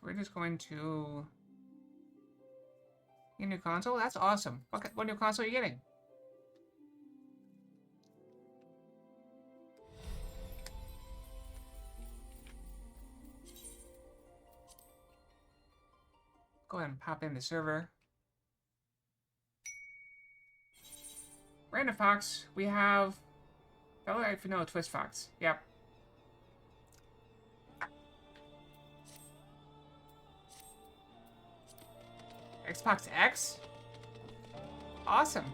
So we're just going to get a new console. That's awesome. What new console are you getting? Go ahead and pop in the server. Random Fox, we have... Oh, I know, Twist Fox. Yep. Xbox X? Awesome.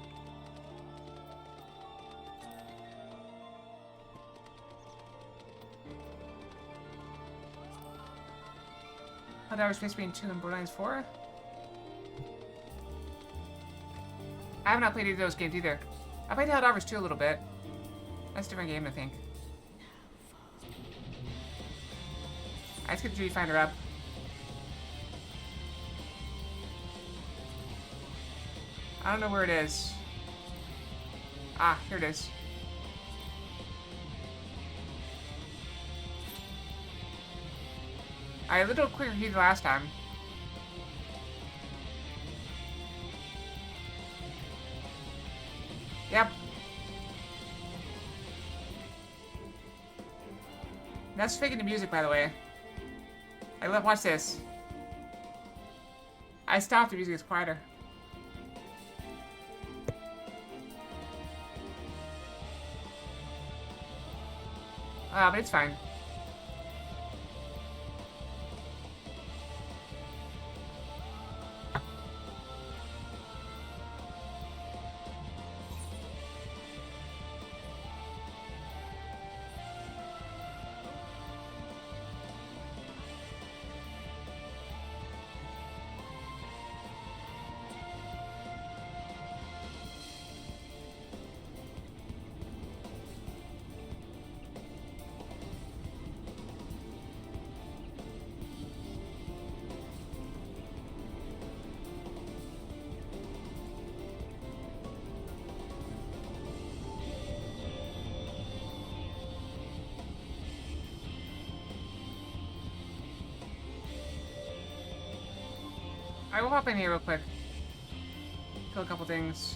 Hot Hours Space Marine 2 and Borderlands 4? I have not played either of those games either. I played Hot Hours 2 a little bit. That's a different game, I think. Let's get the Viewfinder up. I don't know where it is. Ah, here it is. Alright, a little quicker here than last time. Yep. That's faking the music, by the way. Watch this. I stopped, the music is quieter. But it's fine. I will hop in here real quick. Kill a couple things.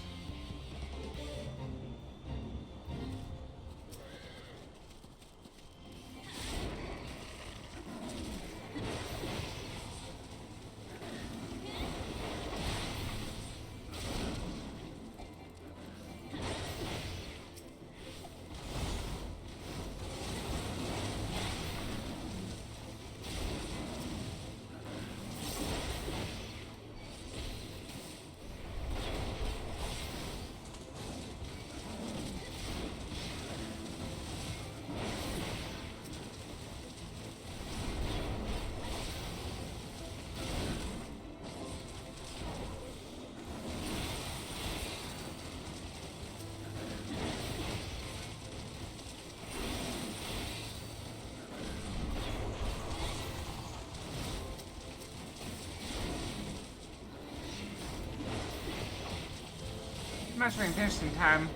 I'm not sure I can finish in time.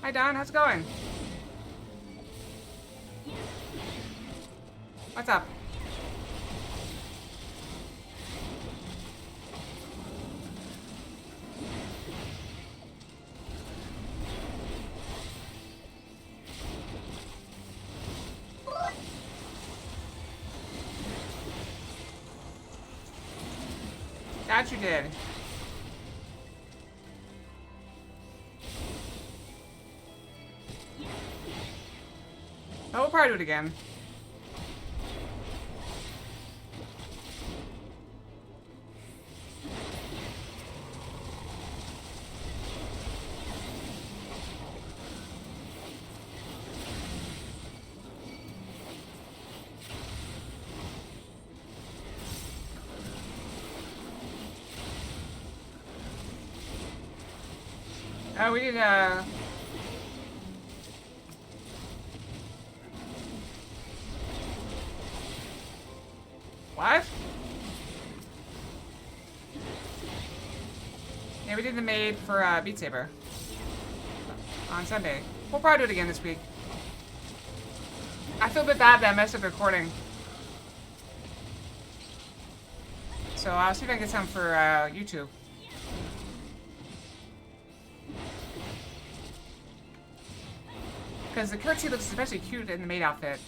Hi Don, how's it going? What's up? That you did. Oh, we'll probably do it again. Oh, we need What? Yeah, we did the maid for Beat Saber on Sunday. We'll probably do it again this week. I feel a bit bad that I messed up the recording. So I'll see if I can get some for YouTube. Because the curtsy looks especially cute in the maid outfit.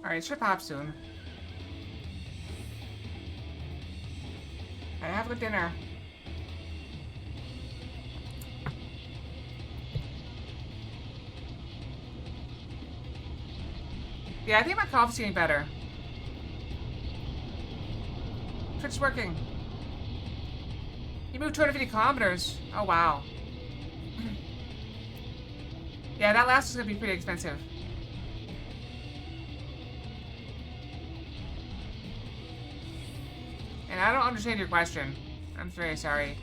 Alright, it should pop soon. Alright, have a good dinner. Yeah, I think my cough's getting better. Twitch's working. You moved 250 kilometers. Oh, wow. Yeah, that last is going to be pretty expensive. And I don't understand your question. I'm very sorry.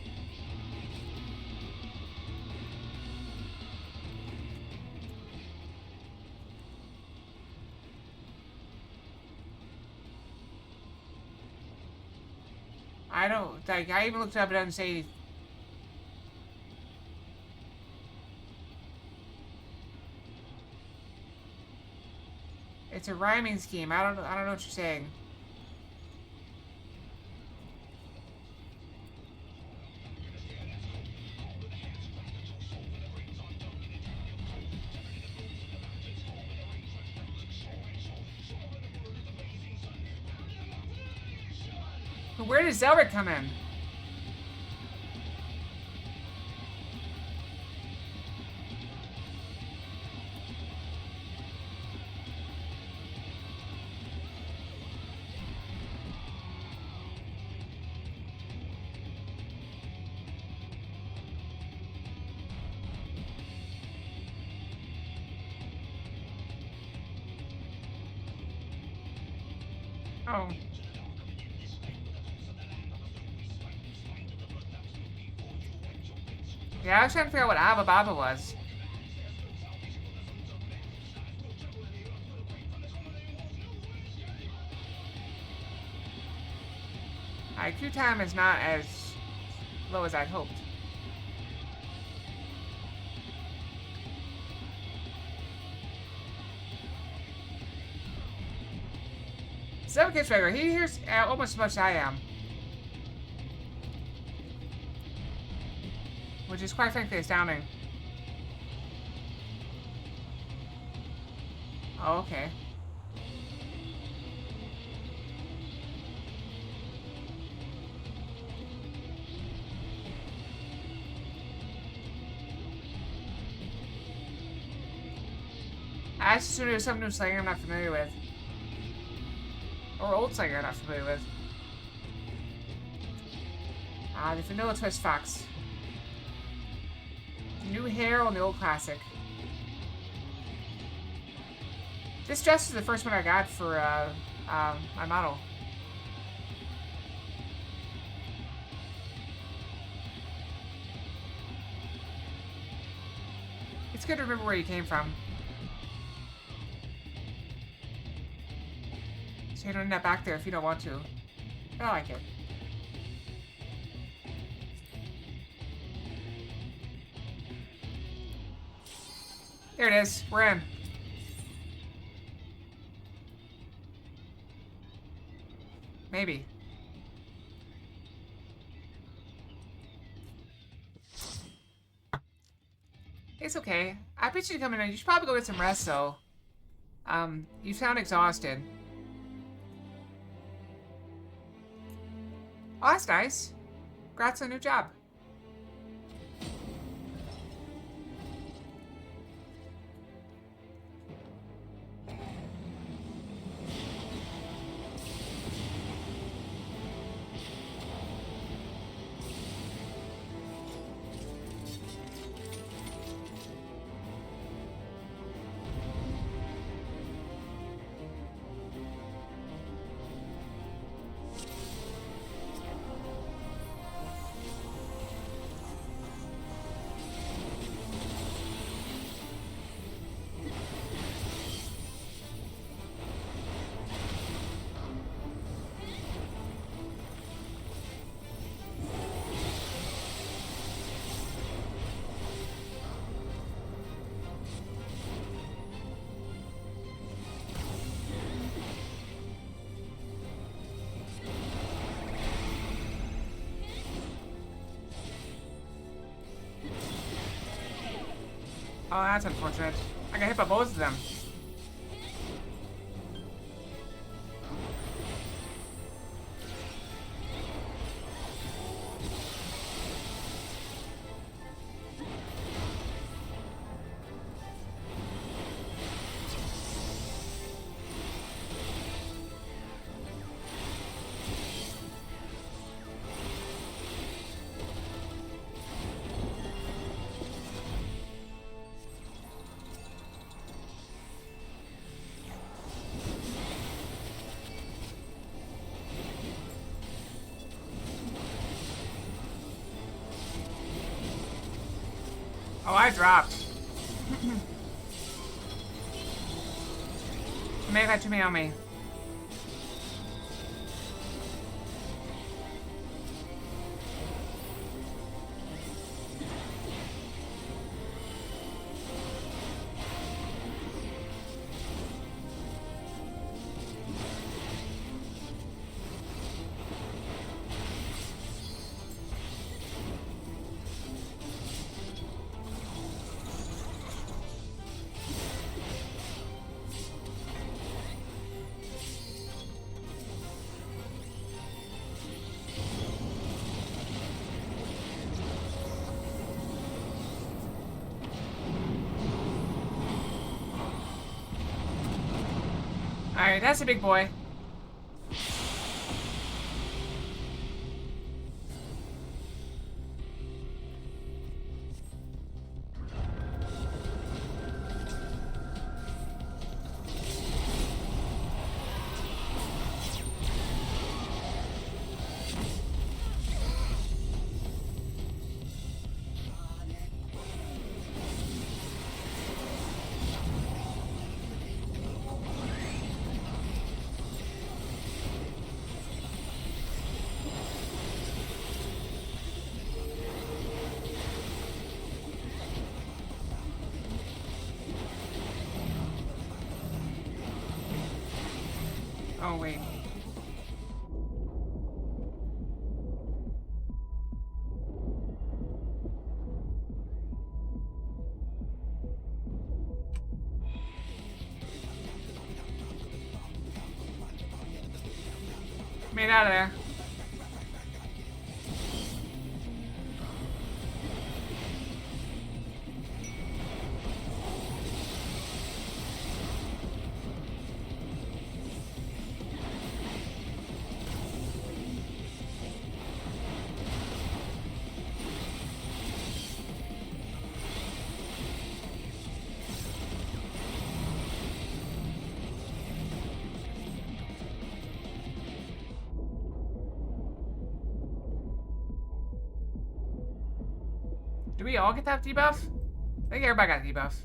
I don't, like, I even looked it up, it doesn't say. It's a rhyming scheme. I don't know what you're saying. But where does Zelric come in? Oh. Yeah, I was trying to figure out what Abba Baba was. IQ time is not as low as I'd hoped. Seven Kids Regular, he hears almost as much as I am. Which is quite frankly astounding. Oh, okay. I just assumed it was some new slang I'm not familiar with. Or old slang I'm not familiar with. Ah, the Vanilla Twist Fox. New hair on the old classic. This dress is the first one I got for my model. It's good to remember where you came from. So you don't end up back there if you don't want to. But I like it. There it is. We're in. Maybe. It's okay. I bet you to come in. You should probably go get some rest, though. You sound exhausted. Oh, that's nice. Congrats on a new job. Oh, that's unfortunate. I got hit by both of them. Oh, I dropped. I may have had too many on me. Alright, that's a big boy. Oh, wait. Made out of there. Do we all get that debuff? I think everybody got a debuff.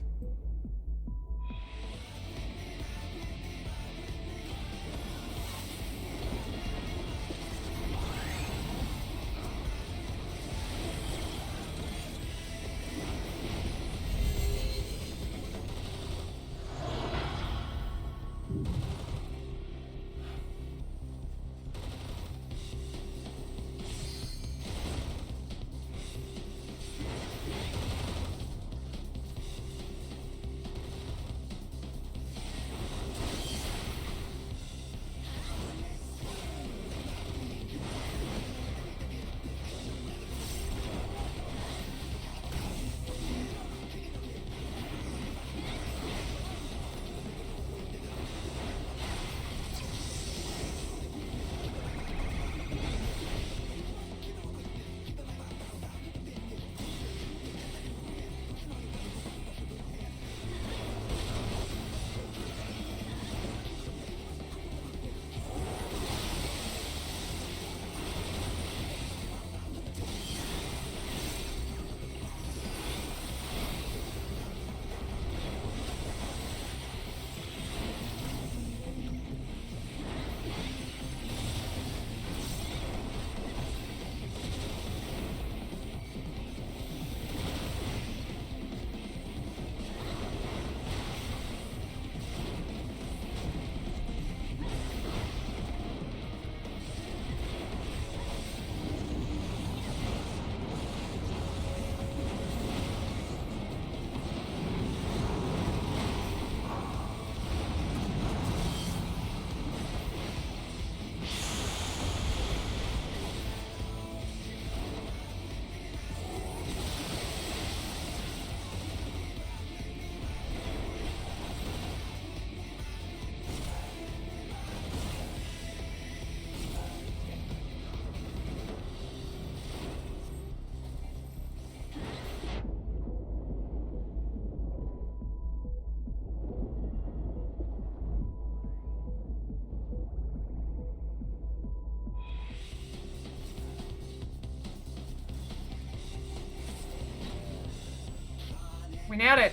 We nailed it.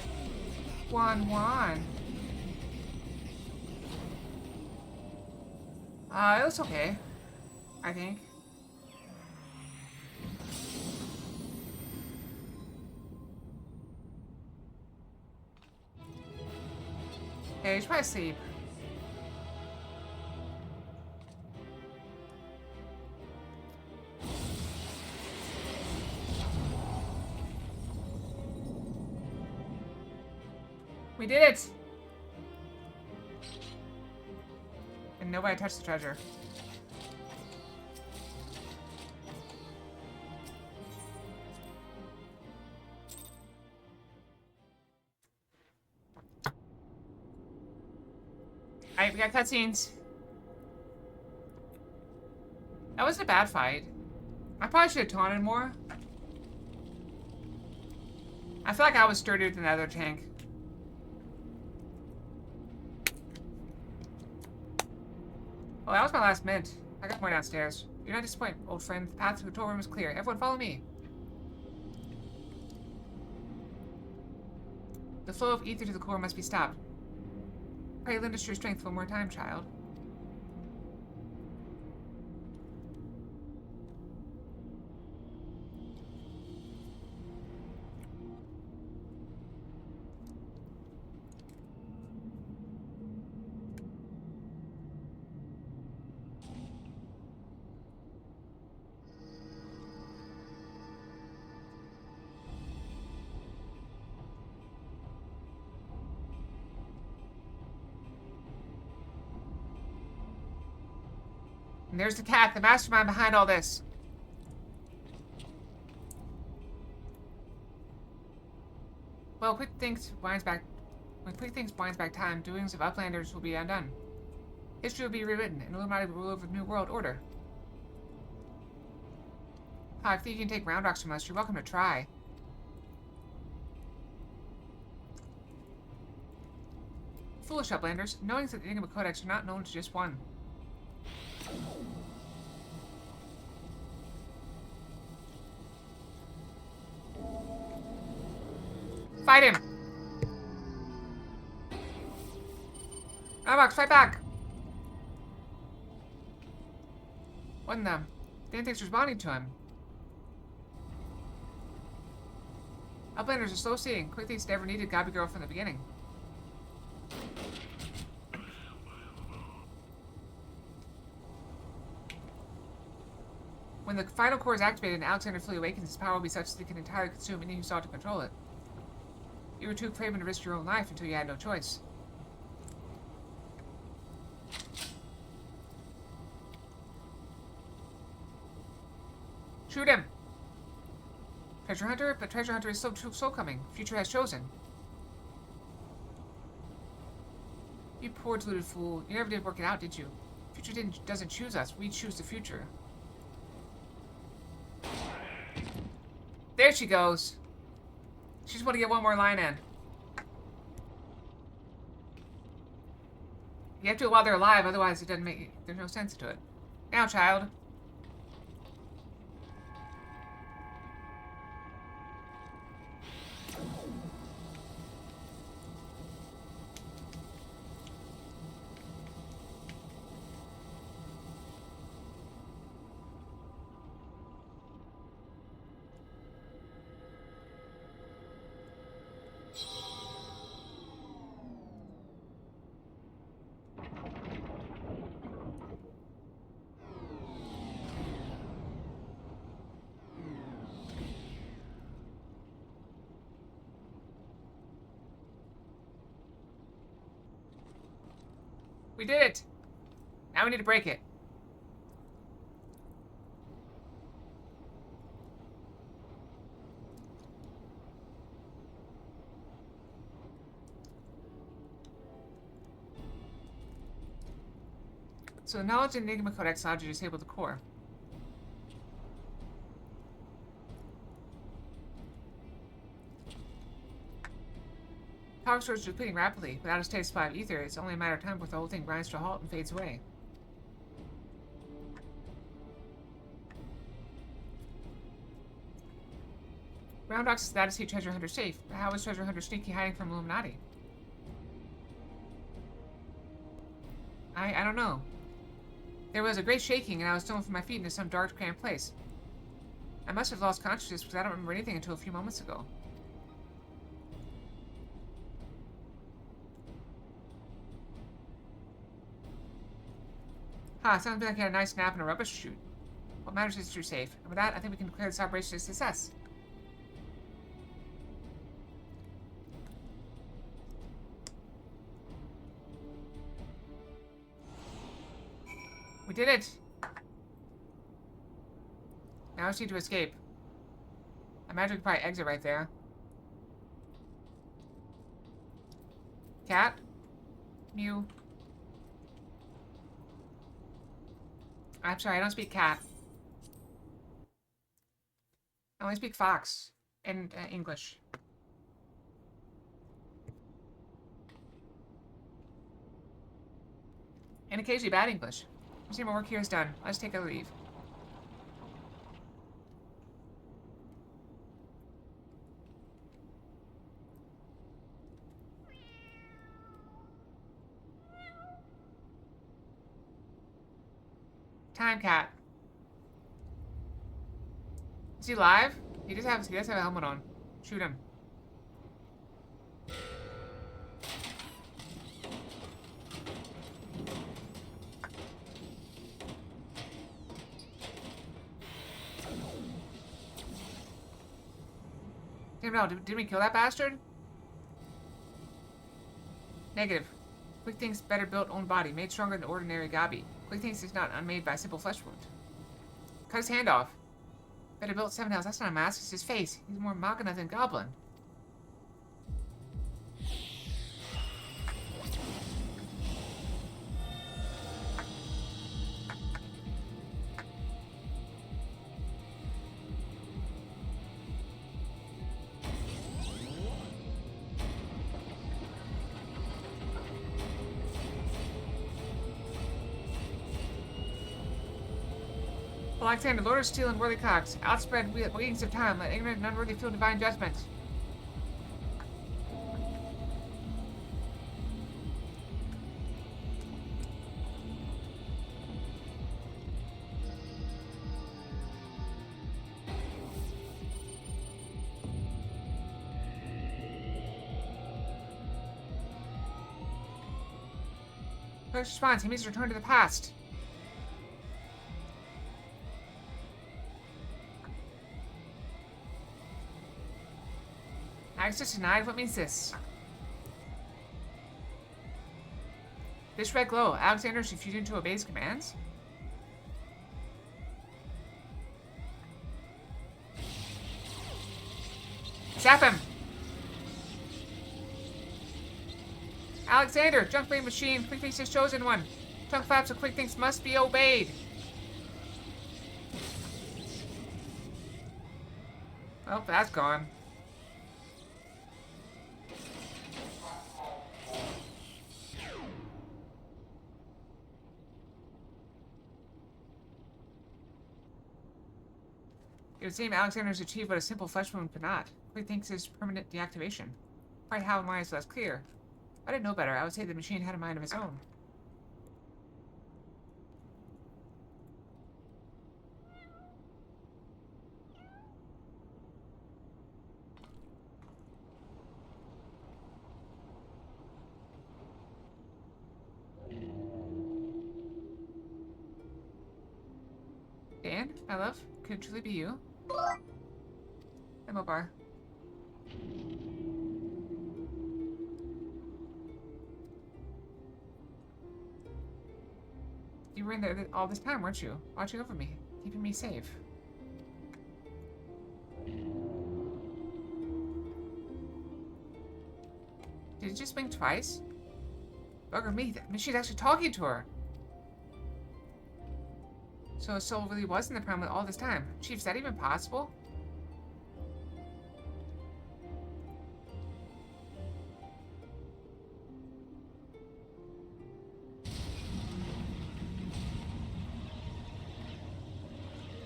1-1. It looks okay. I think. Okay, you should probably sleep. We did it! And nobody touched the treasure. Alright, we got cutscenes. That wasn't a bad fight. I probably should have taunted more. I feel like I was sturdier than the other tank. Oh, that was my last mint. I got more downstairs. Do not disappoint, old friend. The path to the control room is clear. Everyone follow me. The flow of ether to the core must be stopped. Pray lend us your strength one more time, child. And there's the cat, the mastermind behind all this. Well, when quick things binds back time, doings of Uplanders will be undone. History will be rewritten, and Illuminati will rule over the New World Order. Hi, if you can take round rocks from us, you're welcome to try. Foolish Uplanders, knowing that the Enigma Codex are not known to just one. Fight him! Roundbox, fight back! What in them? Didn't think responding to him. Uplanders are slow seeing. Quick things never needed Gobby Girl from the beginning. When the final core is activated and Alexander fully awakens, his power will be such that he can entirely consume anything you sought to control it. You were too craven to risk your own life until you had no choice. Shoot him! Treasure Hunter? But Treasure Hunter is so coming. Future has chosen. You poor deluded fool. You never did work it out, did you? Future doesn't choose us. We choose the future. There she goes. She just want to get one more line in. You have to do it while they're alive, otherwise it doesn't make... There's no sense to it. Now, child. We did it! Now we need to break it. So the knowledge in Enigma Codex allowed you to disable the core. Power storage is depleting rapidly. Without a steady supply of ether, it's only a matter of time before the whole thing grinds to a halt and fades away. Ground Docs is glad to see Treasure Hunter safe, but how is Treasure Hunter sneaky hiding from Illuminati? I don't know. There was a great shaking, and I was thrown from my feet into some dark, cramped place. I must have lost consciousness because I don't remember anything until a few moments ago. Sounds like you had a nice nap in a rubbish chute. What matters is that you're safe. And with that, I think we can declare this operation a success. We did it! Now I just need to escape. I imagine we can probably exit right there. Cat? Mew. I'm sorry, I don't speak cat. I only speak fox. And English. And occasionally bad English. I see my work here is done. Let's take a leave. Time cat. Is he live? He does have a helmet on. Shoot him. Damn no, did we kill that bastard? Negative. Quick Think's better built own body, made stronger than ordinary Gabi. Quick Think's is not unmade by a simple flesh wound. Cut his hand off. Better built 7 house. That's not a mask, it's his face. He's more Machina than Goblin. Alexander, Lord of Steel and Worthy Cox, outspread wings of time, let ignorant and unworthy feel divine judgment. First response, he means to return to the past. Access denied? What means this? This red glow. Alexander is refusing to obey his commands? Zap him! Alexander! Junk brain machine! Quick Think's chosen one! Junk flaps of Quick Thinks must be obeyed! Well, that's gone. It would seem Alexander's achieved what a simple flesh wound could not. Quick Thinks is permanent deactivation. Quite how and why is less clear. If I didn't know better, I would say the machine had a mind of its own. Dan, my love, could it truly be you? Ammo bar. You were in there all this time, weren't you? Watching over me, keeping me safe. Did it just blink twice? Bugger me, that machine's actually talking to her. So his soul really was in the prime all this time. Chief, is that even possible?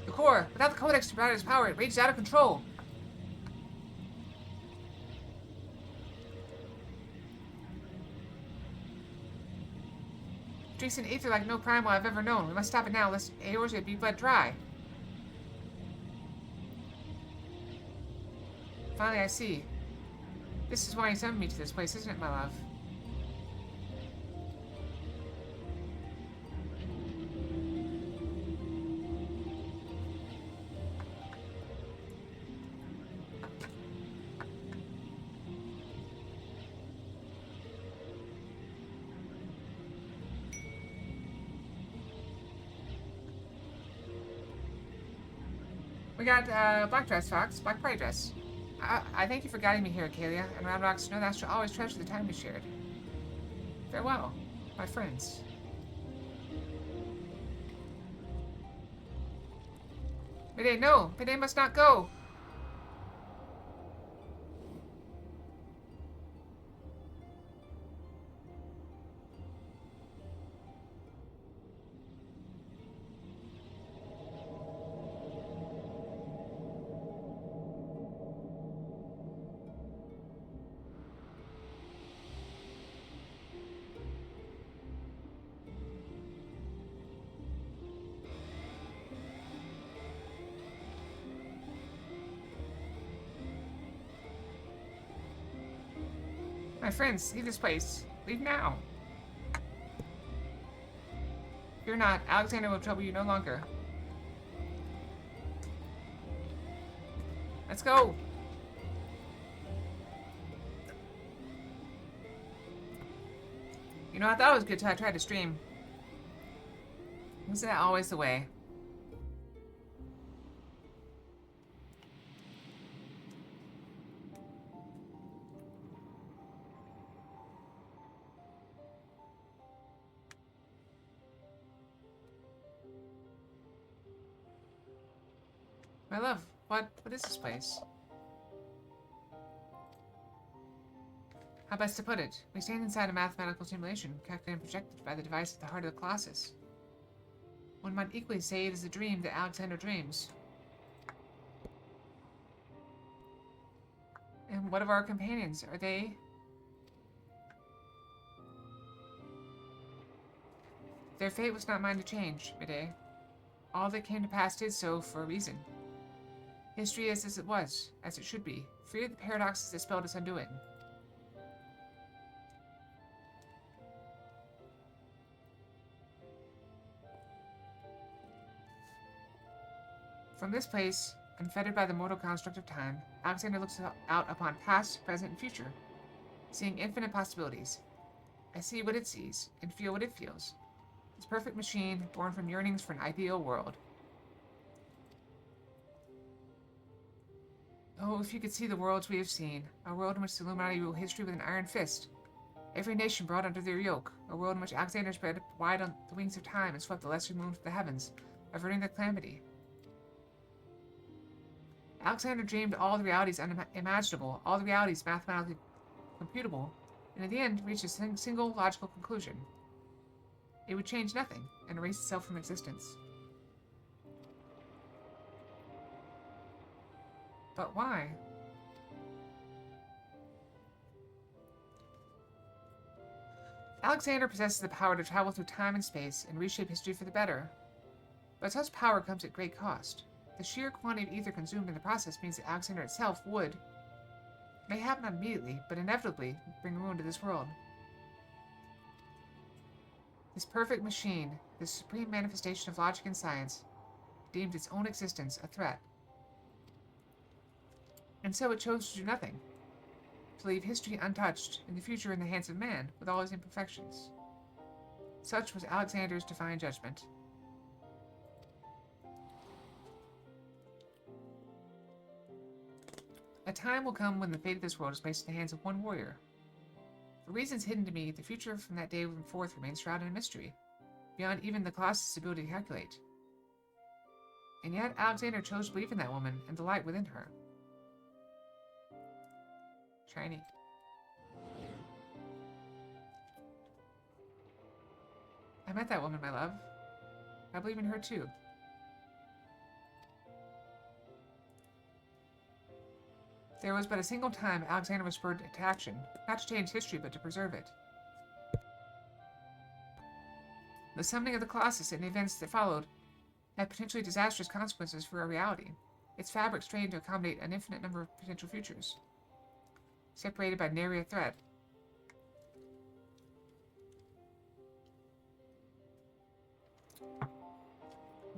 The core. Without the codex to provide its power, it rages out of control. Drinks an ether like no primal I've ever known. We must stop it now, lest Eorzea be bled dry. Finally, I see. This is why you summoned me to this place, isn't it, my love? We got black dress, Fox. Black party dress. I thank you for guiding me here, Kalia, and Roundrocks know that I shall always treasure the time we shared. Farewell, my friends. Mayday, no! Mayday must not go! My friends, leave this place. Leave now. Fear not, Alexander will trouble you no longer. Let's go! You know, I thought it was good till I tried to stream. Isn't that always the way? My love, what is this place? How best to put it? We stand inside a mathematical simulation, calculated and projected by the device at the heart of the Colossus. One might equally say it is a dream that Alexander dreams. And what of our companions? Are they... Their fate was not mine to change, Mayday. All that came to pass did so for a reason. History is as it was, as it should be, free of the paradoxes that spelled its undoing. From this place, unfettered by the mortal construct of time, Alexander looks out upon past, present, and future, seeing infinite possibilities. I see what it sees, and feel what it feels. This perfect machine, born from yearnings for an ideal world. Oh, if you could see the worlds we have seen, a world in which the Illuminati rule history with an iron fist. Every nation brought under their yoke, a world in which Alexander spread wide on the wings of time and swept the lesser moon from the heavens, averting the calamity. Alexander dreamed all the realities unimaginable, all the realities mathematically computable, and in the end reached a single logical conclusion. It would change nothing, and erase itself from existence. But why? Alexander possesses the power to travel through time and space and reshape history for the better. But such power comes at great cost. The sheer quantity of ether consumed in the process means that Alexander itself would, mayhap not immediately, but inevitably, bring ruin to this world. This perfect machine, this supreme manifestation of logic and science, deemed its own existence a threat. And so it chose to do nothing, to leave history untouched and the future in the hands of man, with all his imperfections. Such was Alexander's divine judgment. A time will come when the fate of this world is placed in the hands of one warrior. For reasons hidden to me, the future from that day forth remains shrouded in mystery, beyond even the Colossus' ability to calculate. And yet Alexander chose to believe in that woman and the light within her. Shiny. I met that woman, my love. I believe in her too. There was but a single time Alexander was spurred to action, not to change history, but to preserve it. The summoning of the Colossus and the events that followed had potentially disastrous consequences for our reality. Its fabric strained to accommodate an infinite number of potential futures, separated by nary a thread.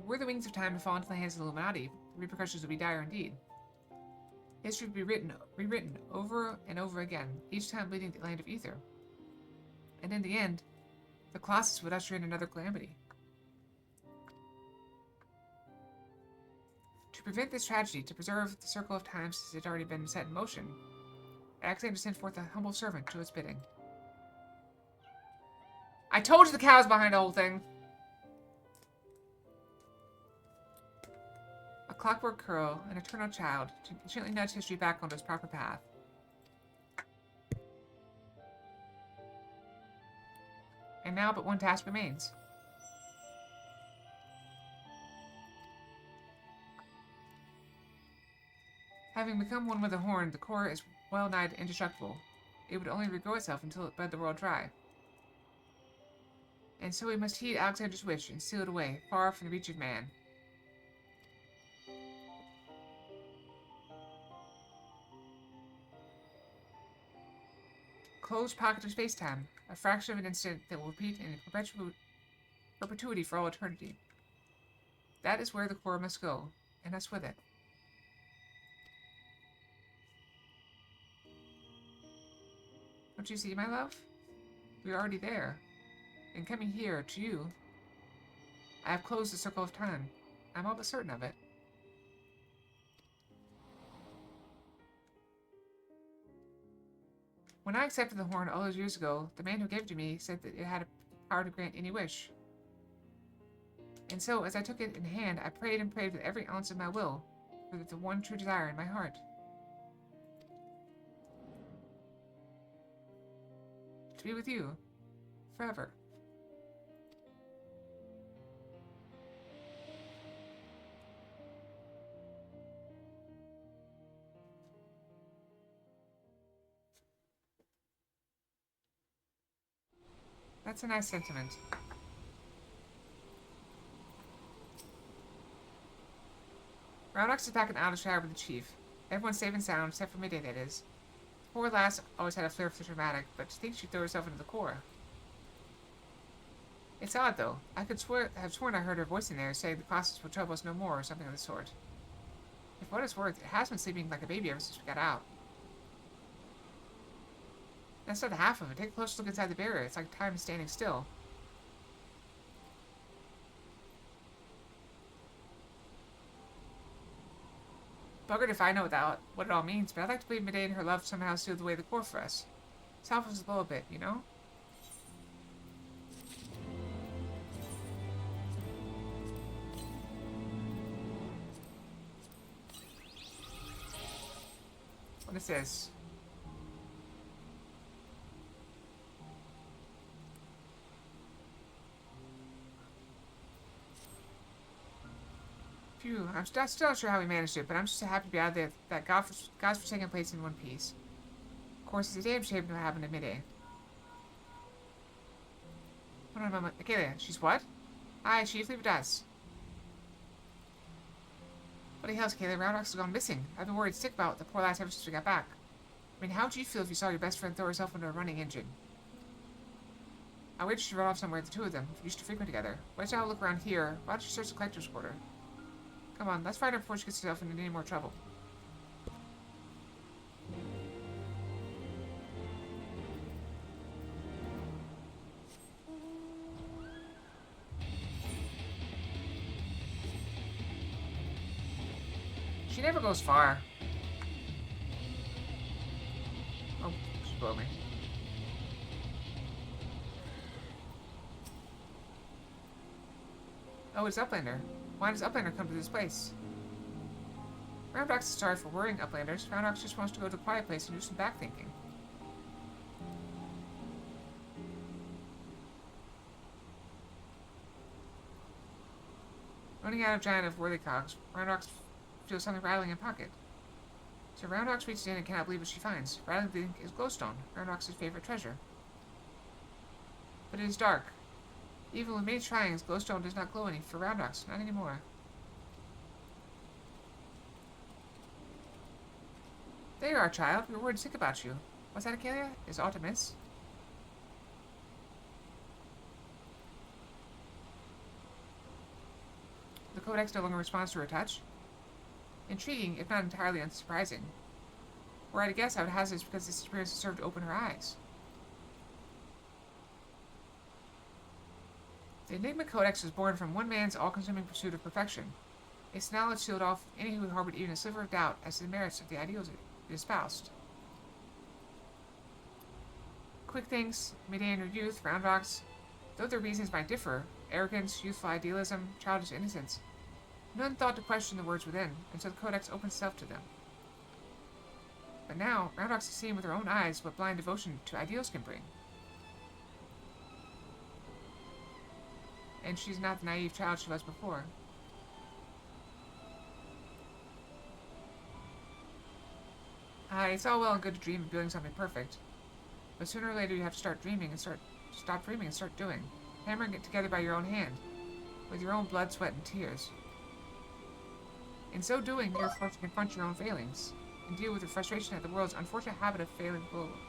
Were the wings of time to fall into the hands of the Illuminati, the repercussions would be dire indeed. History would be rewritten over and over again, each time leading to the land of ether. And in the end, the Colossus would usher in another calamity. To prevent this tragedy, to preserve the circle of time since it had already been set in motion, Alexander sent forth a humble servant to its bidding. I told you the cow's behind the whole thing! A clockwork curl, an eternal child, to gently nudge history back onto its proper path. And now but one task remains. Having become one with the horn, the core is well-nigh indestructible. It would only regrow itself until it bled the world dry. And so we must heed Alexander's wish and seal it away, far from the reach of man. Closed pocket of space-time, a fraction of an instant that will repeat in perpetuity for all eternity. That is where the core must go, and us with it. Don't you see, my love? We are already there. In coming here, to you, I have closed the circle of time. I'm all but certain of it. When I accepted the horn all those years ago, the man who gave it to me said that it had a power to grant any wish. And so, as I took it in hand, I prayed and prayed with every ounce of my will for the one true desire in my heart. To be with you, forever. That's a nice sentiment. Roundox is back in Outer Shire with the chief. Everyone's safe and sound, except for Midday, that is. Poor lass always had a flair for the dramatic, but to think she'd throw herself into the core. It's odd, though. I could have sworn I heard her voice in there saying the Colossus will trouble us no more, or something of the sort. If what it's worth, it has been sleeping like a baby ever since we got out. That's not the half of it. Take a closer look inside the barrier. It's like time is standing still. Buggered if I know what it all means, but I'd like to believe Midday and her love somehow sealed away the core for us. Softens the blow a bit, you know? What is this? Phew, I'm still not sure how we managed it, but I'm just so happy to be out of that godforsaken place in one piece. Of course, it's a damn shame to what happened to Midday. Hold on a moment. Michaela, she's what? Aye, Chief, leave it to us. What the hell's Kayla? Roundox has gone missing. I've been worried sick about the poor lass ever since we got back. I mean, how would you feel if you saw your best friend throw herself into a running engine? I wish she'd run off somewhere, the two of them. Used to frequent together. Why don't you look around here? Why don't you search the collector's quarter? Come on, let's find her before she gets herself into any more trouble. She never goes far. Oh, she blew me. Oh, it's Uplander. Why does Uplander come to this place? Roundox is sorry for worrying Uplanders. Roundox just wants to go to a quiet place and do some backthinking. Running out of giant of whirlycogs, Roundox feels something rattling in pocket. So Roundox reaches in and cannot believe what she finds. Rattling is glowstone, Roundox's favorite treasure. But it is dark. Even with many tryings, glowstone does not glow any for Roundox. Not anymore. There you are, child. We were worried sick about you. What's that, Acalia? Is aught amiss? The Codex no longer responds to her touch. Intriguing, if not entirely unsurprising. Were I to guess, I would hazard it's because this experience has served to open her eyes. The Enigma Codex was born from one man's all-consuming pursuit of perfection. Its knowledge sealed off any who harbored even a sliver of doubt as to the merits of the ideals it espoused. Quick things, midday in her youth, Roundox, though their reasons might differ, arrogance, youthful idealism, childish innocence, none thought to question the words within, and so the Codex opened itself to them. But now, Roundox has seen with her own eyes what blind devotion to ideals can bring. And she's not the naive child she was before. It's all well and good to dream of building something perfect, but sooner or later you have to stop dreaming and start doing, hammering it together by your own hand, with your own blood, sweat, and tears. In so doing, you're forced to confront your own failings, and deal with the frustration at the world's unfortunate habit of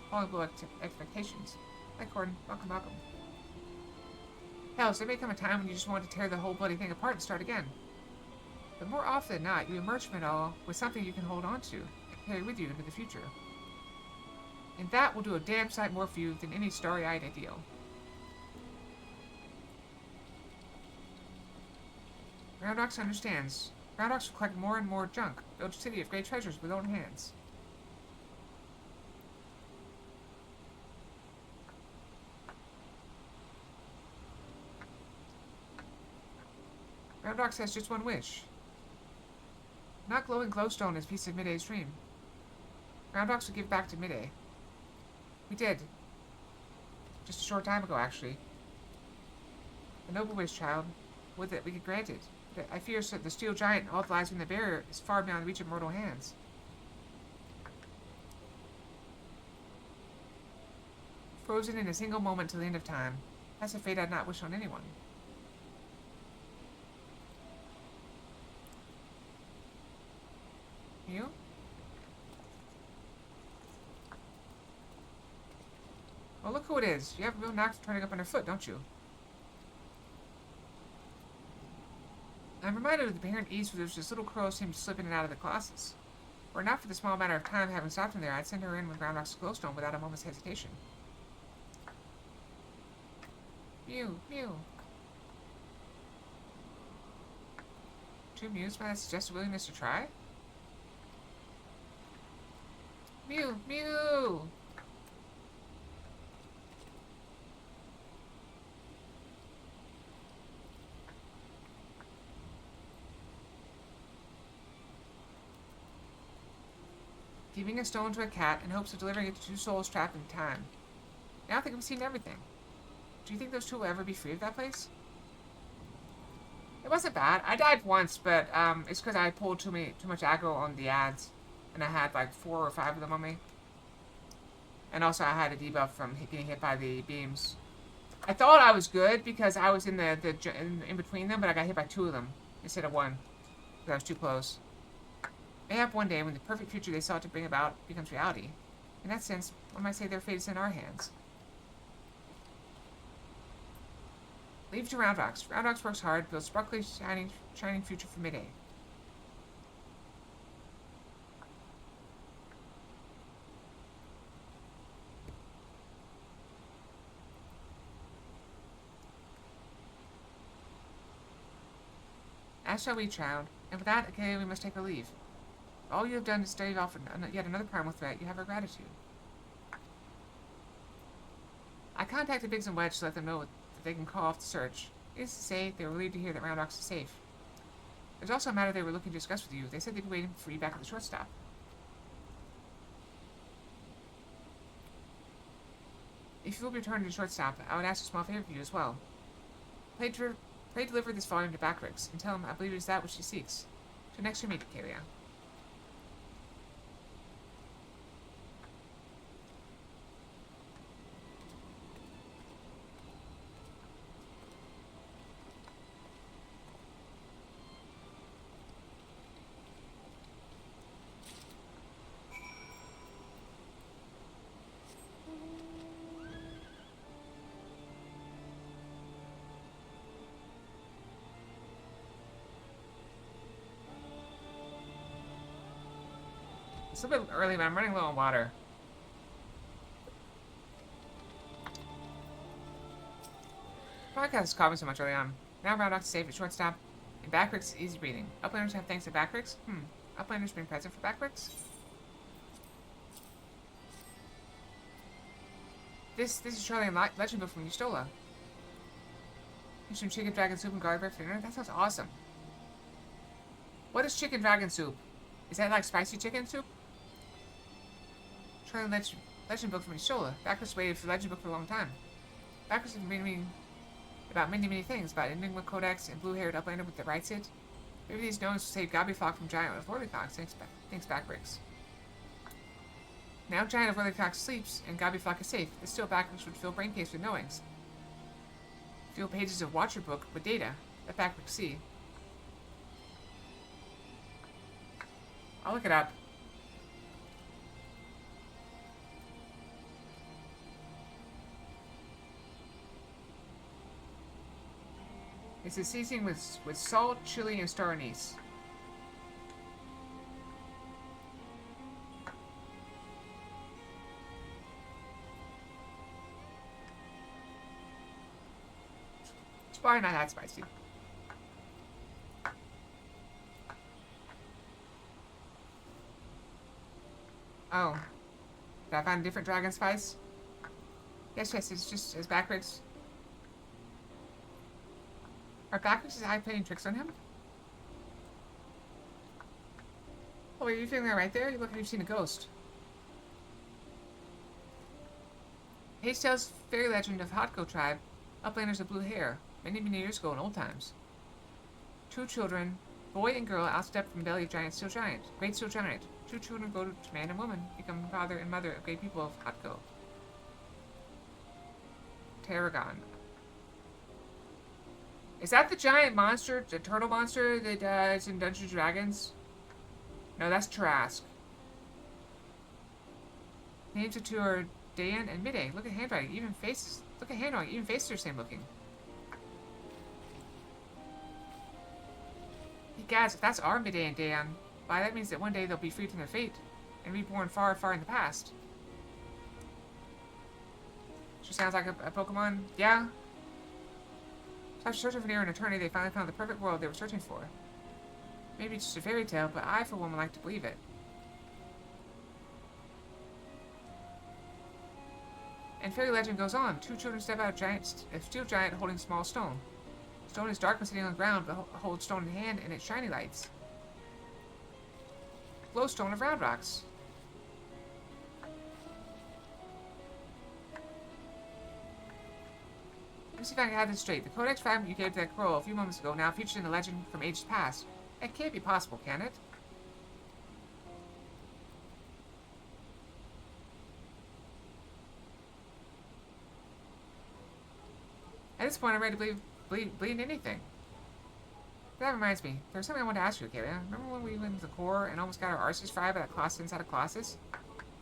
falling below expectations. Like Gordon, welcome. Hell, so there may come a time when you just want to tear the whole bloody thing apart and start again. But more often than not, you emerge from it all with something you can hold on to and carry with you into the future. And that will do a damn sight more for you than any starry-eyed ideal. Roundox understands. Roundox will collect more and more junk, build a city of great treasures with own hands. Roundox has just one wish. Not glowing glowstone as piece of Midday's dream. Roundox will give back to Midday. We did. Just a short time ago, actually. A noble wish, child. Would that we could grant it. But I fear that the steel giant and all that lies in the barrier is far beyond the reach of mortal hands. Frozen in a single moment till the end of time. That's a fate I'd not wish on anyone. You? Well, look who it is. You have a real knack for turning up underfoot, don't you? I'm reminded of the apparent ease with which this little crow seemed to slip in and out of the classes. Were it not for the small matter of time having stopped him there, I'd send her in with Roundox's glowstone without a moment's hesitation. Mew, mew. Too amused by that suggested willingness to try? Mew, mew! Giving a stone to a cat in hopes of delivering it to two souls trapped in time. Now I think we've seen everything. Do you think those two will ever be free of that place? It wasn't bad. I died once, but it's because I pulled too much aggro on the ads. And I had like 4 or 5 of them on me. And also I had a debuff from getting hit by the beams. I thought I was good because I was in in between them, but I got hit by 2 of them instead of 1. Because I was too close. Mayhap one day when the perfect future they sought to bring about becomes reality. In that sense, one might say their fate is in our hands. Leave it to Roundox. Roundox works hard, builds sparkly, shining future for Midday. As shall we, child. And with that, okay, we must take our leave. All you have done is stave off yet another primal threat. You have our gratitude. I contacted Biggs and Wedge to let them know that they can call off the search. Needless to say, they were relieved to hear that Roundox is safe. There's also a matter they were looking to discuss with you. They said they'd be waiting for you back at the shortstop. If you will return to the shortstop, I would ask a small favor of you as well. Pray deliver this volume to Backrix, and tell him I believe it is that which he seeks. Till next we meet, Kalia. It's a bit early, but I'm running low on water. Podcast caught me so much early on. Now round off to safe at shortstop. And Backricks, easy breathing. Uplanders have thanks to Backricks? Uplanders bring present for Backricks? This is Charlie and Legend book from Ustola. There's some chicken dragon soup and garlic bread for dinner? That sounds awesome. What is chicken dragon soup? Is that like spicy chicken soup? Charlie and Legend book from Ustola. Backricks waited for Legend book for a long time. Backricks have been reading about many things, about Enigma Codex and blue-haired Uplander with the writes it. Maybe these gnomes will save Gobbyflock from Giant with Lorlycox. Thanks, Backricks. Now Giant of Lorlycox sleeps, and Gobbyflock is safe. But still, Backricks would fill brain case with knowings. Fill pages of Watcher book with data. Let Backricks see. I'll look it up. It's a seasoning with salt, chili, and star anise. It's probably not that spicy. Oh. Did I find a different dragon spice? Yes, it's just as Backricks. Are Backricks' eye playing tricks on him? Oh, are you feeling that right there? You look like you've seen a ghost. Hayes tells fairy legend of Hotco tribe, uplanders of blue hair, many years ago in old times. Two children, boy and girl, outstep from belly of giant steel giant. Great steel giant. Two children go to man and woman, become father and mother of great people of Hotco. Tarragon. Is that the giant monster, the turtle monster that is in Dungeons & Dragons? No, that's Tarask. Names of two are Dan and Midday. Look at handwriting, even faces. Look at handwriting, even faces are same looking. Guys, if that's our Midday and Dan, why that means that one day they'll be freed from their fate and reborn far, far in the past. She sounds like a Pokemon. Yeah. So after searching for near an eternity, they finally found the perfect world they were searching for. Maybe it's just a fairy tale, but I, for one, would like to believe it. And fairy legend goes on. Two children step out a steel giant holding a small stone. Stone is dark and sitting on the ground, but holds stone in hand and its shiny lights. Glowstone of Round Rocks. Let me see if I can have this straight. The Codex fragment you gave to that crow a few moments ago now featured in the legend from ages past. That can't be possible, can it? At this point, I'm ready to believe anything. That reminds me, there's something I wanted to ask you, Kalia. Remember when we went into the core and almost got our arses fried by that Colossus inside of Colossus?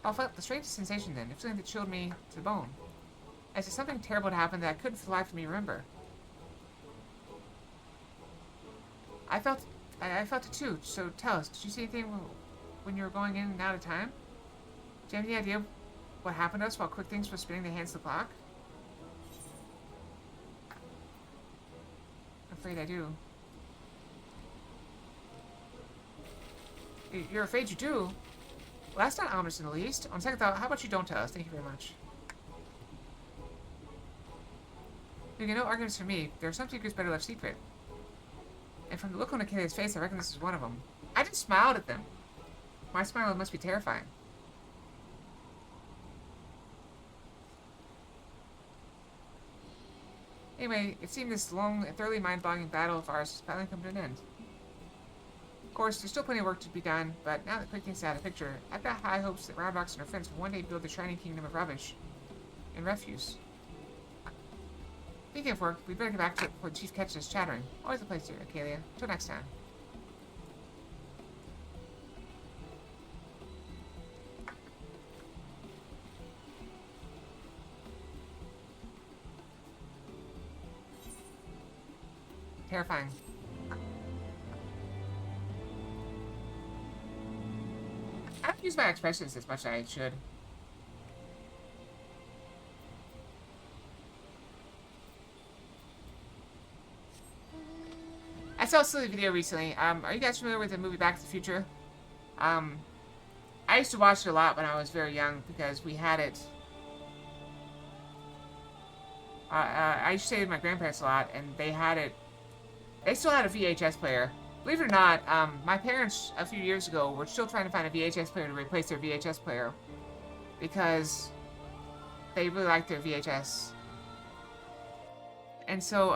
I felt the strangest sensation then, if something that chilled me to the bone. As if something terrible had happened that I couldn't for the life of me remember. I felt it too, so tell us, did you see anything when you were going in and out of time? Do you have any idea what happened to us while Quick Things was spinning the hands of the clock? I'm afraid I do. You're afraid you do? Well, that's not ominous in the least. On second thought, how about you don't tell us? Thank you very much. You get no arguments from me. There are some secrets better left secret. And from the look on Achilles' face, I reckon this is one of them. I just smiled at them. My smile must be terrifying. Anyway, it seemed this long and thoroughly mind-boggling battle of ours has finally come to an end. Of course, there's still plenty of work to be done, but now that Quick Things is out of the picture, I've got high hopes that Roundbox and her friends will one day build the shining kingdom of rubbish and refuse. Speaking of work, we'd better get back to it before the Chief catches us chattering. Always a pleasure, Acalia. Until next time. Terrifying. I don't use my expressions as much as I should. I saw a silly video recently. Are you guys familiar with the movie Back to the Future? I used to watch it a lot when I was very young because we had it. I used to stay with my grandparents a lot, and they had it. They still had a VHS player. Believe it or not, my parents a few years ago were still trying to find a VHS player to replace their VHS player because they really liked their VHS. And so,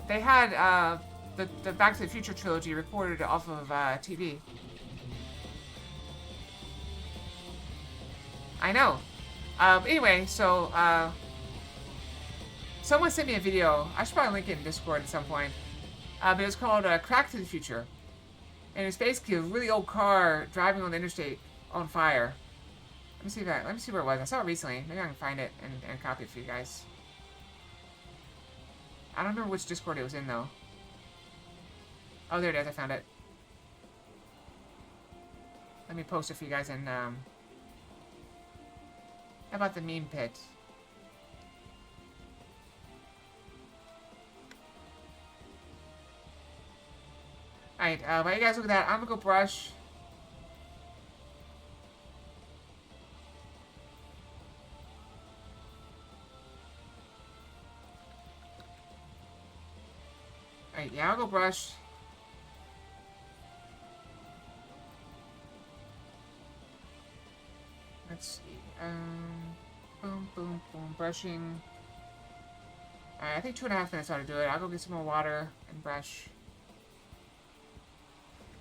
they had the Back to the Future trilogy recorded off of TV. I know. Anyway, so someone sent me a video. I should probably link it in Discord at some point. But it was called Crack to the Future, and it's basically a really old car driving on the interstate on fire. Let me see where it was. I saw it recently. Maybe I can find it and copy it for you guys. I don't remember which Discord it was in, though. Oh, there it is. I found it. Let me post it for you guys in, How about the meme pit? Alright, while you guys look at that, I'm gonna go brush. Alright, yeah, I'll go brush. Let's see. Boom, boom, boom. Brushing. Alright, I think 2.5 minutes ought to do it. I'll go get some more water and brush.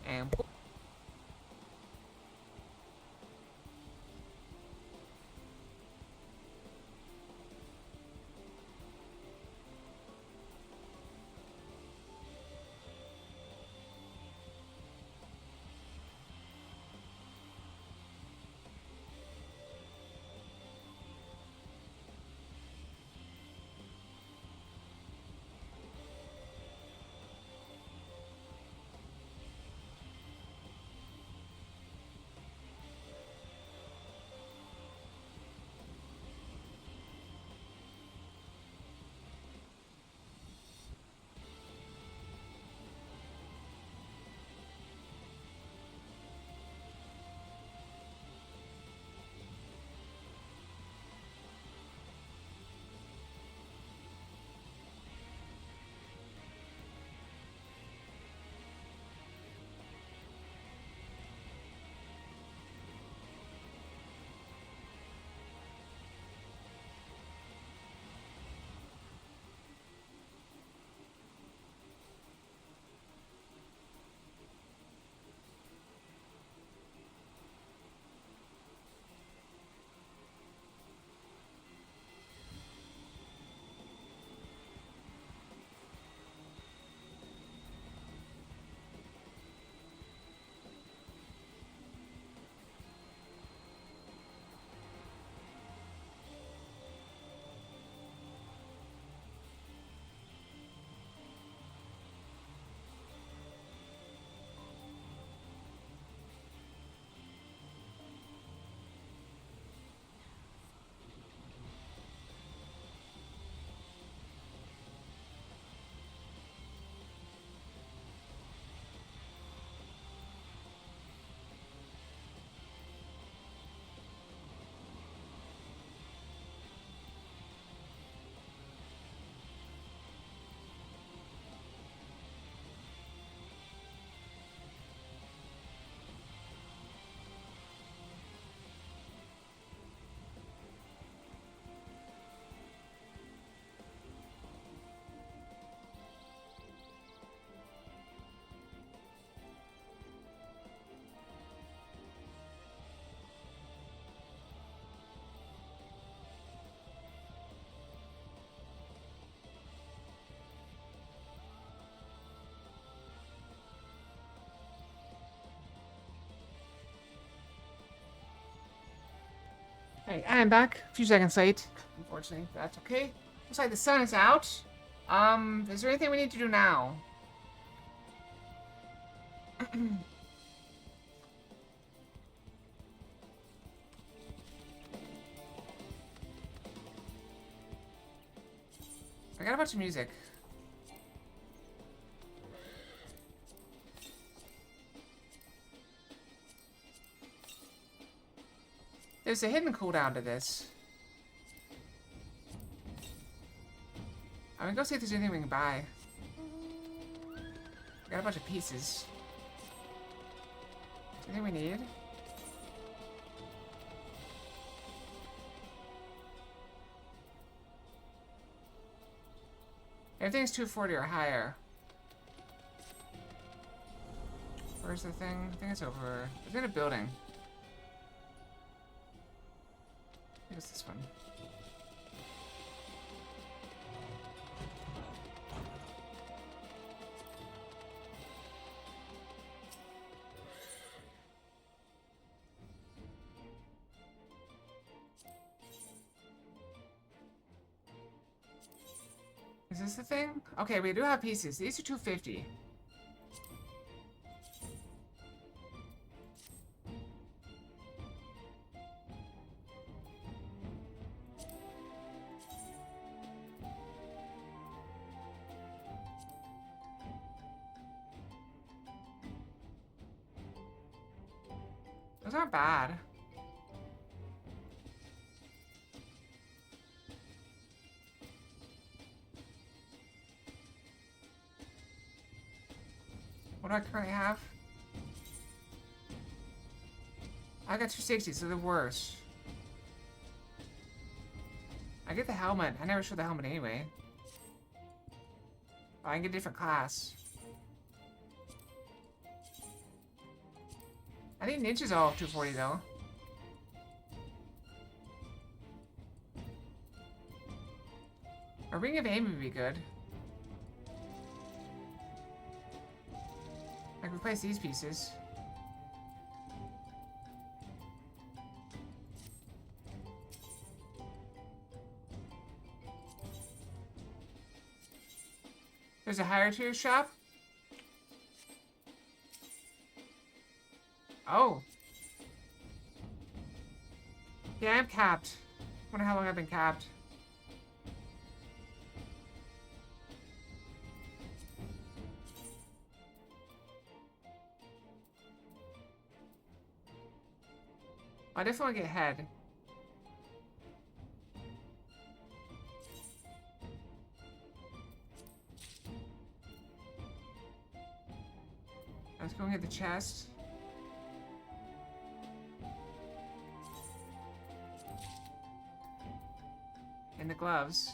And boom. Hey, I'm back. A few seconds late, unfortunately. But that's okay. Looks like the sun is out. Is there anything we need to do now? I got a bunch of music. There's a hidden cooldown to this. I'm gonna go see if there's anything we can buy. I got a bunch of pieces. Anything we need? Everything's 240 or higher. Where's the thing? I think it's over. It's in a building. I think it's this one. Is this the thing? Okay, we do have pieces. These are 250. Those aren't bad. What do I currently have? I got 260, so they're worse. I get the helmet. I never showed the helmet anyway. Oh, I can get a different class. I think ninja's all 240 though. A ring of aim would be good. I can replace these pieces. There's a higher tier shop. Oh. Yeah, I'm capped. Wonder how long I've been capped. I definitely want to get head. Let's go and get the chest. And the gloves.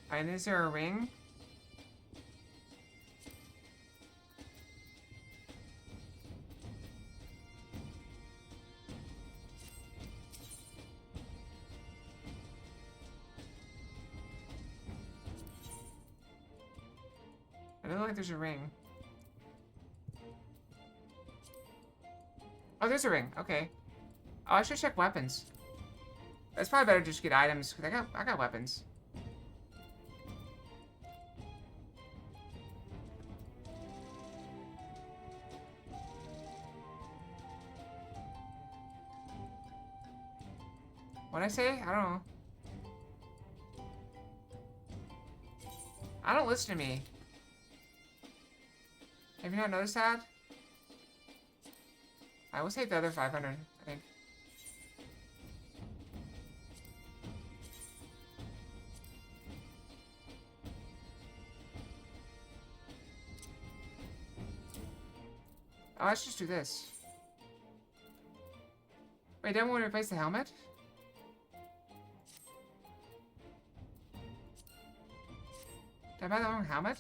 Alright, and is there a ring? I don't look like there's a ring. Oh, there's a ring. Okay. Oh, I should check weapons. It's probably better to just get items because I got weapons. What'd I say? I don't know. I don't listen to me. Have you not noticed that? I will save the other 500, I think. Oh, let's just do this. Wait, don't we want to replace the helmet? Did I buy the wrong helmet?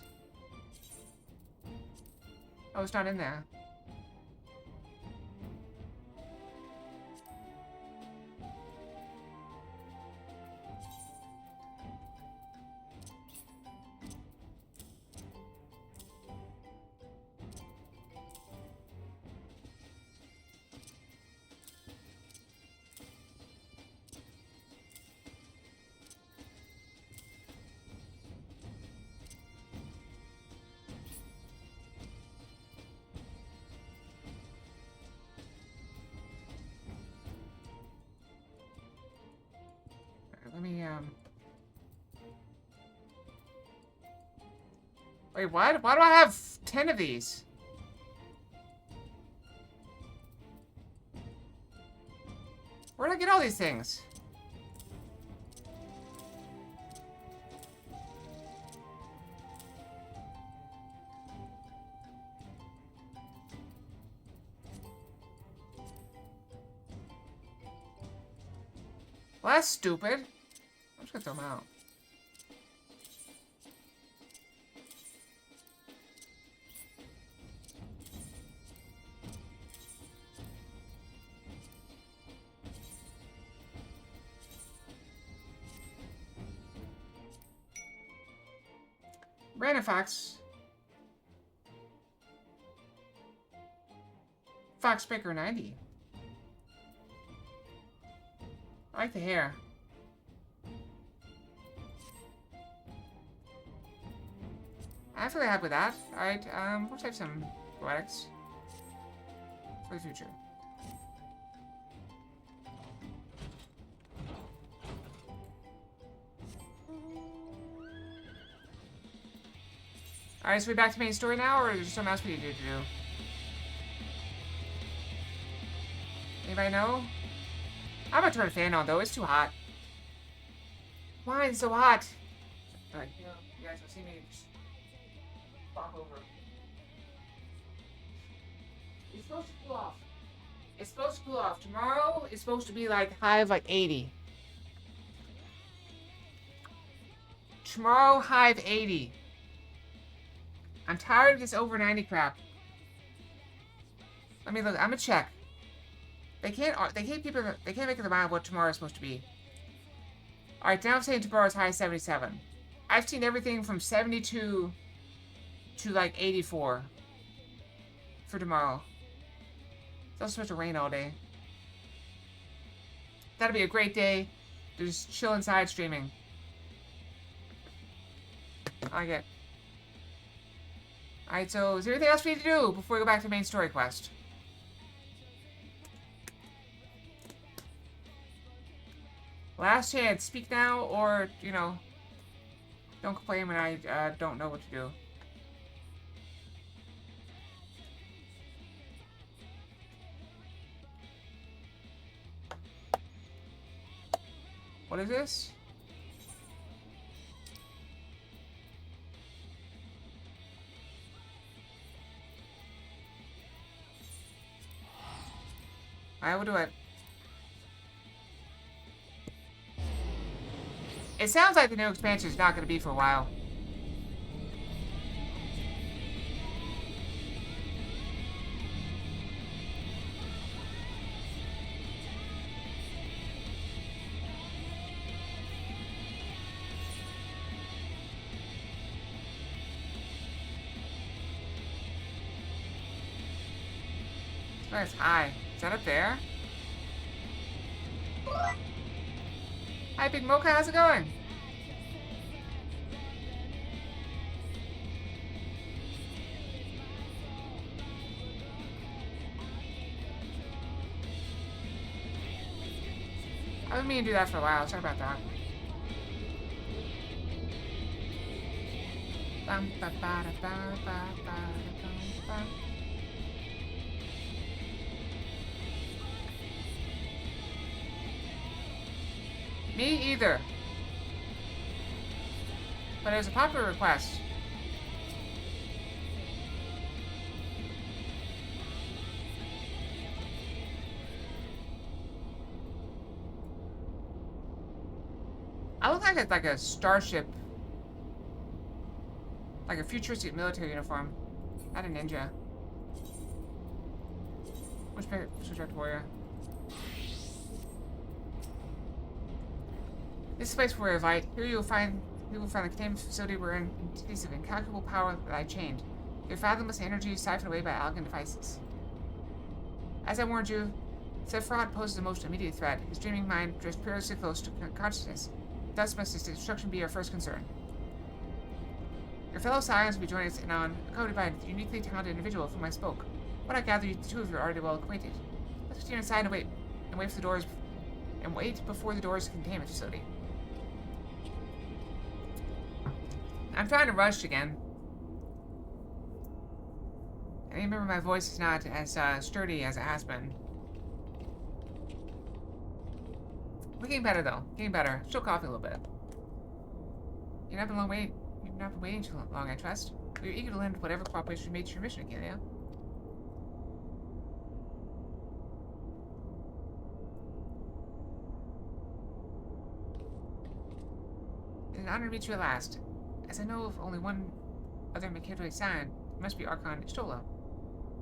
Oh, it's not in there. Wait, what? Why do I have 10 of these? Where did I get all these things? Well, that's stupid. I'm just gonna throw them out. Random Fox. Fox Baker 90. I like the hair. I'm really happy with that. Alright, we'll take some poetics for the future. Alright, so we back to main story now, or is there something else we need to do? Anybody know? I'm gonna turn the fan on though, it's too hot. Why is it so hot? Alright, you guys will see me just pop over. It's supposed to cool off. It's supposed to cool off. Tomorrow is supposed to be like high of like 80. Tomorrow high of 80. I'm tired of this over 90 crap. Let me look. I'm gonna check. They can't make it the mind what tomorrow is supposed to be. Alright, now I'm saying tomorrow's high 77. I've seen everything from 72 to like 84 for tomorrow. It's also supposed to rain all day. That'll be a great day to just chill inside streaming. I like it. Alright, so is there anything else we need to do before we go back to the main story quest? Last chance, speak now, or, you know, don't complain when I don't know what to do. What is this? I will do it. It sounds like the new expansion is not going to be for a while. Where's high? Is that up there? Hi, Big Mocha. How's it going? I've been meaning to do that for a while. Sorry about that. Bum, ba, ba, da, ba, ba, ba, da, bum, ba. Me either. But it was a popular request. I look like a starship. Like a futuristic military uniform. Not a ninja. Which back to warrior? This is the place where I invite. Here you will find the containment facility wherein entities of incalculable power that I chained. Your fathomless energy is siphoned away by elegant devices. As I warned you, Sephiroth poses the most immediate threat. His dreaming mind drifts perilously close to consciousness. Thus must his destruction be our first concern. Your fellow Scions will be joining us anon, accompanied by a uniquely talented individual of whom I spoke. What I gather, the two of you are already well acquainted. Let's continue inside and wait for the doors, and wait before the doors of the containment facility. I'm trying to rush again. I remember my voice is not as sturdy as it has been. We're getting better, though. Getting better. Still coughing a little bit. You've not been waiting too long, I trust. We are eager to lend whatever cooperation you made to your mission, Acalia. It's an honor to meet you at last. As I know of only one other Makatoe sign, it must be Archon Ishtola.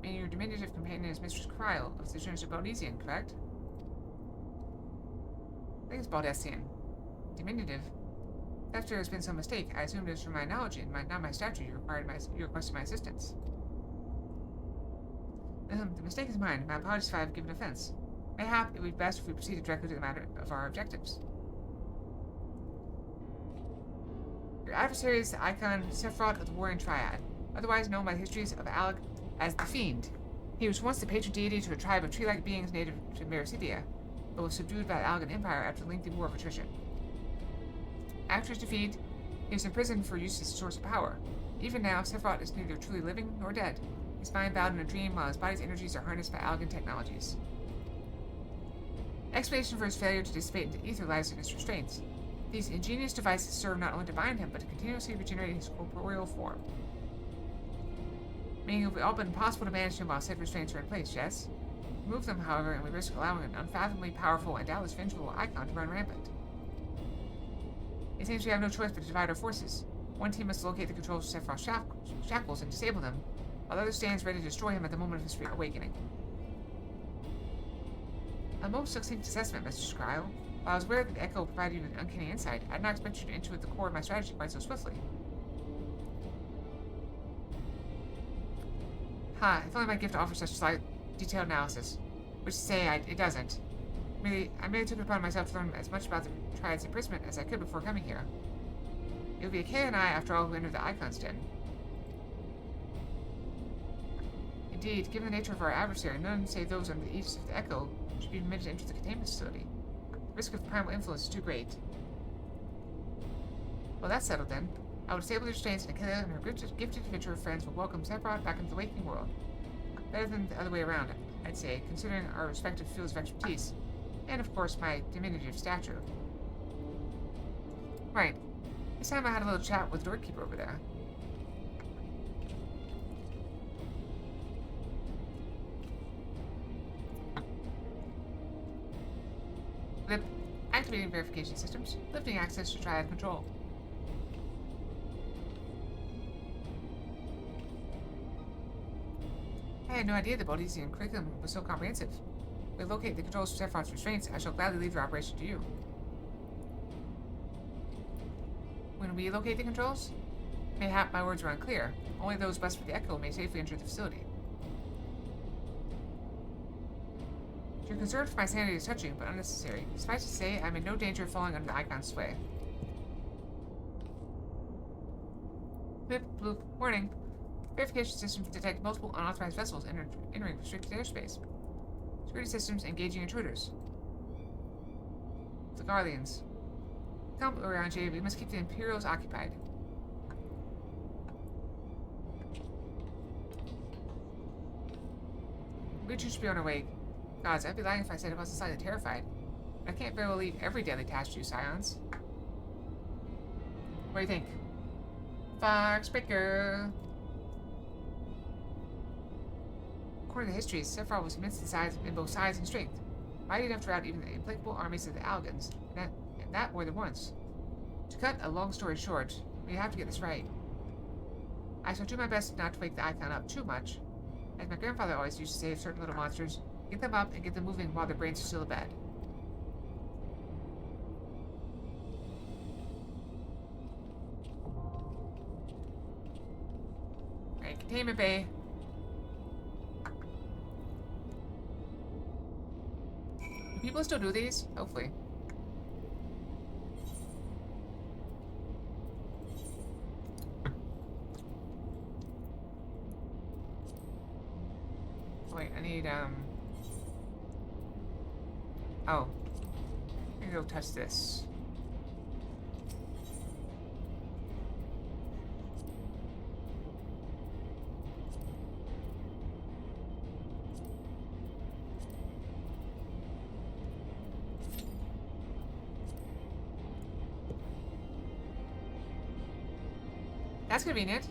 Meaning your diminutive companion is Mistress Cryle of the Journeys of Baldesian, correct? I think it's Baldesian. Diminutive? After there has been some mistake, I assumed it was from my knowledge and not my stature you requested my assistance. The mistake is mine. My apologies if I have given offense. Mayhap it would be best if we proceeded directly to the matter of our objectives. Your adversary is the icon Sephiroth of the Warring Triad, otherwise known by the histories of Alec as the Fiend. He was once the patron deity to a tribe of tree-like beings native to Mericidia, but was subdued by the Allegan Empire after a lengthy war of attrition. After his defeat, he was imprisoned for use as a source of power. Even now, Sephiroth is neither truly living nor dead. His mind bound in a dream while his body's energies are harnessed by Allegan technologies. Explanation for his failure to dissipate into ether lies in his restraints. These ingenious devices serve not only to bind him, but to continuously regenerate his corporeal form. Meaning it will be all but impossible to manage him while said restraints are in place, yes? Remove them, however, and we risk allowing an unfathomably powerful and doubtless vengeful icon to run rampant. It seems we have no choice but to divide our forces. One team must locate the controls of Sephiroth's shackles and disable them, while the other stands ready to destroy him at the moment of his awakening. A most succinct assessment, Mr. Scryle. While I was aware that the Echo provided you with an uncanny insight, I did not expect you to intuit the core of my strategy quite so swiftly. If only my gift offers such slight, detailed analysis. Which is to say, it doesn't. I merely took it upon myself to learn as much about the Triad's imprisonment as I could before coming here. It would be Acalia and I, after all, who entered the Icon's Den. Indeed, given the nature of our adversary, none save those under the aegis of the Echo should be permitted to enter the containment facility. The risk of primal influence is too great. Well, that's settled then. I will disable the restraints, and Acalia and her gifted adventurer friends will welcome Sephiroth back into the waking world. Better than the other way around, I'd say, considering our respective fields of expertise. And, of course, my diminutive stature. Right. This time I had a little chat with the doorkeeper over there. Lip. Activating verification systems. Lifting access to Triad control. I had no idea the Baldesian curriculum was so comprehensive. We locate the controls for Sephiroth's restraints. I shall gladly leave their operation to you. When we locate the controls? Mayhap my words were unclear. Only those blessed with the Echo may safely enter the facility. Your concern for my sanity is touching, but unnecessary. Suffice to say, I am in no danger of falling under the Icon's sway. Blip, bloop, warning. Verification systems detect multiple unauthorized vessels entering restricted airspace. Security systems engaging intruders. The Guardians. Come, Orianji, we must keep the Imperials occupied. We should be on our way. Gods, I'd be lying if I said I wasn't slightly terrified. But I can't very well leave every daily task to you, Scions. What do you think? Fox Breaker! According to history, Sephiroth was immense in both size and strength, mighty enough to rout even the implacable armies of the Allagans, and that more than once. To cut a long story short, we have to get this right. I shall do my best not to wake the Icon up too much. As my grandfather always used to say of certain little monsters, get them up and get them moving while their brains are still abed. Alright, containment bay. Do people still do these? Hopefully. Wait, I need, oh. I'm gonna go touch this. That's convenient.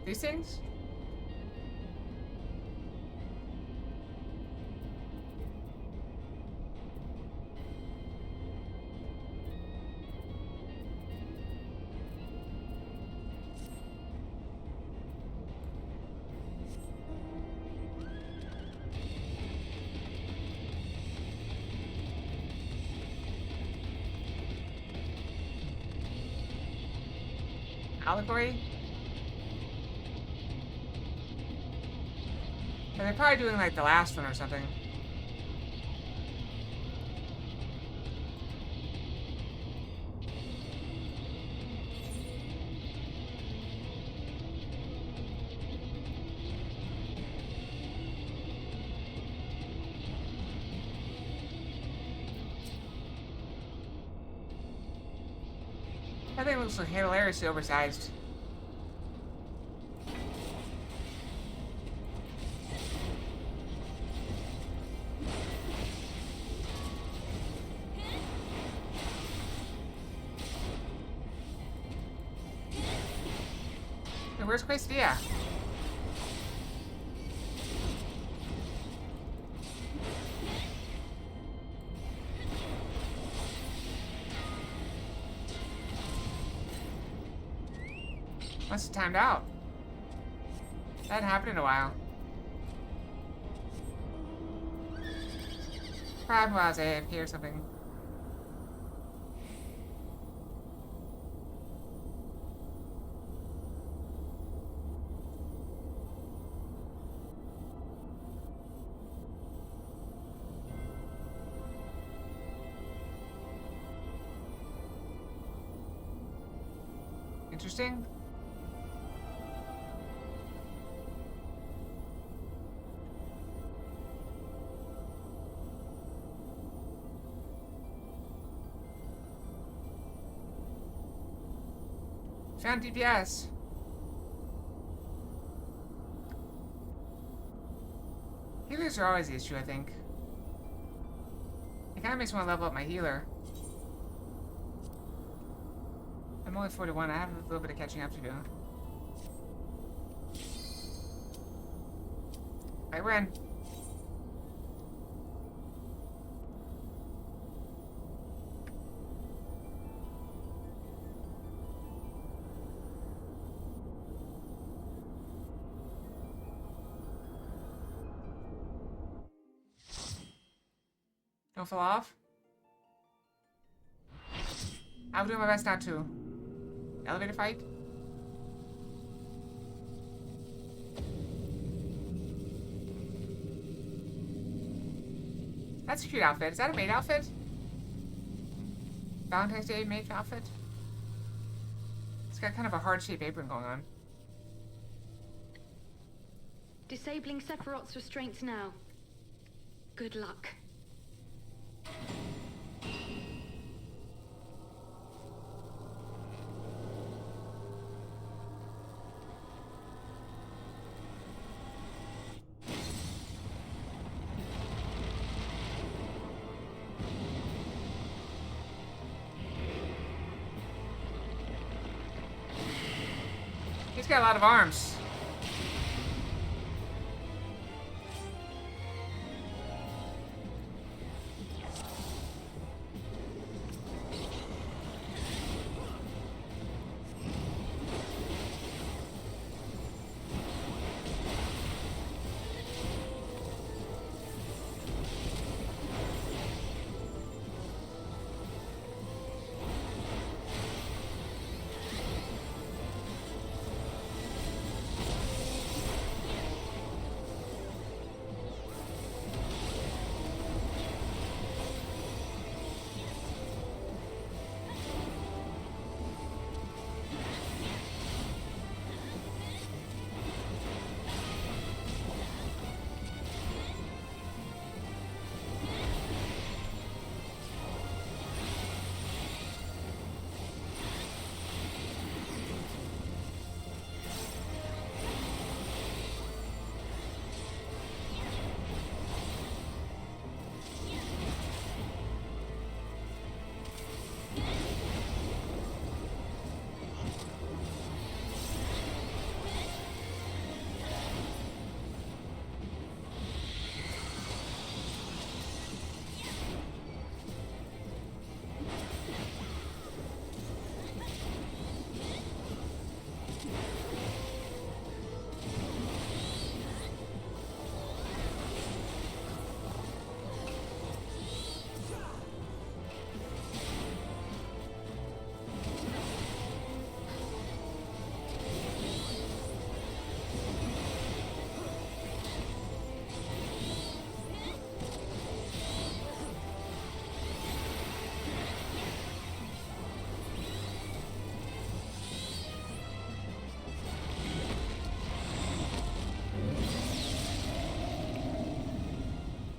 These things? Allegory? And they're probably doing like the last one or something. That thing looks like hilariously oversized. Hey, where's Quesadilla? Must have timed out. That hadn't happened in a while. Probably while I was AFK or something. Interesting. Found DPS. Healers are always the issue, I think. It kind of makes me want to level up my healer. I'm only 41. I have a little bit of catching up to do. I win. Don't fall off. I'm doing my best not to. Elevator fight? That's a cute outfit. Is that a maid outfit? Valentine's Day maid outfit? It's got kind of a heart-shaped apron going on. Disabling Sephiroth's restraints now. Good luck. He's got a lot of arms.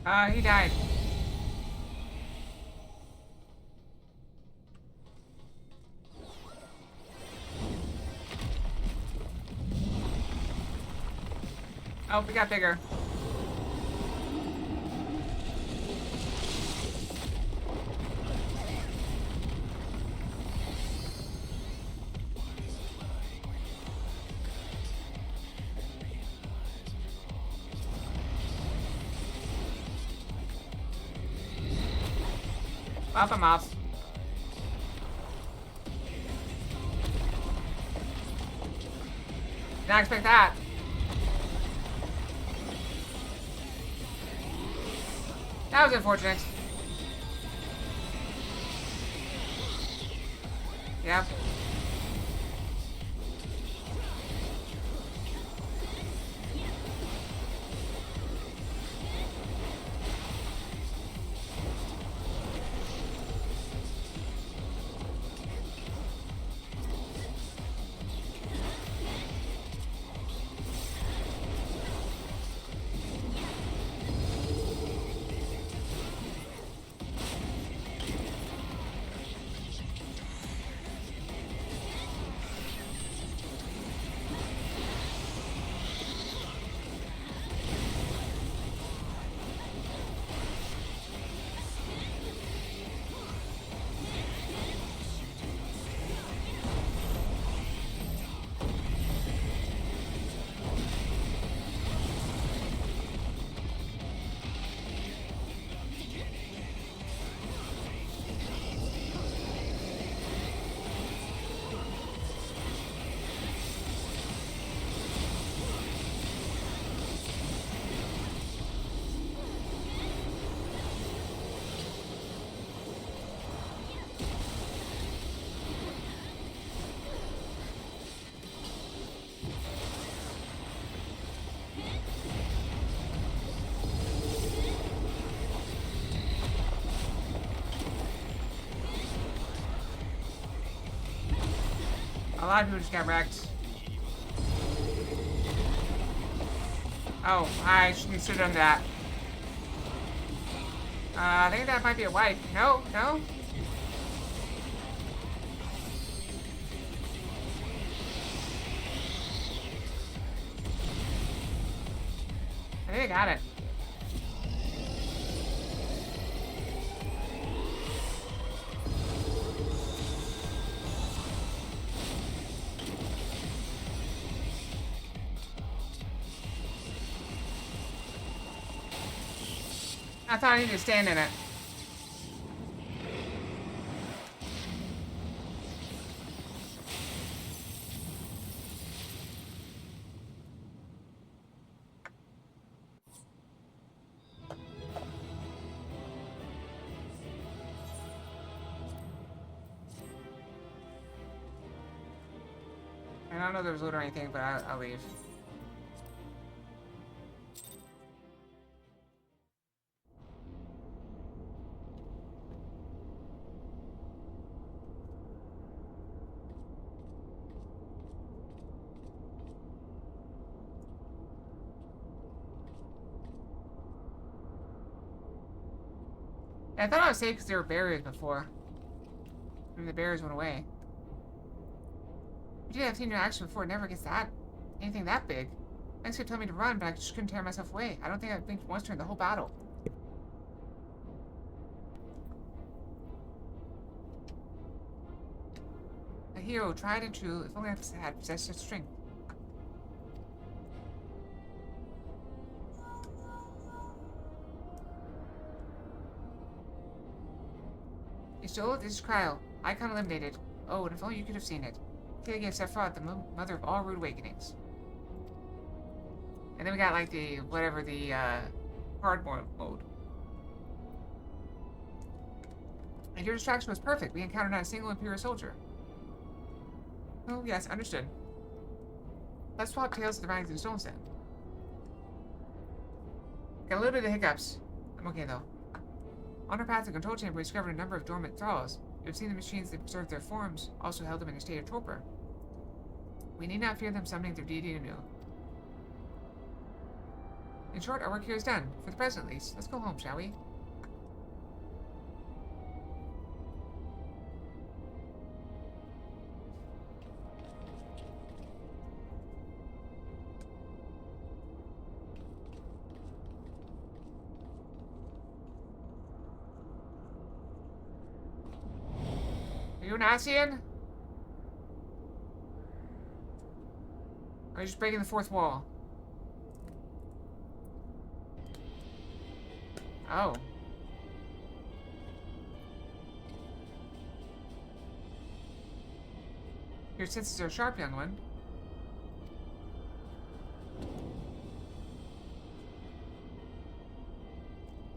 He died. Oh, we got bigger. Off him off. Did not expect that. That was unfortunate. Yep. A lot of people just got wrecked. Oh, I shouldn't sit on that. I think that might be a wipe. No, no. I think I got it. I thought I needed to stand in it. I don't know if there was loot or anything, but I'll leave. I thought I was safe because there were barriers before. I mean, the barriers went away. We did have seen your action before. It never gets that anything that big. Thanks for telling me to run, but I just couldn't tear myself away. I don't think I blinked once during the whole battle. A hero, tried and true. If only I had possessed such strength. You stole it? This is Cryo. Icon eliminated. Oh, and if only you could have seen it. Killing gave Sephiroth the mother of all rude awakenings. And then we got like the, whatever, the hard mode. And your distraction was perfect. We encountered not a single Imperial soldier. Oh, yes, understood. Let's swap tails of the Rising Stones then. Got a little bit of hiccups. I'm okay though. On our path to the control chamber, we discovered a number of dormant thralls. You have seen the machines that preserved their forms, also held them in a state of torpor. We need not fear them summoning their deity anew. In short, our work here is done. For the present, at least. Let's go home, shall we? Are you an Asian? Or are you just breaking the fourth wall? Oh. Your senses are sharp, young one.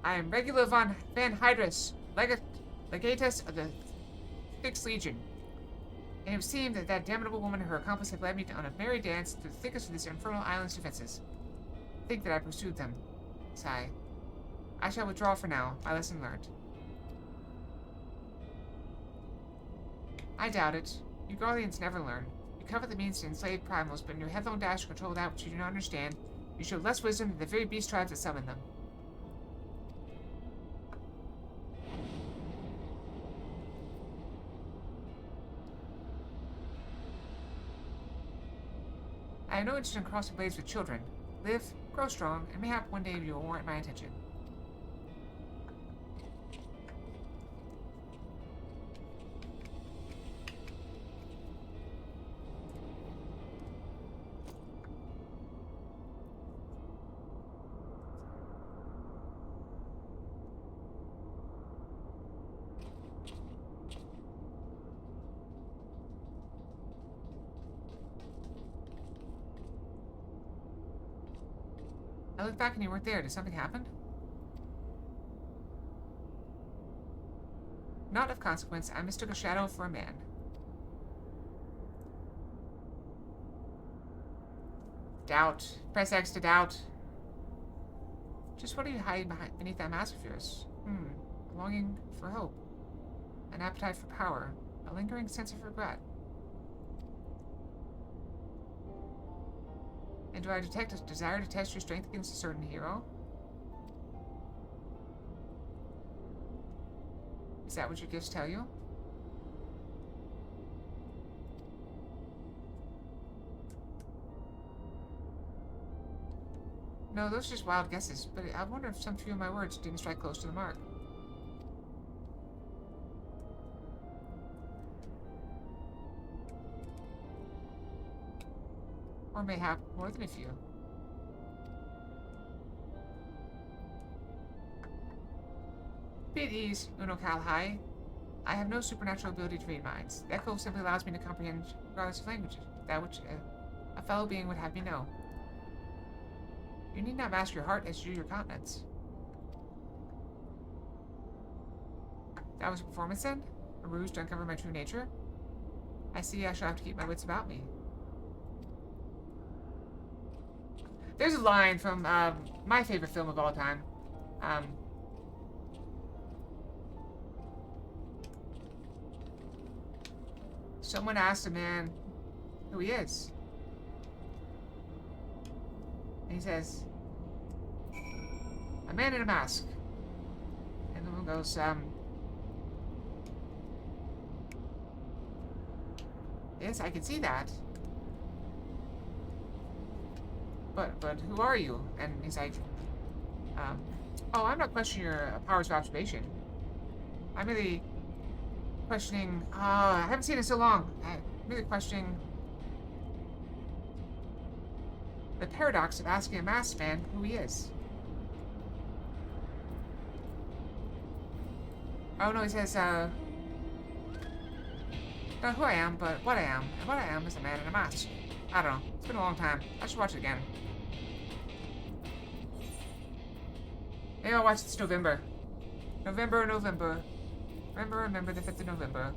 I am Regula Van Hydrus, legatus of the Sixth Legion. And it would seem that that damnable woman and her accomplice have led me on a merry dance through the thickest of this infernal island's defenses. Think that I pursued them. Sigh. I shall withdraw for now. My lesson learned. I doubt it. You Guardians never learn. You covet the means to enslave primals, but in your headlong dash to control that which you do not understand, you show less wisdom than the very beast tribes that summon them. I have no interest in crossing blades with children. Live, grow strong, and mayhap one day you will warrant my attention. I looked back and you weren't there. Did something happen? Not of consequence. I mistook a shadow for a man. Doubt. Press X to doubt. Just what are you hiding beneath that mask of yours? A longing for hope. An appetite for power. A lingering sense of regret. And do I detect a desire to test your strength against a certain hero? Is that what your gifts tell you? No, those are just wild guesses, but I wonder if some few of my words didn't strike close to the mark. Or mayhap more than a few. Be at ease, Uno Kalhai. I have no supernatural ability to read minds. The echo simply allows me to comprehend regardless of language, that which a fellow being would have me know. You need not mask your heart as you do your countenance. That was a performance then? A ruse to uncover my true nature? I see I shall have to keep my wits about me. There's a line from my favorite film of all time. Someone asked a man who he is. And he says, a man in a mask. And the woman goes, yes, I can see that. But who are you? And he's like, oh, I'm not questioning your powers of observation. I'm really questioning, I haven't seen it so long. I'm really questioning the paradox of asking a masked man who he is. Oh no, he says, not who I am, but what I am. And what I am is a man in a mask. I don't know. It's been a long time. I should watch it again. Maybe I'll watch it this November. November. Remember the 5th of November.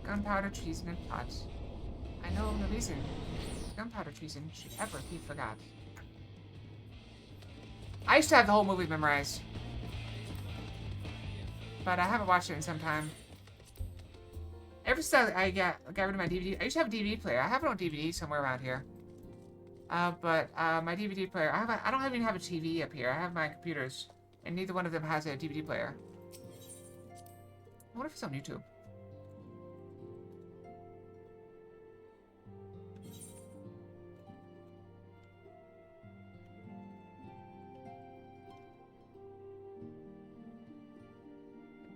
Gunpowder, treason, and plot. I know the reason gunpowder treason should ever be forgot. I used to have the whole movie memorized. But I haven't watched it in some time. Ever since I got rid of my DVD, I used to have a DVD player. I have it on DVD somewhere around here. But my DVD player, I don't even have a TV up here. I have my computers, and neither one of them has a DVD player. I wonder if it's on YouTube.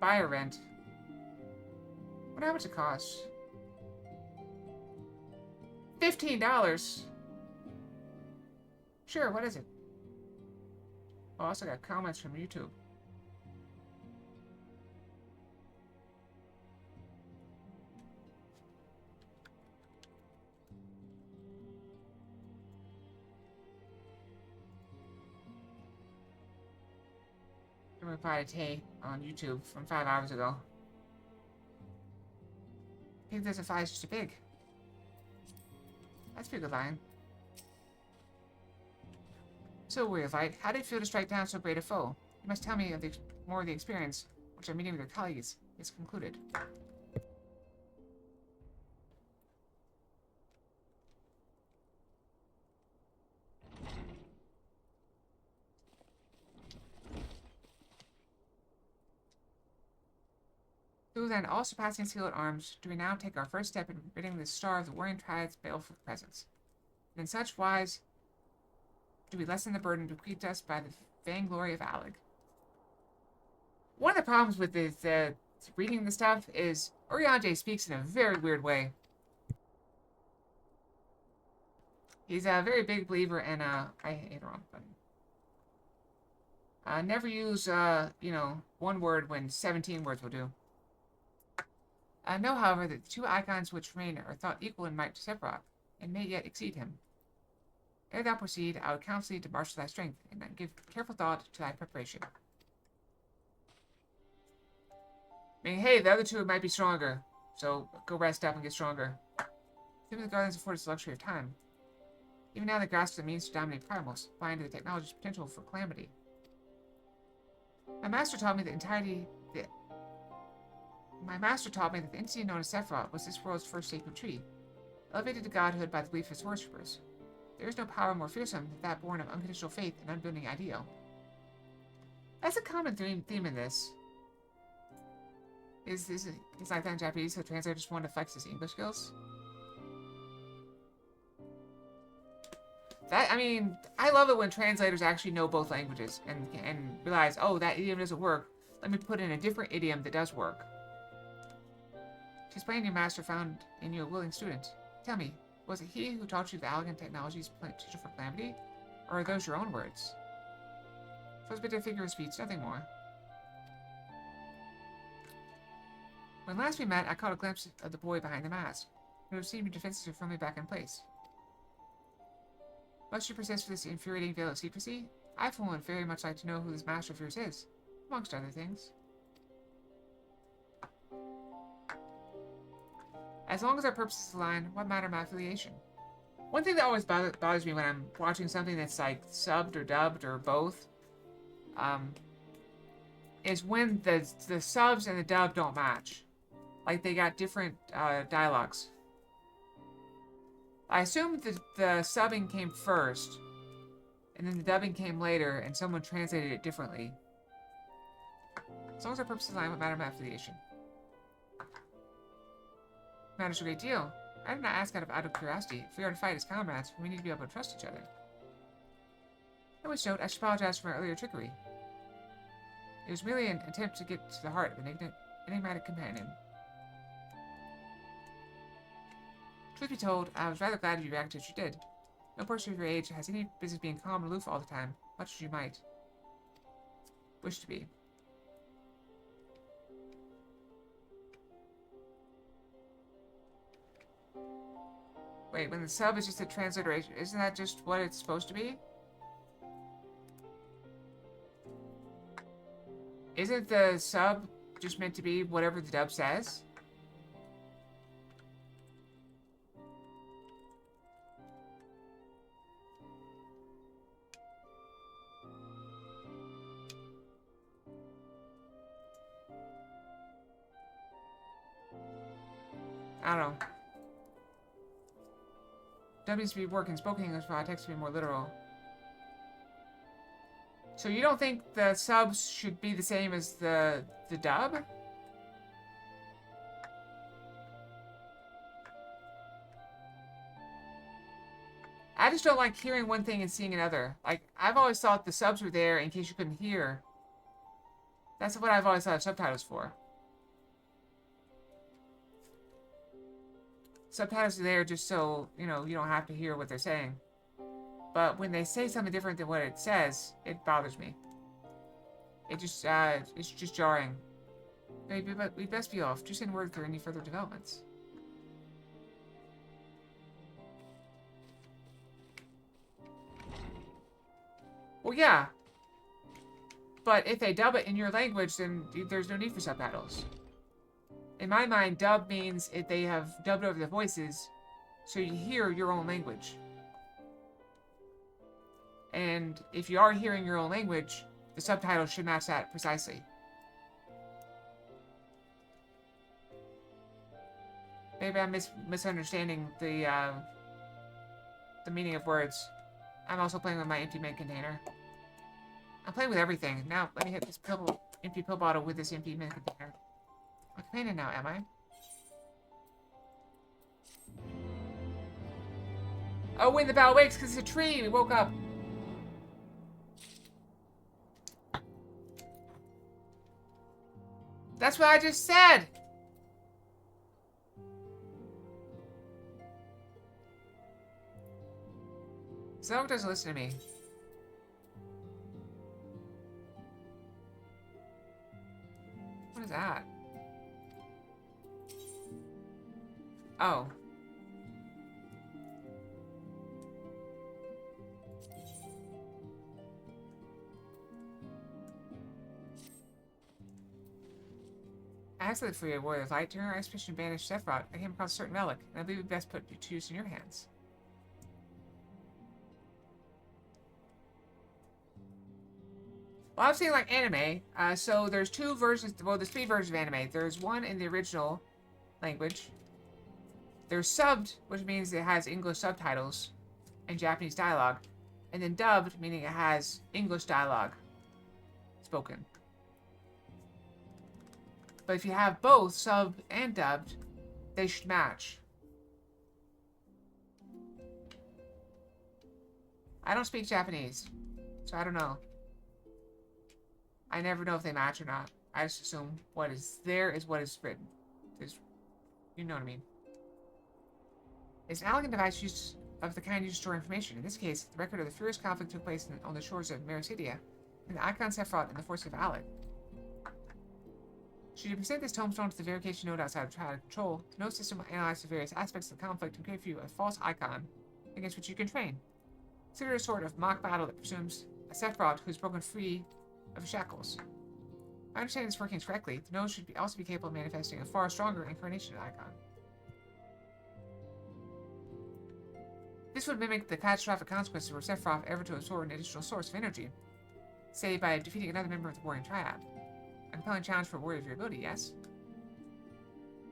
Buy or rent. I wonder how much it costs. $15. Sure, what is it? Oh, I also got comments from YouTube. I replied to Tay on YouTube from 5 hours ago. Pig doesn't fly, it's just a pig. That's a pretty good line. So, Weirlight, how did it feel to strike down so great a foe? You must tell me of more of the experience, which our meeting with your colleagues is concluded. Through then all-surpassing skill at arms, do we now take our first step in ridding this star of the warring Triad's baleful presence. And in such wise do we lessen the burden bequeathed us by the vainglory of Alec. One of the problems with this, reading the stuff is Oriange speaks in a very weird way. He's a very big believer in, I hate the wrong button. Never use, one word when 17 words will do. Know, however, that the two icons which remain are thought equal in might to Sephiroth, and may yet exceed him. Ere thou proceed, I would counsel thee to marshal thy strength, and give careful thought to thy preparation. I mean, hey, the other two might be stronger, so go rest up and get stronger. Even the Guardians afford us the luxury of time. Even now they grasp the means to dominate primals, applying to the technology's potential for calamity. My master taught me that the entity known as Sephiroth was this world's first sacred tree, elevated to godhood by the belief of its worshippers. There is no power more fearsome than that born of unconditional faith and unbending ideal. That's a common theme in this. Is like that in Japanese, so the translator just wanted to flex his English skills? I mean, I love it when translators actually know both languages and realize, oh, that idiom doesn't work. Let me put in a different idiom that does work. To explain your master found in you a willing student. Tell me, was it he who taught you the elegant technologies potential for calamity? Or are those your own words? For a bit of figure of speech, nothing more. When last we met, I caught a glimpse of the boy behind the mask. It would have seemed your defenses are firmly back in place. Must you persist for this infuriating veil of secrecy? I, for one, very much like to know who this master of yours is, amongst other things. As long as our purposes align, what matter my affiliation? One thing that always bothers me when I'm watching something that's like subbed or dubbed or both, is when the subs and the dub don't match. Like they got different dialogues. I assume that the subbing came first, and then the dubbing came later, and someone translated it differently. As long as our purposes align, what matter my affiliation? Matters a great deal. I did not ask out of curiosity. If we are to fight as comrades, we need to be able to trust each other. On which note, I should apologize for my earlier trickery. It was merely an attempt to get to the heart of an enigmatic companion. Truth be told, I was rather glad you reacted as you did. No person of your age has any business being calm and aloof all the time, much as you might wish to be. Wait, when the sub is just a transliteration, isn't that just what it's supposed to be? Isn't the sub just meant to be whatever the dub says? I don't know. Dub needs to be working spoken English for text to be more literal. So you don't think the subs should be the same as the dub? I just don't like hearing one thing and seeing another. Like, I've always thought the subs were there in case you couldn't hear. That's what I've always thought subtitles for. Subtitles are there just so, you know, you don't have to hear what they're saying. But when they say something different than what it says, it bothers me. It just, it's just jarring. Maybe, but we'd best be off. Just send word if there are any further developments. Well, yeah. But if they dub it in your language, then there's no need for subtitles. In my mind, dub means if they have dubbed over the voices, so you hear your own language. And if you are hearing your own language, the subtitles should match that precisely. Maybe I'm misunderstanding the meaning of words. I'm also playing with my empty mint container. I'm playing with everything. Now, let me hit this empty pill bottle with this empty mint container. I'm a companion now, am I? Oh, when the bell wakes, because it's a tree! We woke up! That's what I just said! Zoe doesn't listen to me. What is that? Oh. I asked for your warrior of light. During our expedition to banish Sephiroth, I came across a certain relic, and I believe we best put to use in your hands. Well, I've seen like anime, so there's two versions, well, there's three versions of anime. There's one in the original language. There's subbed, which means it has English subtitles and Japanese dialogue. And then dubbed, meaning it has English dialogue spoken. But if you have both subbed and dubbed, they should match. I don't speak Japanese, so I don't know. I never know if they match or not. I just assume what is there is what is written. You know what I mean. It's an elegant device used of the kind used to store information. In this case, the record of the furious conflict took place on the shores of Mericidia, and the icon Sephiroth and the force of Alec. Should you present this tombstone to the verification node outside of Triad control, the node system will analyze the various aspects of the conflict and create for you a false icon against which you can train. Consider a sort of mock battle that presumes a Sephiroth who is broken free of shackles. If I understand this workings correctly, the node should also be capable of manifesting a far stronger incarnation icon. This would mimic the catastrophic consequences were Sephiroth ever to absorb an additional source of energy, say by defeating another member of the warring triad. A compelling challenge for a warrior of your ability, yes?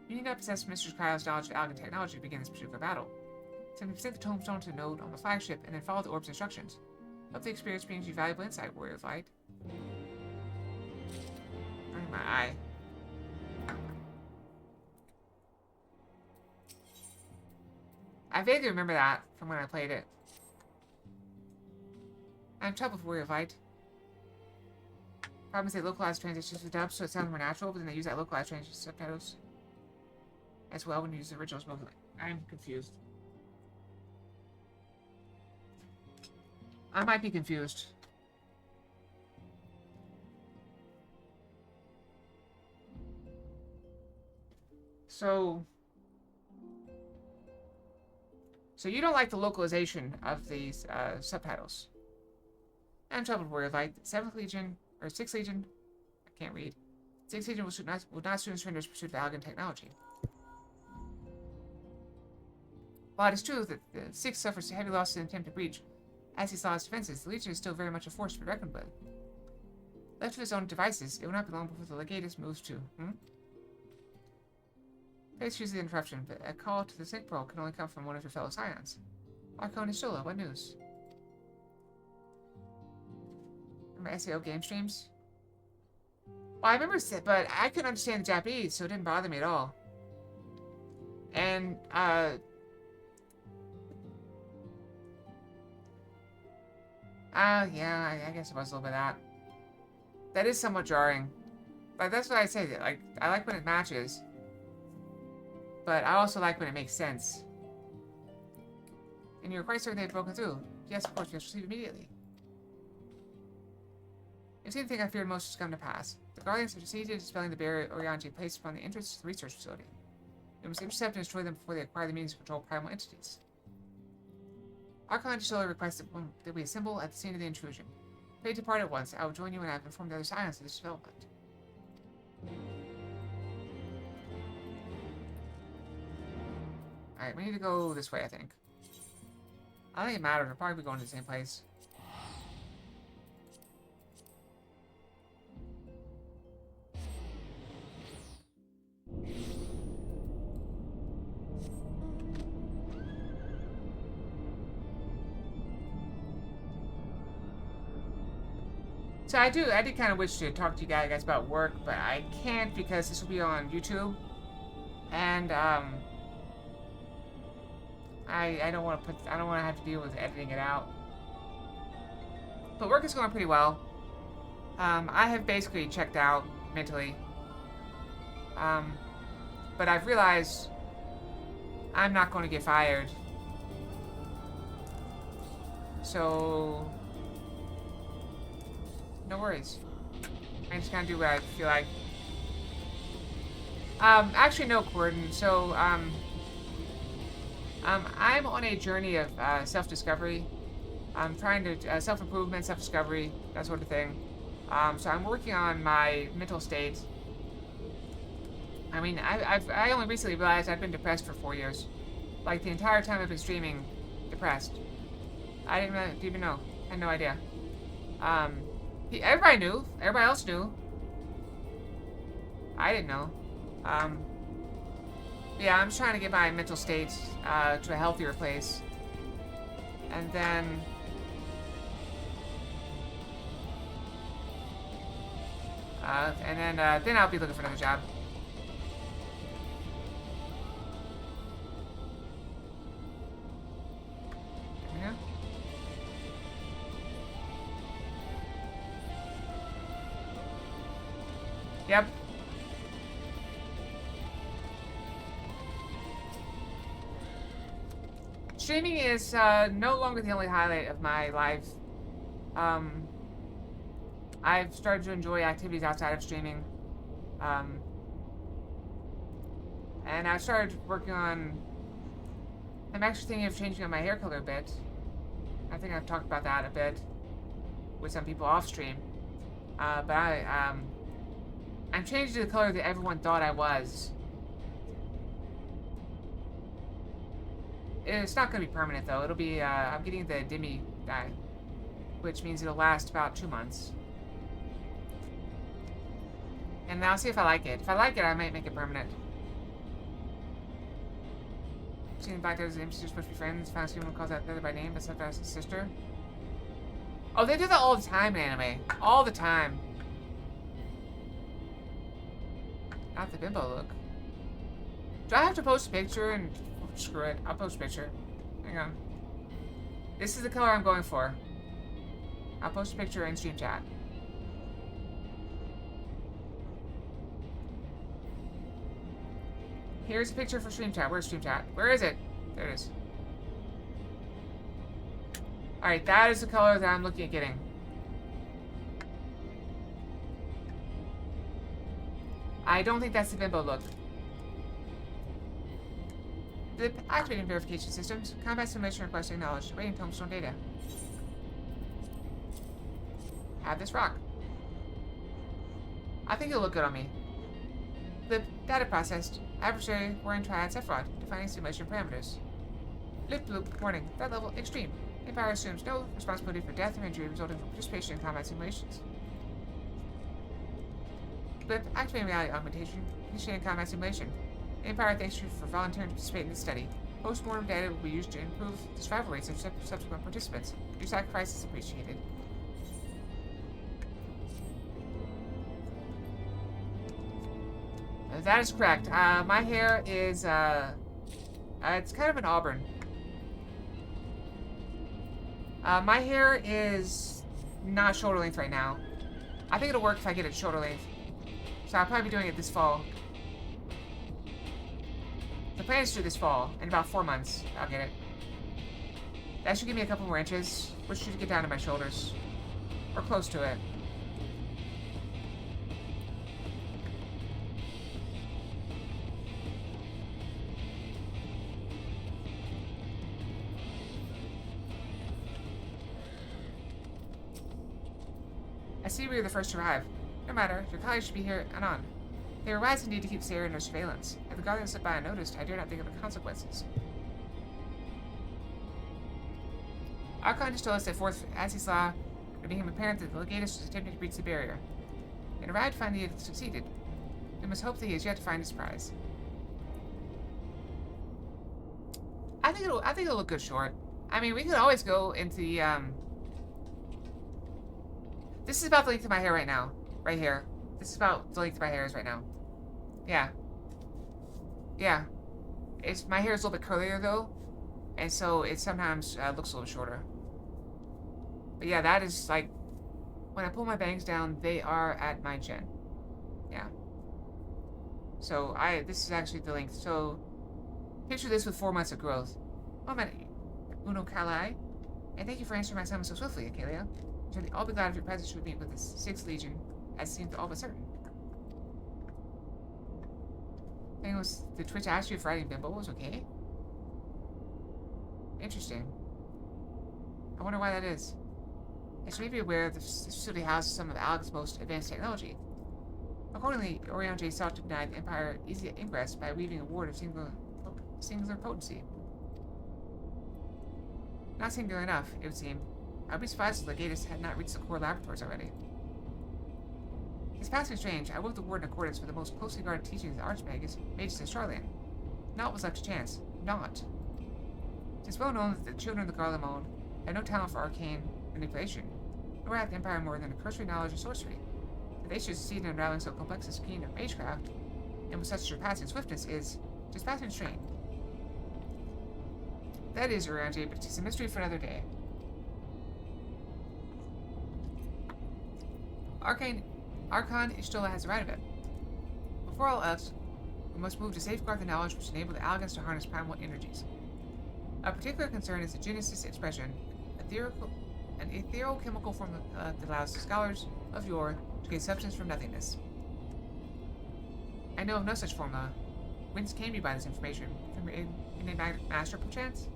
You need not possess Mr. Kyle's knowledge of alien technology to begin this particular battle. Simply present the tombstone to the node on the flagship and then follow the orb's instructions. Hope the experience brings you valuable insight, warrior of light. My eye. I vaguely remember that from when I played it. I'm troubled with Warrior of Light. Problem is they localize transitions for dubs, so it sounds more natural, but then they use that localized transition subtitles as well when you use the original spoken. I'm confused. I might be confused. So you don't like the localization of these subtitles. I'm troubled with Warrior of Light. 7th Legion, or 6th Legion, I can't read. 6th Legion will not soon surrender its pursuit of alien technology. While it is true that the 6th suffers heavy losses in an attempt to breach, as he saw its defenses, the Legion is still very much a force to be reckoned with. Left to its own devices, it will not be long before the Legatus moves to, Excuse the interruption, but a call to the Sync Pearl can only come from one of your fellow Scions. Arcone is solo. What news? Remember SAO game streams? Well, I remember, but I couldn't understand the Japanese, so it didn't bother me at all. And, yeah, I guess it was a little bit of that. That is somewhat jarring. But that's what I say. Like, I like when it matches. But I also like when it makes sense. And you're quite certain they've broken through. Yes, of course, you must receive immediately. If anything I feared most has come to pass. The Guardians have succeeded in dispelling the barrier Orianji placed upon the entrance to the research facility. We must intercept and destroy them before they acquire the means to control primal entities. Archon Solo requests that we assemble at the scene of the intrusion. Pray depart at once. I will join you when I have informed the other science of this development. Alright, we need to go this way, I think. I don't think it matters. We'll probably be going to the same place. So I did kind of wish to talk to you guys about work, but I can't because this will be on YouTube. And, I don't want to have to deal with editing it out. But work is going pretty well. I have basically checked out mentally. But I've realized I'm not going to get fired. So, no worries. I just kind of do what I feel like. Actually, no, Corden. So, I'm on a journey of self-discovery. I'm trying to self-improvement, self-discovery, that sort of thing. So I'm working on my mental state. I mean, I only recently realized I've been depressed for 4 years. Like, the entire time I've been streaming, depressed. I didn't even know. I had no idea. Everybody knew. Everybody else knew. I didn't know. Yeah, I'm just trying to get my mental state to a healthier place. And then... then I'll be looking for another job. Yeah. Yep. Streaming is no longer the only highlight of my life. I've started to enjoy activities outside of streaming. And I've started working on... I'm actually thinking of changing up my hair color a bit. I think I've talked about that a bit with some people off stream. But I'm changing to the color that everyone thought I was. It's not going to be permanent, though. It'll be, I'm getting the Demi dye, which means it'll last about 2 months. And I'll see if I like it. If I like it, I might make it permanent. Seen the fact that the MCs are supposed to be friends, found someone who calls that the other by name, but sometimes his sister. Oh, they do that all the time in anime. All the time. Not the bimbo look. Do I have to post a picture and... Screw it. I'll post a picture. Hang on. This is the color I'm going for. I'll post a picture in stream chat. Here's a picture for stream chat. Where's stream chat? Where is it? There it is. Alright, that is the color that I'm looking at getting. I don't think that's the bimbo look. Activating verification systems. Combat simulation requesting knowledge. Waiting tombstone data. Have this rock. I think it'll look good on me. Blip. Data processed. Adversary. We're in Triad Sephiroth. Defining simulation parameters. Blip bloop. Warning. Threat level extreme. Empire assumes no responsibility for death or injury resulting from participation in combat simulations. Blip. Activating reality augmentation. Initiating combat simulation. Empire thanks you for volunteering to participate in this study. Post-mortem data will be used to improve the survival rates of subsequent participants. Your sacrifice is appreciated. That is correct. My hair is, it's kind of an auburn. My hair is not shoulder length right now. I think it'll work if I get it shoulder length. So I'll probably be doing it this fall. The plan is to do this fall. In about 4 months, I'll get it. That should give me a couple more inches, which should get down to my shoulders. Or close to it. I see we were the first to arrive. No matter, your colleagues should be here and on. They were wise indeed to keep Sarah under surveillance. If the Guardians slip by unnoticed, I dare not think of the consequences. Archon just told us that as he saw, it became apparent that the Legatus was attempting to breach the barrier. And arrived to find that he had succeeded. We must hope that he has yet to find his prize. I think it'll look good short. I mean, we could always go into the, This is about the length of my hair right now. Right here. This is about the length of my hair is right now. Yeah. Yeah. My hair is a little bit curlier, though. And so it sometimes looks a little shorter. But yeah, that is like... When I pull my bangs down, they are at my chin. Yeah. So, this is actually the length. So, picture this with 4 months of growth. Oh, man. Uno Kalai. And thank you for answering my summons so swiftly, Acalia. I'll be glad if your presence with me with the 6th Legion, as seemed all but certain. I think it was the Twitch asked you if writing Bimbo was okay? Interesting. I wonder why that is. As you may be aware, this facility houses some of Alec's most advanced technology. Accordingly, Orion J sought to deny the Empire easy ingress by weaving a ward of singular potency. Not singular enough, it would seem. I'd be surprised if Legatus had not reached the core laboratories already. It's passing strange. I wove the word in accordance with the most closely guarded teachings of the Archmagus, Magus and Charlene. Naught was left to chance. Naught. It is well known that the children of the Garlemald had no talent for arcane manipulation, nor had the Empire more than a cursory knowledge of sorcery. That they should succeed in unraveling so complex a scheme of magecraft, and with such surpassing swiftness, is just passing strange. That is, Uriante, but it's a mystery for another day. Archon Ishtola has the right of it. Before all else, we must move to safeguard the knowledge which enabled the Allagans to harness primal energies. A particular concern is the Genesis expression, an ethereal chemical formula that allows scholars of yore to gain substance from nothingness. I know of no such formula. Whence came you by this information? From your enigmatic master, perchance?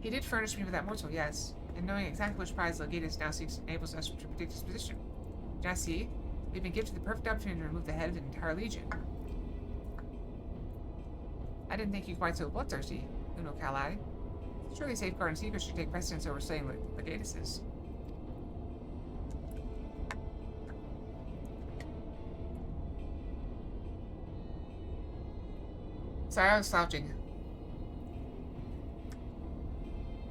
He did furnish me with that morsel, yes. And knowing exactly which prize Legatus now seeks enables us to predict his position. Now see, we've been gifted the perfect opportunity to remove the head of an entire legion. I didn't think you quite so bloodthirsty, Uno Kalai. Surely safeguarding secrets should take precedence over slaying Legatus's. Sorry, I was slouching.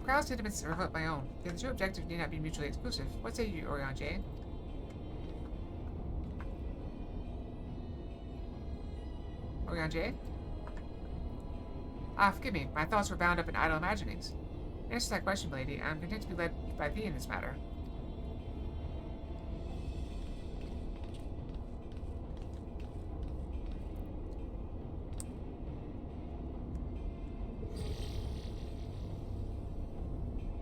Crowd's sentiments are my own, yet the two objectives need not be mutually exclusive. What say you, Orion J? Orion J? Ah, forgive me. My thoughts were bound up in idle imaginings. In answer to that question, lady, I am content to be led by thee in this matter.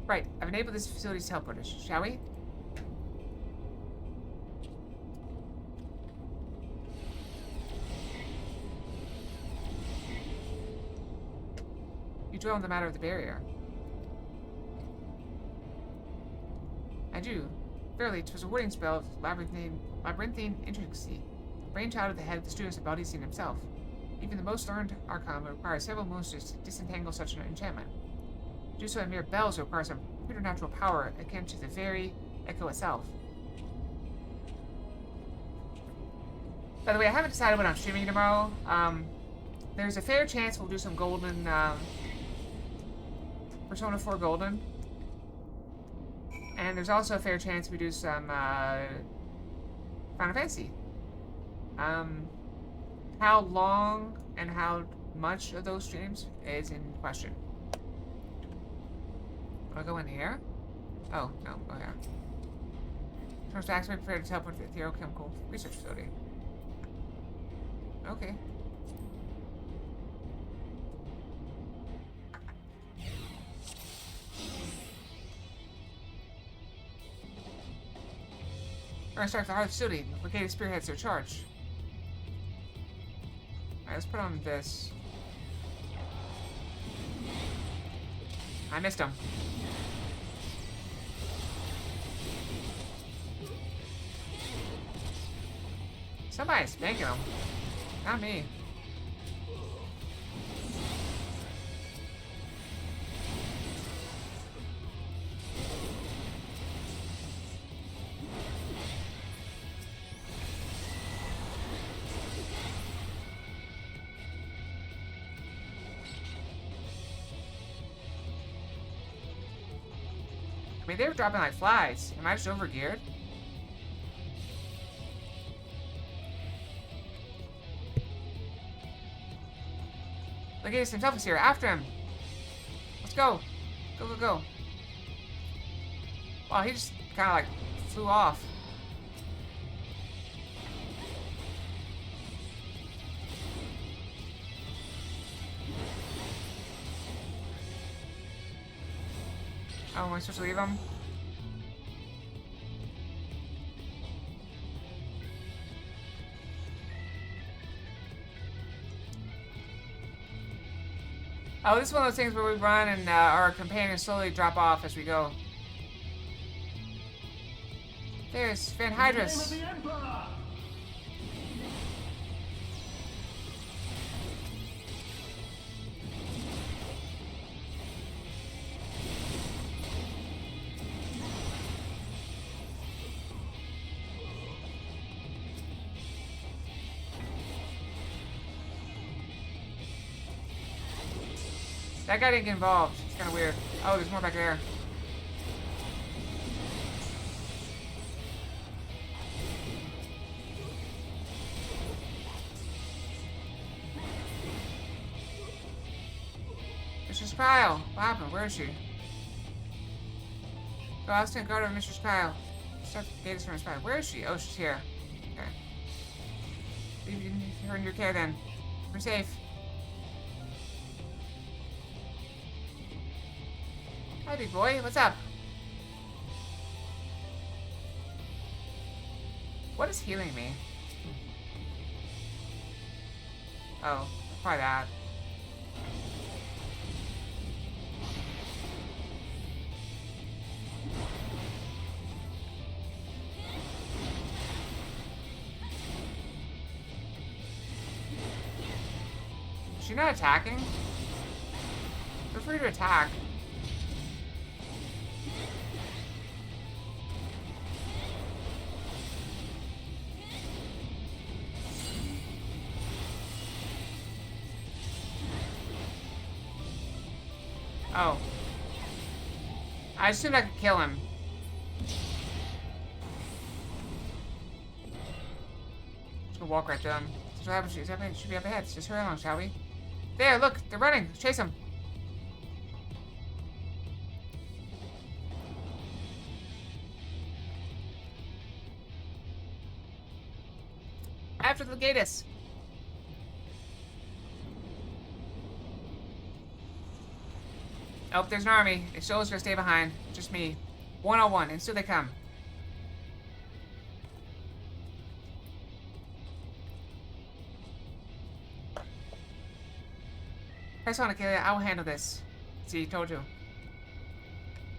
Right, I've enabled this facility's teleporters, shall we? You dwell on the matter of the barrier. I do. Verily, 'twas a wording spell of labyrinthine intricacy, brainchild of the head of the students of Baldesion himself. Even the most learned Archon would require several moons to disentangle such an enchantment. To do so in mere bells requires some preternatural power akin to the very echo itself. By the way, I haven't decided what I'm streaming tomorrow. There's a fair chance we'll do some golden, Persona 4 Golden. And there's also a fair chance we do some, Final Fantasy. How long and how much of those streams is in question. Do I go in here? Oh, no, go here. Turns to activate, prepare to teleport to the Theochemical Research Facility. Okay. We're gonna start at the heart of the facility. The Brigade spearheads their charge. Alright, let's put on this. I missed him. Somebody's spanking him. Not me. I mean, they were dropping like flies. Am I just overgeared? Legatus himself is here. After him. Let's go. Go, go, go. Wow, he just kind of like flew off. Oh, am I supposed to leave him? Oh, this is one of those things where we run and our companions slowly drop off as we go. There's Van Hydrus. That guy didn't get involved. It's kind of weird. Oh, there's more back there. Mrs. Kyle. What happened? Where is she? Go outside and guard over Mrs. Kyle. Start the gate from her spine. Where is she? Oh, she's here. Okay. Leave her in your care then. We're safe. Hi, big boy. What's up? What is healing me? Oh, probably that. Is she not attacking? Feel free to attack. Oh. I assumed I could kill him. Just gonna walk right to him. So what happens? It should be up ahead. Just hurry along, shall we? There, look! They're running! Chase them! After the Legatus! Oh, there's an army. It shows gonna stay behind. Just me. 1-on-1, and still they come. Press on, Akelia. I will handle this. See, told you.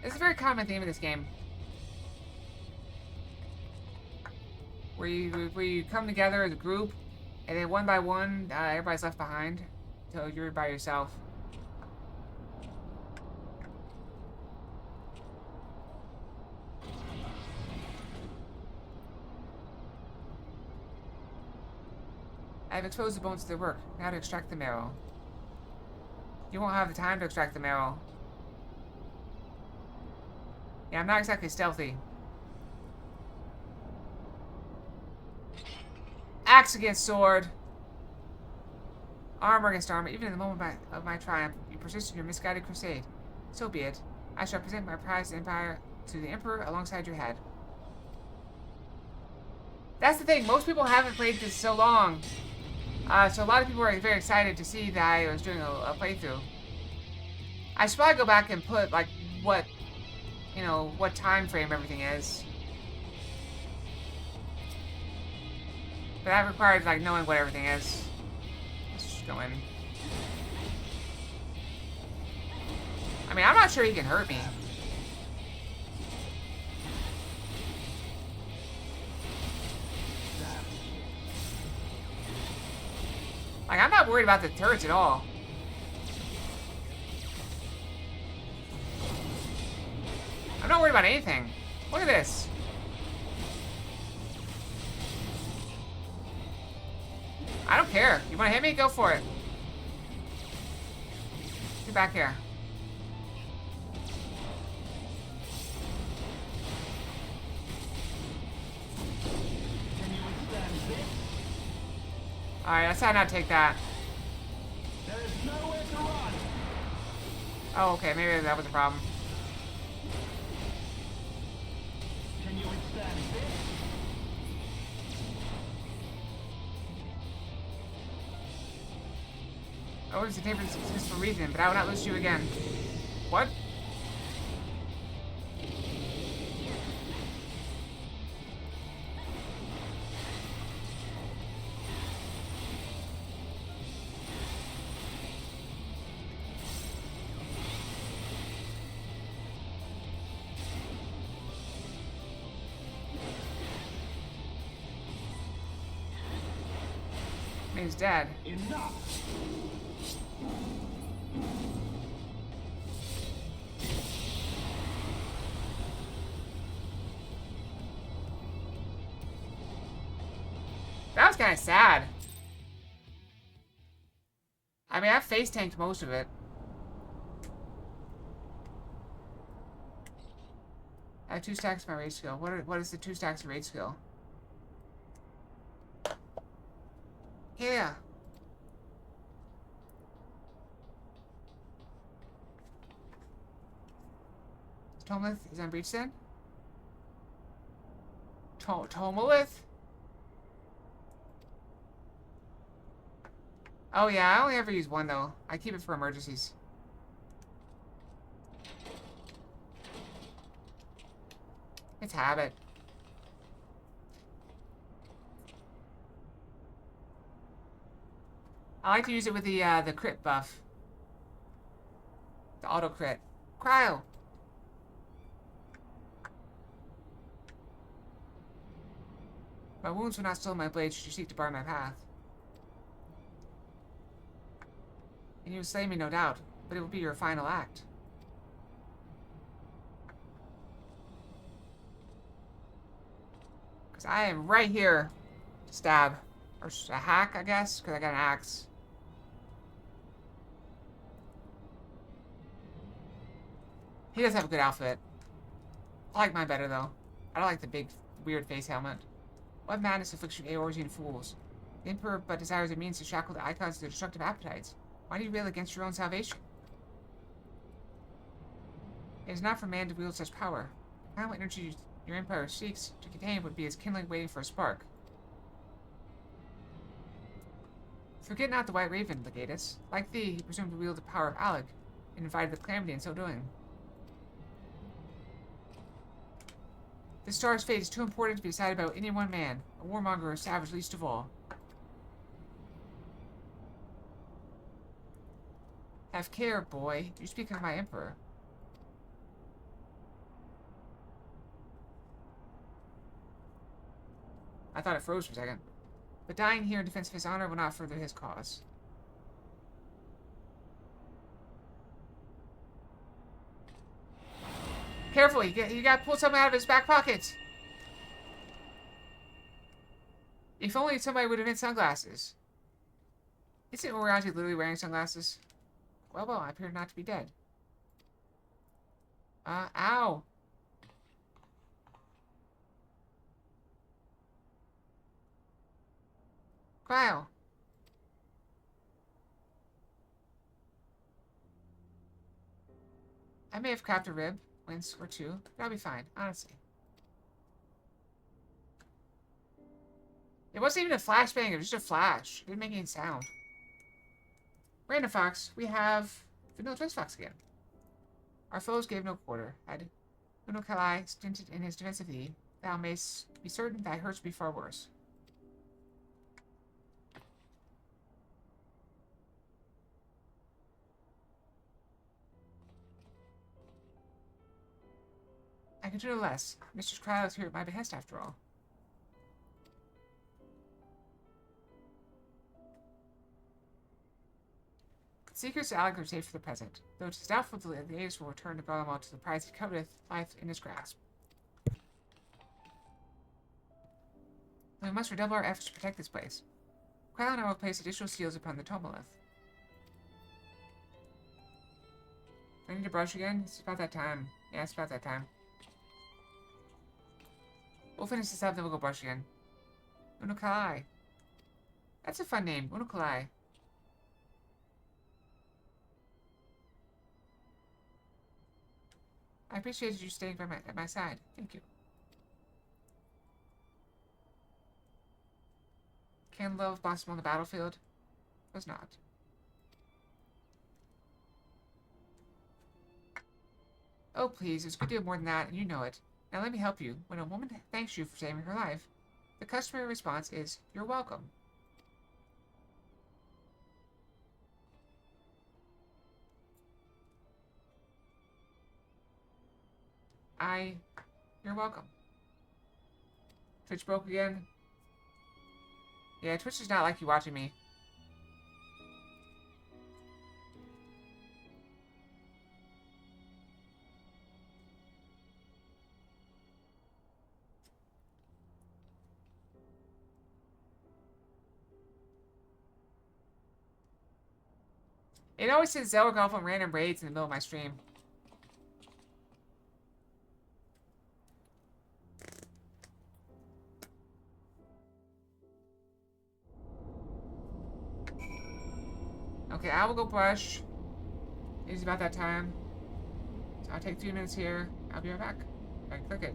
It's a very common theme in this game. Where you come together as a group, and then one by one, everybody's left behind. Until you're by yourself. I've exposed the bones to their work. Now to extract the marrow. You won't have the time to extract the marrow. Yeah, I'm not exactly stealthy. Axe against sword. Armor against armor. Even in the moment of my triumph, you persist in your misguided crusade. So be it. I shall present my prized empire to the Emperor alongside your head. That's the thing. Most people haven't played this so long. So a lot of people are very excited to see that I was doing a playthrough. I should probably go back and put, like, what, you know, what time frame everything is. But that requires, like, knowing what everything is. Let's just go in. I mean, I'm not sure he can hurt me. Like, I'm not worried about the turrets at all. I'm not worried about anything. Look at this. I don't care. You want to hit me? Go for it. Get back here. Alright, let's not take that. There's nowhere to run. Oh, okay. Maybe that was a problem. Can you withstand this? I was the taper exists for a reason, but I will not lose you again. What? He's dead. Enough. That was kind of sad. I mean, I've face tanked most of it. I have 2 stacks of my raid skill. What is the 2 stacks of raid skill? Yeah. Tomolith is on breach then? Tomolith? Oh yeah, I only ever use one though. I keep it for emergencies. It's habit. I like to use it with the crit buff. The auto crit. Cryo! My wounds will not still my blade should you seek to bar my path. And you will slay me, no doubt, but it will be your final act. Because I am right here to stab. Or a hack, I guess, because I got an axe. He does have a good outfit. I like mine better, though. I don't like the big, weird face helmet. What madness afflicts you Eorzean fools? The Emperor but desires a means to shackle the icons to their destructive appetites. Why do you rail against your own salvation? It is not for man to wield such power. The kind of energy your empire seeks to contain would be as kindling waiting for a spark. Forget not the White Raven, Legatus. Like thee, he presumed to wield the power of Alec, and invited the calamity in so doing. This star's fate is too important to be decided by any one man, a warmonger or a savage least of all. Have care, boy. You speak of my emperor. I thought it froze for a second. But dying here in defense of his honor will not further his cause. Careful, you got to pull something out of his back pocket. If only somebody would invent sunglasses. Isn't Orianti literally wearing sunglasses? Well, I appear not to be dead. Ow! Cryo! I may have cracked a rib, once or two, but I'll be fine, honestly. It wasn't even a flashbang, it was just a flash. It didn't make any sound. Random Fox, we have Vanilla Twins Fox again. Our foes gave no quarter. Had Unokalai stinted in his defensively, thou mayst be certain thy hurts be far worse. I can do no less. Mistress Cryo is here at my behest, after all. Seekers to Alec are safe for the present, though it is doubtful that the Aegis will return to Garlemald to the prize he coveteth life in his grasp. We must redouble our efforts to protect this place. Cryo and I will place additional seals upon the Tomolith. Do I need to brush again? It's about that time. Yeah, it's about that time. We'll finish this up, then we'll go brush again. Unokalai. That's a fun name, Unokalai. I appreciated you staying at my side. Thank you. Can love blossom on the battlefield? Was not. Oh, please, it's a good deal more than that, and you know it. Now let me help you. When a woman thanks you for saving her life, the customary response is, "You're welcome." You're welcome. Twitch broke again? Yeah, Twitch does not like you watching me. It always says Zelda golf on random raids in the middle of my stream. Okay, I will go brush. It is about that time. So I'll take 3 minutes here. I'll be right back. I can click it.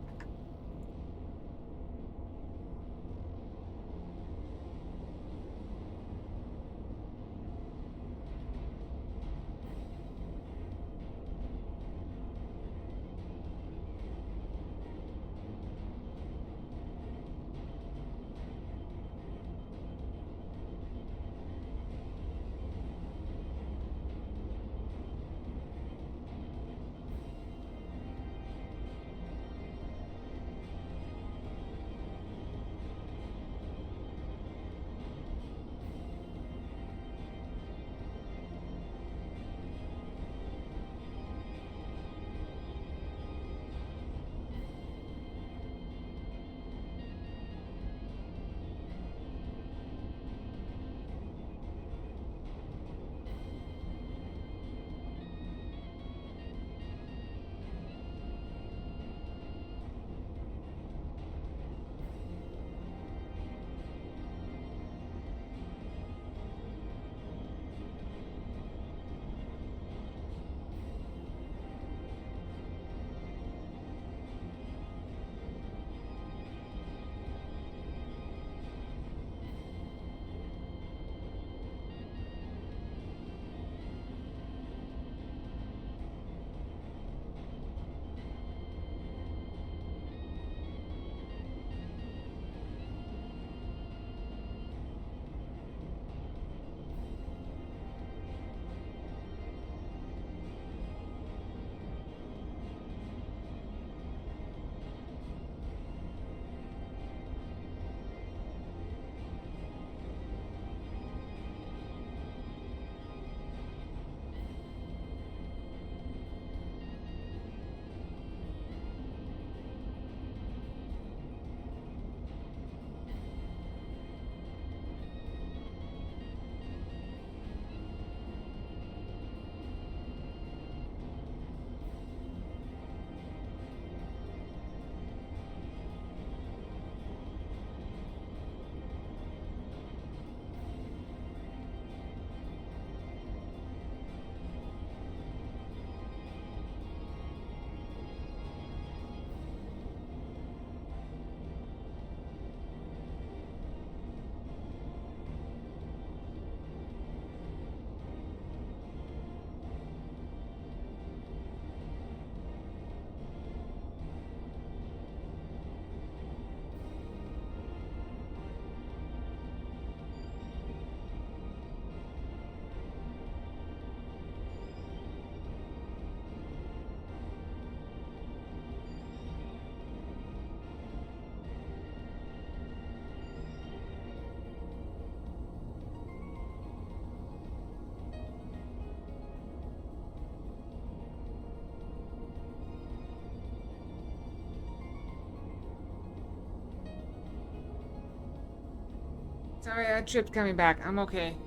Sorry, I tripped coming back. I'm okay.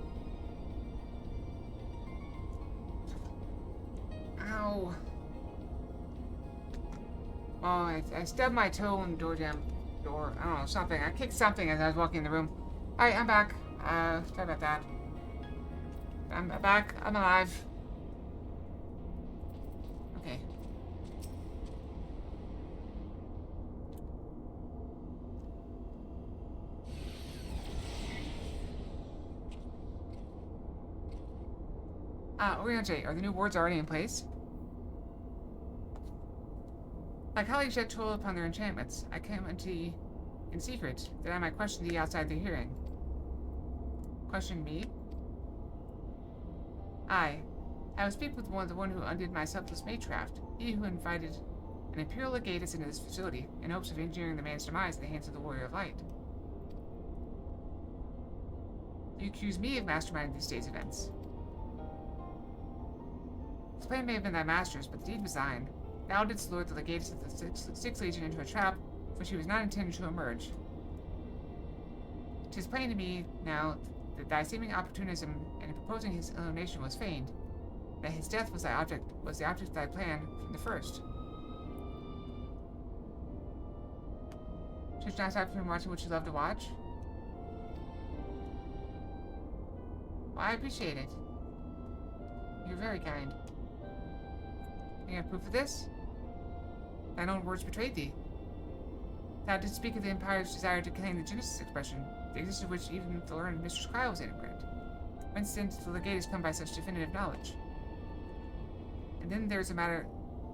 Ow. Oh, I stubbed my toe in the door. I don't know, something. I kicked something as I was walking in the room. Alright, I'm back. Sorry about that. I'm back. I'm alive. Okay. Oriente, are the new wards already in place? My colleagues yet toil upon their enchantments. I came in secret, that I might question thee outside the hearing. Question me? Aye. I will speak with the one who undid my selfless matecraft, he who invited an imperial legatus into this facility, in hopes of engineering the man's demise in the hands of the Warrior of Light. You accuse me of masterminding these day's events. This plan may have been thy master's, but the deed was thine. Thou didst lure the legatus of the Sixth Legion into a trap which he was not intended to emerge. 'Tis plain to me now that thy seeming opportunism in proposing his elimination was feigned, that his death was the object of thy plan from the first. Should not stop from watching what you love to watch? Well, I appreciate it. You're very kind. You have proof of this? Thine own words betrayed thee. Thou didst speak of the Empire's desire to claim the Genesis expression, the existence of which even the learned Mistress Kyle was ignorant. Whence then did the legatus come by such definitive knowledge? And then there is a matter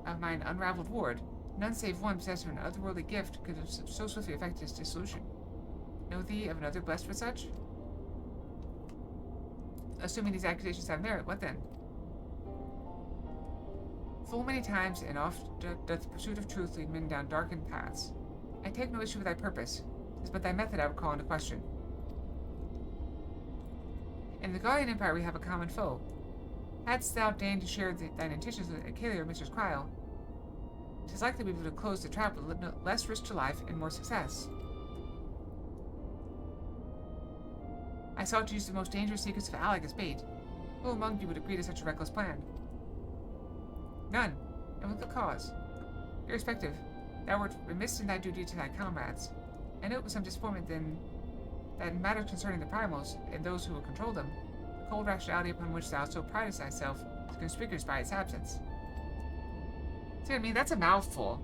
of mine unraveled ward. None save one possessed of an otherworldly gift could have so swiftly effected its dissolution. Know thee of another blessed with such? Assuming these accusations have merit, what then? Full many times and oft doth the pursuit of truth lead men down darkened paths. I take no issue with thy purpose. It is but thy method I would call into question. In the Guardian Empire we have a common foe. Hadst thou deigned to share thine intentions with Acalia or Mistress Kyle, 'tis likely we would have closed the trap with less risk to life and more success. I sought to use the most dangerous secrets of Alec as bait. Who among you would agree to such a reckless plan? None, and with good cause. Irrespective, thou wert remiss in thy duty to thy comrades. I note with some disappointment then that in matters concerning the primals and those who will control them, the cold rationality upon which thou so pridest thyself is conspicuous by its absence. See what I mean? That's a mouthful.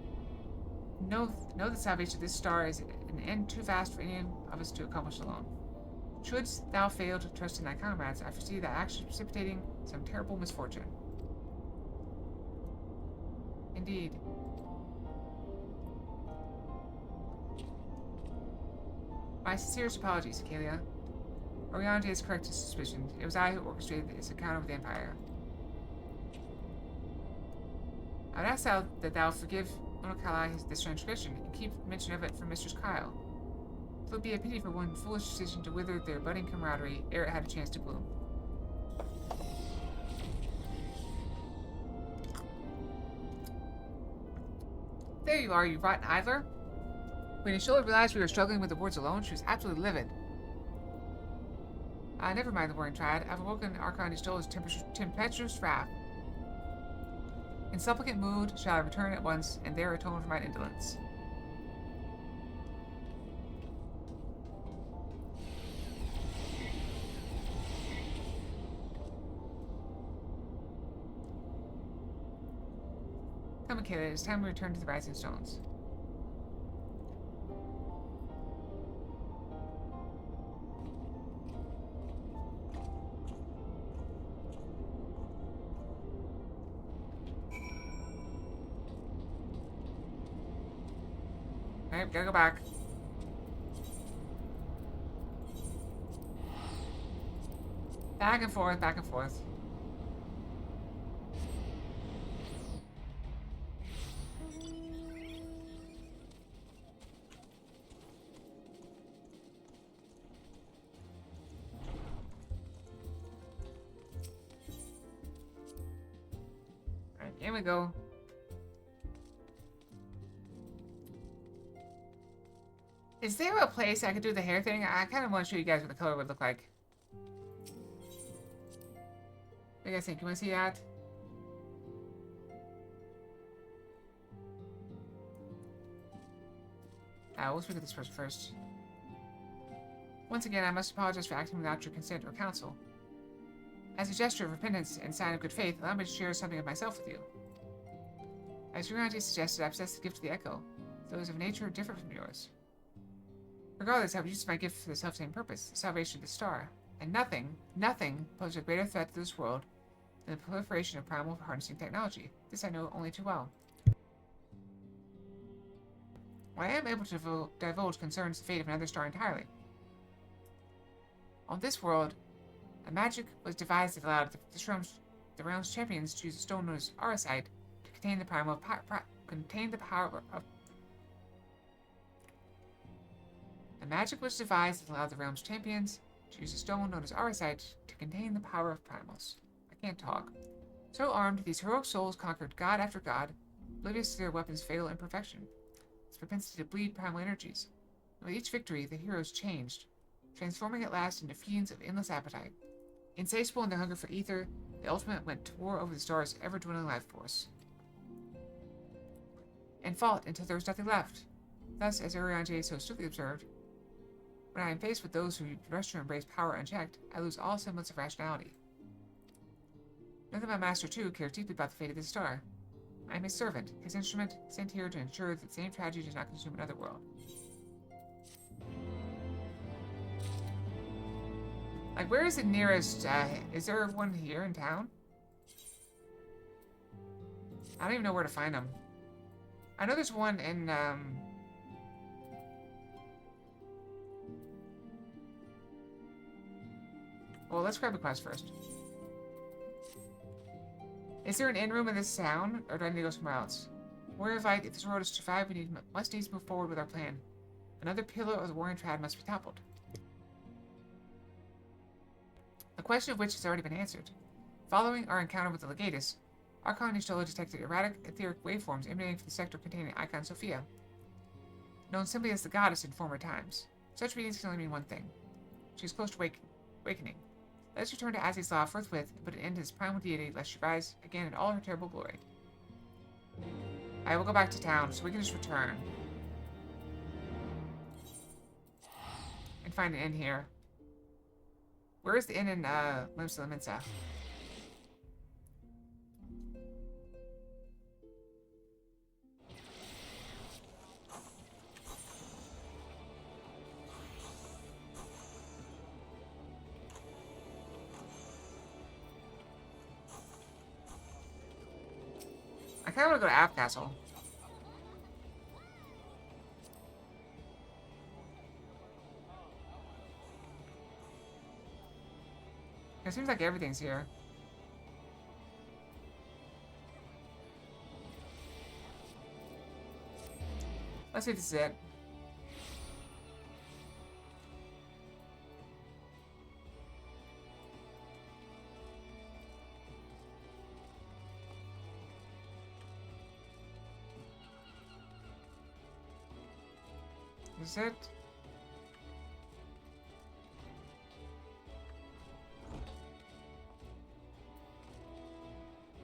Know the salvation of this star is an end too vast for any of us to accomplish alone. Shouldst thou fail to trust in thy comrades, I foresee thy action precipitating some terrible misfortune. Indeed. My sincerest apologies, Acalia. Oriante is correct in suspicion. It was I who orchestrated this encounter with the Empire. I would ask that thou forgive Onokala this transgression, and keep mention of it from Mistress Kyle. It would be a pity for one foolish decision to wither their budding camaraderie ere it had a chance to bloom. There you are, you rotten idler. When Ishola realized we were struggling with the wards alone, she was absolutely livid. Never mind the warring Triad. I've awoken Archon Ishtola's tempestuous wrath. In supplicant mood shall I return at once, and there atone for mine indolence. Come, Akela, it is time we return to the Rising Stones. Alright, gotta go back. Back and forth, back and forth. Alright, here we go. Is there a place I could do the hair thing? I kind of want to show you guys what the color would look like. What do you guys think? You want to see that? We'll speak with this person first. Once again, I must apologize for acting without your consent or counsel. As a gesture of repentance and sign of good faith, allow me to share something of myself with you. As your auntie suggested, I possess the gift of the echo, though it is of a nature different from yours. Regardless, I would use my gift for the self-same purpose, the salvation of the star, and nothing poses a greater threat to this world than the proliferation of primal harnessing technology. This I know only too well. While I am able to divulge concerns the fate of another star entirely. On this world, a magic was devised that allowed the realm's champions to use a stone known as Arsite to contain the power of A magic was devised that allowed the realm's champions to use a stone known as Arsite to contain the power of primals. I can't talk. So armed, these heroic souls conquered god after god, oblivious to their weapons' fatal imperfection, its propensity to bleed primal energies. And with each victory, the heroes changed, transforming at last into fiends of endless appetite. Insatiable in their hunger for ether, the ultimate went to war over the star's ever-dwindling life force, and fought until there was nothing left. Thus, as Oriente so astutely observed, when I am faced with those who rush to embrace power unchecked, I lose all semblance of rationality. Know that my master, too, cares deeply about the fate of this star. I am his servant, his instrument, sent here to ensure that the same tragedy does not consume another world. Like, where is the nearest, is there one here in town? I don't even know where to find them. I know there's one in, well, let's grab the quest first. Is there an inn room in this town, or do I need to go somewhere else? Warrior Vite, if this world is to survive, we must needs move forward with our plan. Another pillar of the warring Triad must be toppled. The question of which has already been answered. Following our encounter with the Legatus, Archon Nishtolo detected erratic etheric waveforms emanating from the sector containing Icon Sophia, known simply as the Goddess in former times. Such readings can only mean one thing. She is close to awakening. Let us return to Aziz's Law forthwith and put an end to this primal deity, lest she rise again in all her terrible glory. I will go back to town, so we can just return. And find an inn here. Where is the inn in, Limsa Laminsa? I kinda wanna go to App Castle. It seems like everything's here. Let's see if this is it. Is it?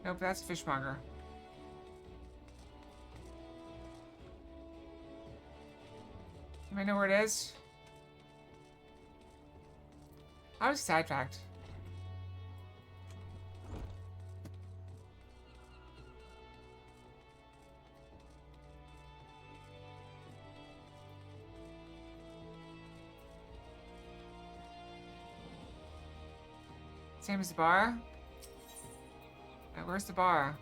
Nope, that's Fishmonger. You might know where it is. I was sidetracked. Same as the bar? Where's the bar?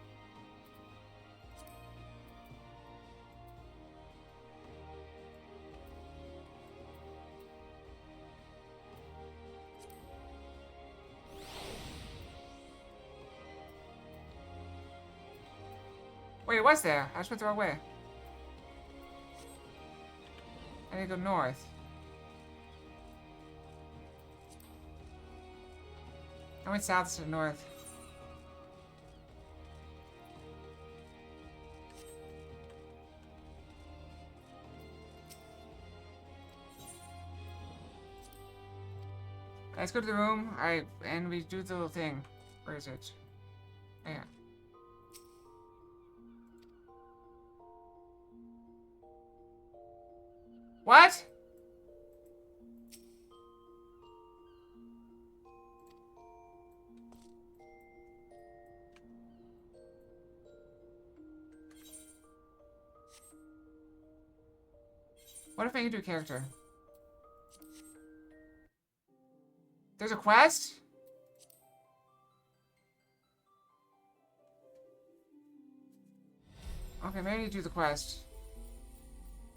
Wait, it was there. I just went the wrong way. I need to go north. I went south instead of north. Let's go to the room. Alright, and we do the little thing. Where is it? Oh, yeah. What? What if I can do a character? There's a quest? Okay, maybe I need to do the quest.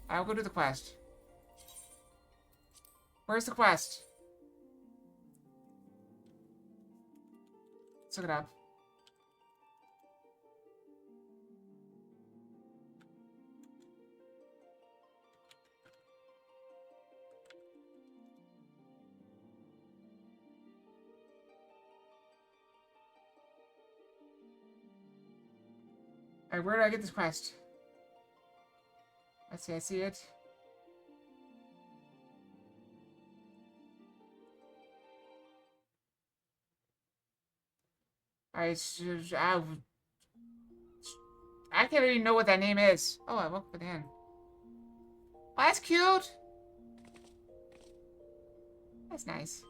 I'll go do the quest. Where's the quest? Let's look it up. Alright, where do I get this quest? Let's see, I see it. Alright, I can't even know what that name is. Oh, I woke up again. Oh, that's cute! That's nice.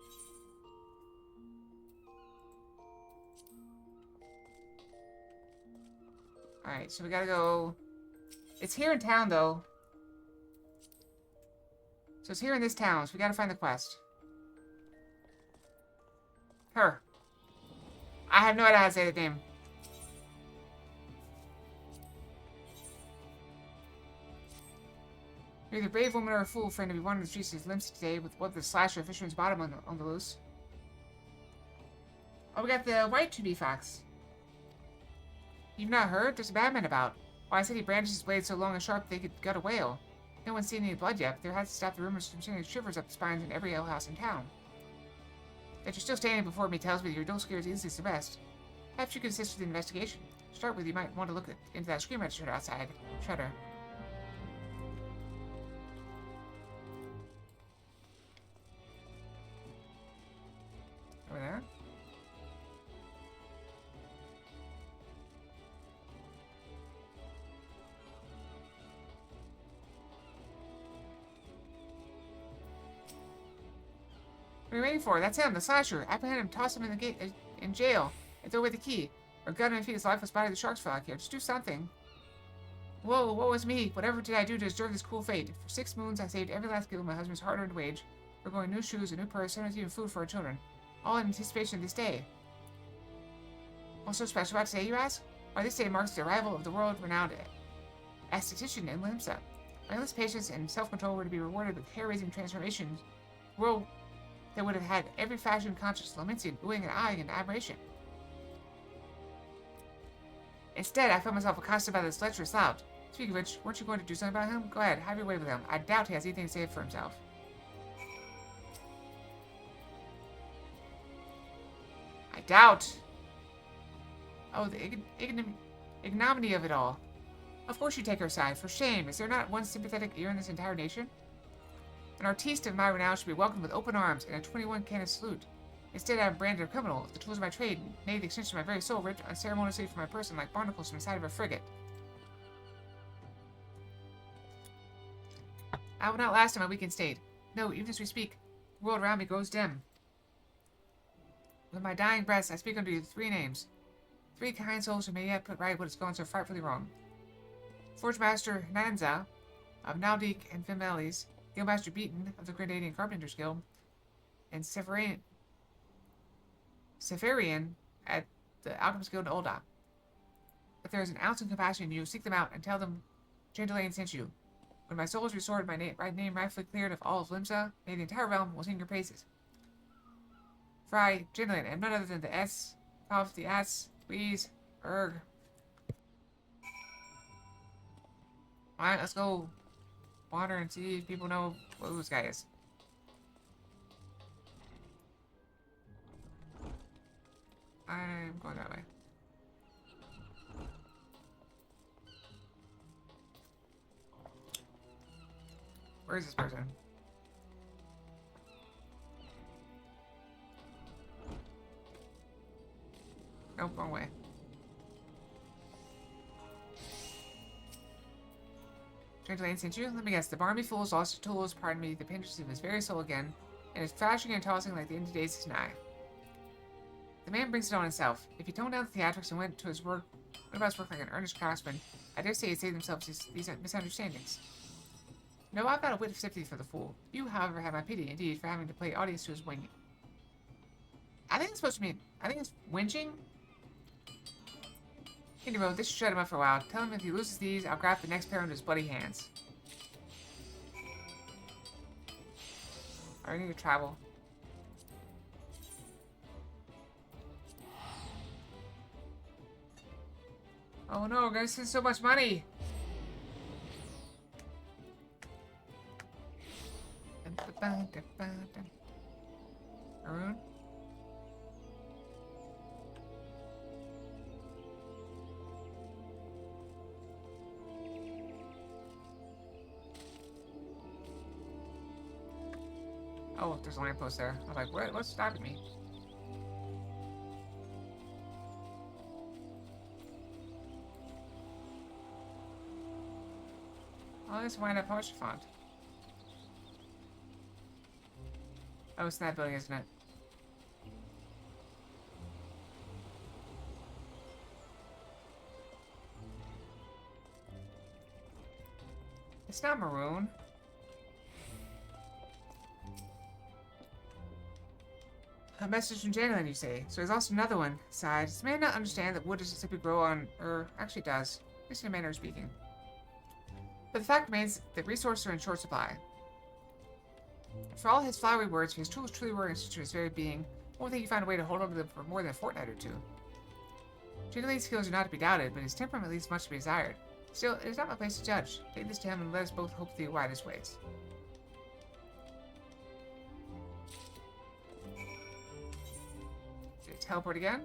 Alright, so we gotta go... It's here in town, though. So it's here in this town, so we gotta find the quest. Her. I have no idea how to say the name. You're either a brave woman or a fool, friend, to be wandering the streets of Limsa today with what the slasher fisherman's bottom on the loose. Oh, we got the white 2B fox. You've not heard? There's a bad man about. Why, I said he brandished his blade so long and sharp they could gut a whale. No one's seen any blood yet, but there has to stop the rumors from sending shivers up the spines in every alehouse in town. That you're still standing before me tells me that your dull scare is easily suppressed. Perhaps you could assist with the investigation. To start with, you might want to look into that screen register outside. Shudder. Over there? What are you waiting for? That's him, the slasher. Apprehend him, toss him in the gate, in jail, and throw away the key. Or gun him and feed his lifeless body to the sharks for out here. Just do something. Whoa, what was me? Whatever did I do to deserve this cruel fate? For 6 moons, I saved every last gill of my husband's hard-earned wage. We're going new shoes, a new purse, sometimes even food for our children. All in anticipation of this day. What's so special about today, you ask? Why, this day marks the arrival of the world-renowned esthetician in Limsa. My endless patience and self-control were to be rewarded with hair-raising transformations. World that would have had every fashion-conscious Laminsian oohing and eyeing in admiration. Instead, I found myself accosted by this lecherous lout. Speaking of which, weren't you going to do something about him? Go ahead, have your way with him. I doubt he has anything to say for himself. I doubt. Oh, the ignominy of it all. Of course you take her side. For shame, is there not one sympathetic ear in this entire nation? An artiste of my renown should be welcomed with open arms and a 21-cannon salute. Instead, I am branded a criminal. The tools of my trade, nay, the extension of my very soul, ripped unceremoniously from my person like barnacles from the side of a frigate. I will not last in my weakened state. No, even as we speak, the world around me grows dim. With my dying breaths, I speak unto you 3 names. 3 kind souls who may yet put right what has gone so frightfully wrong. Forge Master Nanza of Naldik and Fimelis, Guildmaster Beaton of the Grenadian Carpenters Guild, and Severian at the Alchemist Guild in Olda. If there is an ounce of compassion in you, seek them out and tell them Jandalain sent you. When my soul is restored, my name rightfully cleared of all of Limsa, may the entire realm will sing your praises. For I, Jandalain, am none other than the S, of the S, please, Erg. Alright, let's go wander and see if people know who this guy is. I'm going that way. Where is this person? Nope, wrong way. Gentleman sent you? Let me guess. The Barnaby fool's lost his tools, pardon me, the pinches of his very soul again, and is flashing and tossing like the end of days is nigh. The man brings it on himself. If he toned down the theatrics and went about his work like an earnest craftsman, I dare say he'd save themselves these misunderstandings. No, I've got a wit of sympathy for the fool. You, however, have my pity, indeed, for having to play audience to his whinging. I think it's supposed to mean... I think it's whinging? Anyway, this should shut him up for a while. Tell him if he loses these, I'll grab the next pair into his bloody hands. I need to travel. Oh no, we're gonna spend so much money! Maroon? Oh, there's a lamppost there. I was like, what? What's stopping me? Oh, this wind up poetry font. Oh, it's in that building, isn't it? It's not maroon. A message from Jalen, you say. So there's also another one. Sighed. This may not understand that wood doesn't simply grow on, actually it does. At least in a manner of speaking. But the fact remains that resources are in short supply. For all his flowery words, if his tools truly were in to his very being, I won't think he found a way to hold on to them for more than a fortnight or two. Jadalin's skills are not to be doubted, but his temperament leaves much to be desired. Still, it is not my place to judge. Take this to him and let us both hope the widest ways. Teleport again?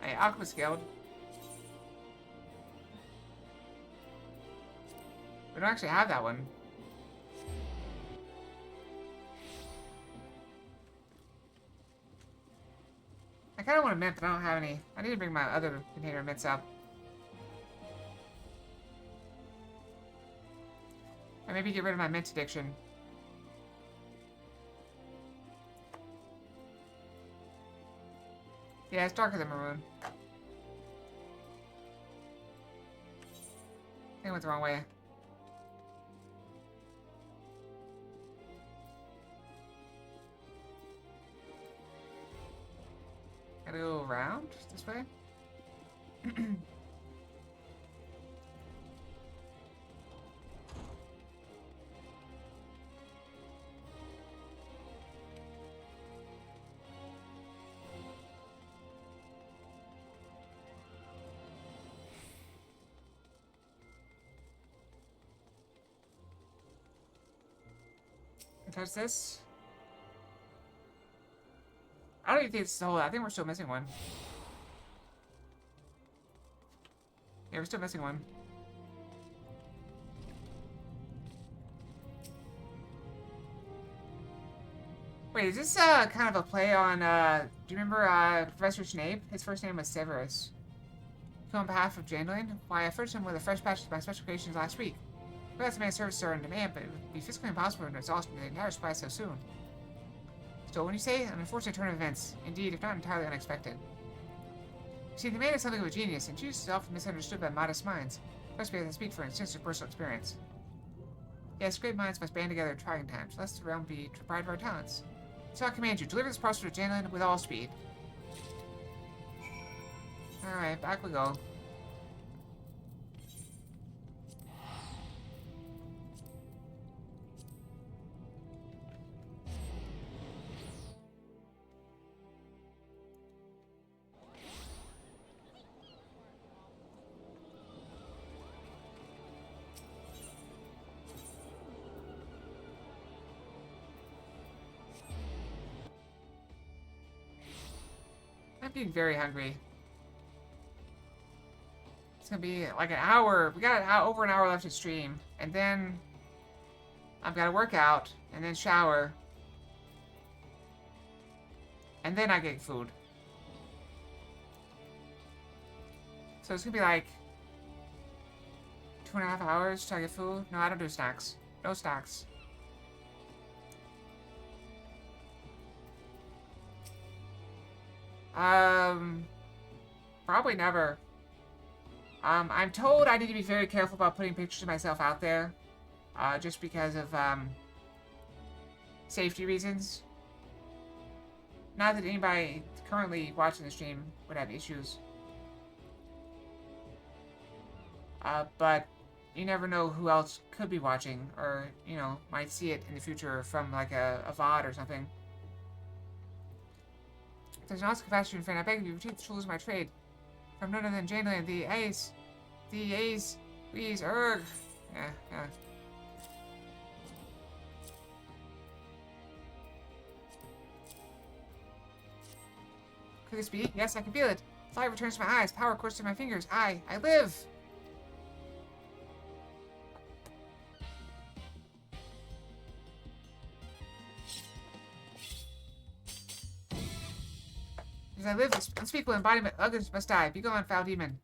Hey, Alchemist Guild. We don't actually have that one. I kind of want a mint, but I don't have any. I need to bring my other container of mints up. Or maybe get rid of my mint addiction. Yeah, it's darker than maroon. I think I went the wrong way. Gotta go around this way? Touch this. I don't even think it's the whole. I think we're still missing one. Yeah, we're still missing one. Wait, is this kind of a play on do you remember Professor Snape? His first name was Severus. So on behalf of Jandalin, why I furnished him with a fresh batch of my special creations last week. Well, that's man's services are in demand, but it would be physically impossible to exhaust the entire supply so soon. So when you say an unfortunate turn of events, indeed, if not entirely unexpected. See, the man is something of a genius, and chooses often misunderstood by modest minds. Must be able to speak for extensive personal experience. Yes, great minds must band together at trying times, lest the realm be deprived of our talents. So I command you, deliver this parcel to Janelin with all speed. Alright, back we go. I'm getting very hungry. It's gonna be like an hour. We got over an hour left to stream. And then I've got to work out. And then shower. And then I get food. So it's gonna be like 2.5 hours till I get food. No, I don't do snacks. No snacks. Probably never. I'm told I need to be very careful about putting pictures of myself out there. Just because of, safety reasons. Not that anybody currently watching the stream would have issues. But you never know who else could be watching, or, you know, might see it in the future from, like, a VOD or something. If there's an awesome fashion friend, I beg of you, retreat the tools of my trade. From none other than Janeland, the Ace. The Ace. Please, erg. Yeah. Could this be? Yes, I can feel it. Fire returns to my eyes. Power courses to my fingers. I live! As I live, this unspeakable embodiment, others must die. Be gone, foul demon.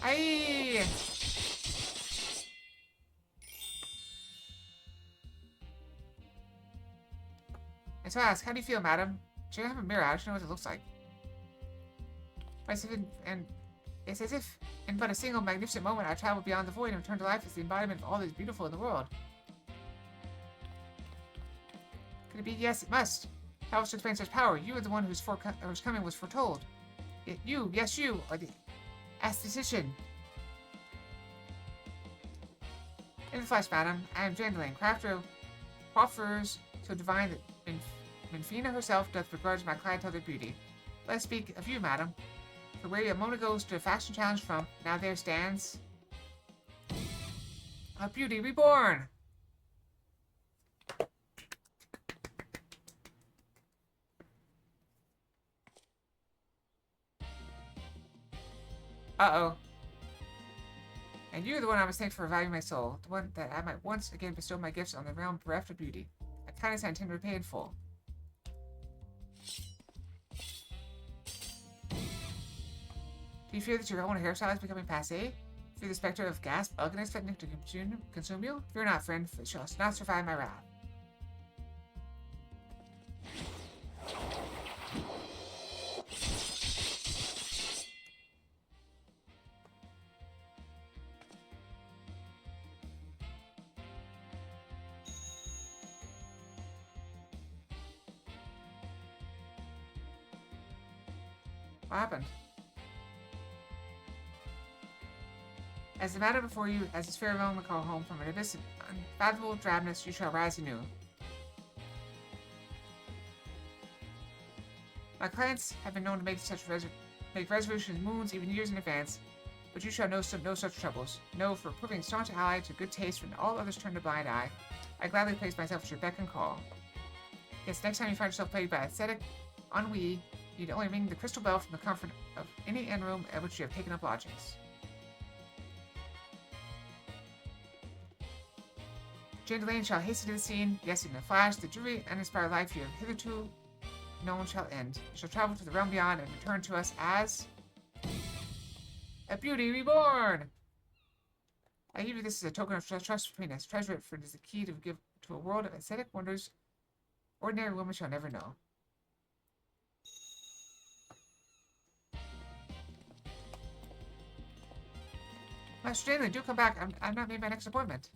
Aye! And so I ask, how do you feel, madam? Do you have a mirror? I don't know what it looks like. It's as if, in but a single magnificent moment, I travel beyond the void and return to life as the embodiment of all that is beautiful in the world. Could it be? Yes, it must. How else to explain such power? You are the one whose coming was foretold. You, yes, you, are the aesthetician. In the flesh, madam, I am Jandalane, crafter of coiffures so divine that Minfina herself doth begrudge my clientele beauty. Let us speak of you, madam. For where you a moment ago stood a fashion challenge from, now there stands a beauty reborn. Uh-oh. And you are the one I must thank for reviving my soul, the one that I might once again bestow my gifts on the realm bereft of beauty. A kindness I intend to repay in full. Do you fear that your own hairstyle is becoming passé? Fear the specter of gasp ugliness threatening to consume you? Fear not, friend, for it shall not survive my wrath. What happened? As the matter before you, as this fair realm will call home from an abyss of unfathomable drabness, you shall rise anew. My clients have been known to make resolutions moons, even years in advance, but you shall know no such troubles. No, for proving staunch ally to good taste when all others turn a blind eye, I gladly place myself at your beck and call. Yes, next time you find yourself plagued by aesthetic ennui, you need only ring the crystal bell from the comfort of any inn room at which you have taken up lodgings. Jandalane shall hasten to the scene. Yes, in a flash, the dreary, uninspired life you have hitherto known shall end. You shall travel to the realm beyond and return to us as a beauty reborn. I give you this as a token of trust between us. Treasure it, for it is the key to give to a world of aesthetic wonders ordinary women shall never know. Master Jandalane, do come back. I've not made my next appointment.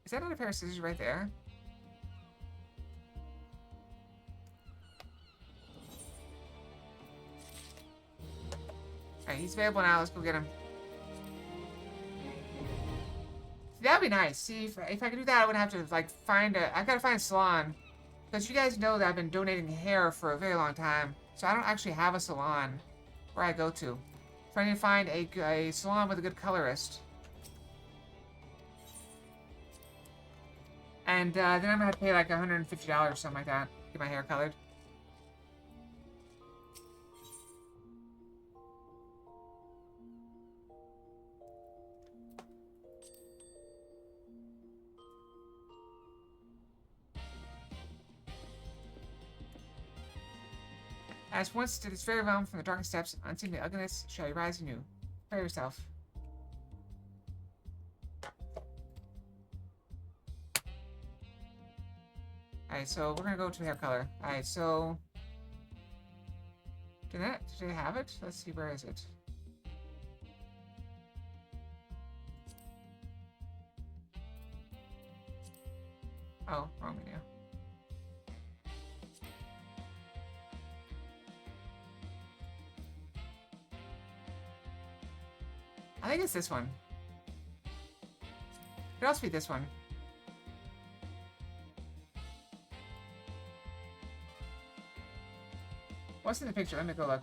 Is that not a pair of scissors right there? Alright, he's available now. Let's go get him. That'd be nice. See, if I could do that, I wouldn't have to, like, I gotta find a salon. Because you guys know that I've been donating hair for a very long time. So I don't actually have a salon where I go to. So I need to find a salon with a good colorist. And then I'm gonna have to pay like $150 or something like that. Get my hair colored. As once to this very realm from the darkest depths, unseen the ugliness shall you rise anew. Prepare yourself. Alright, so we're gonna go to hair color. Alright, so... Did they have it? Let's see, where is it? Oh, wrong menu. I think it's this one. It could also be this one. What's in the picture? Let me go look.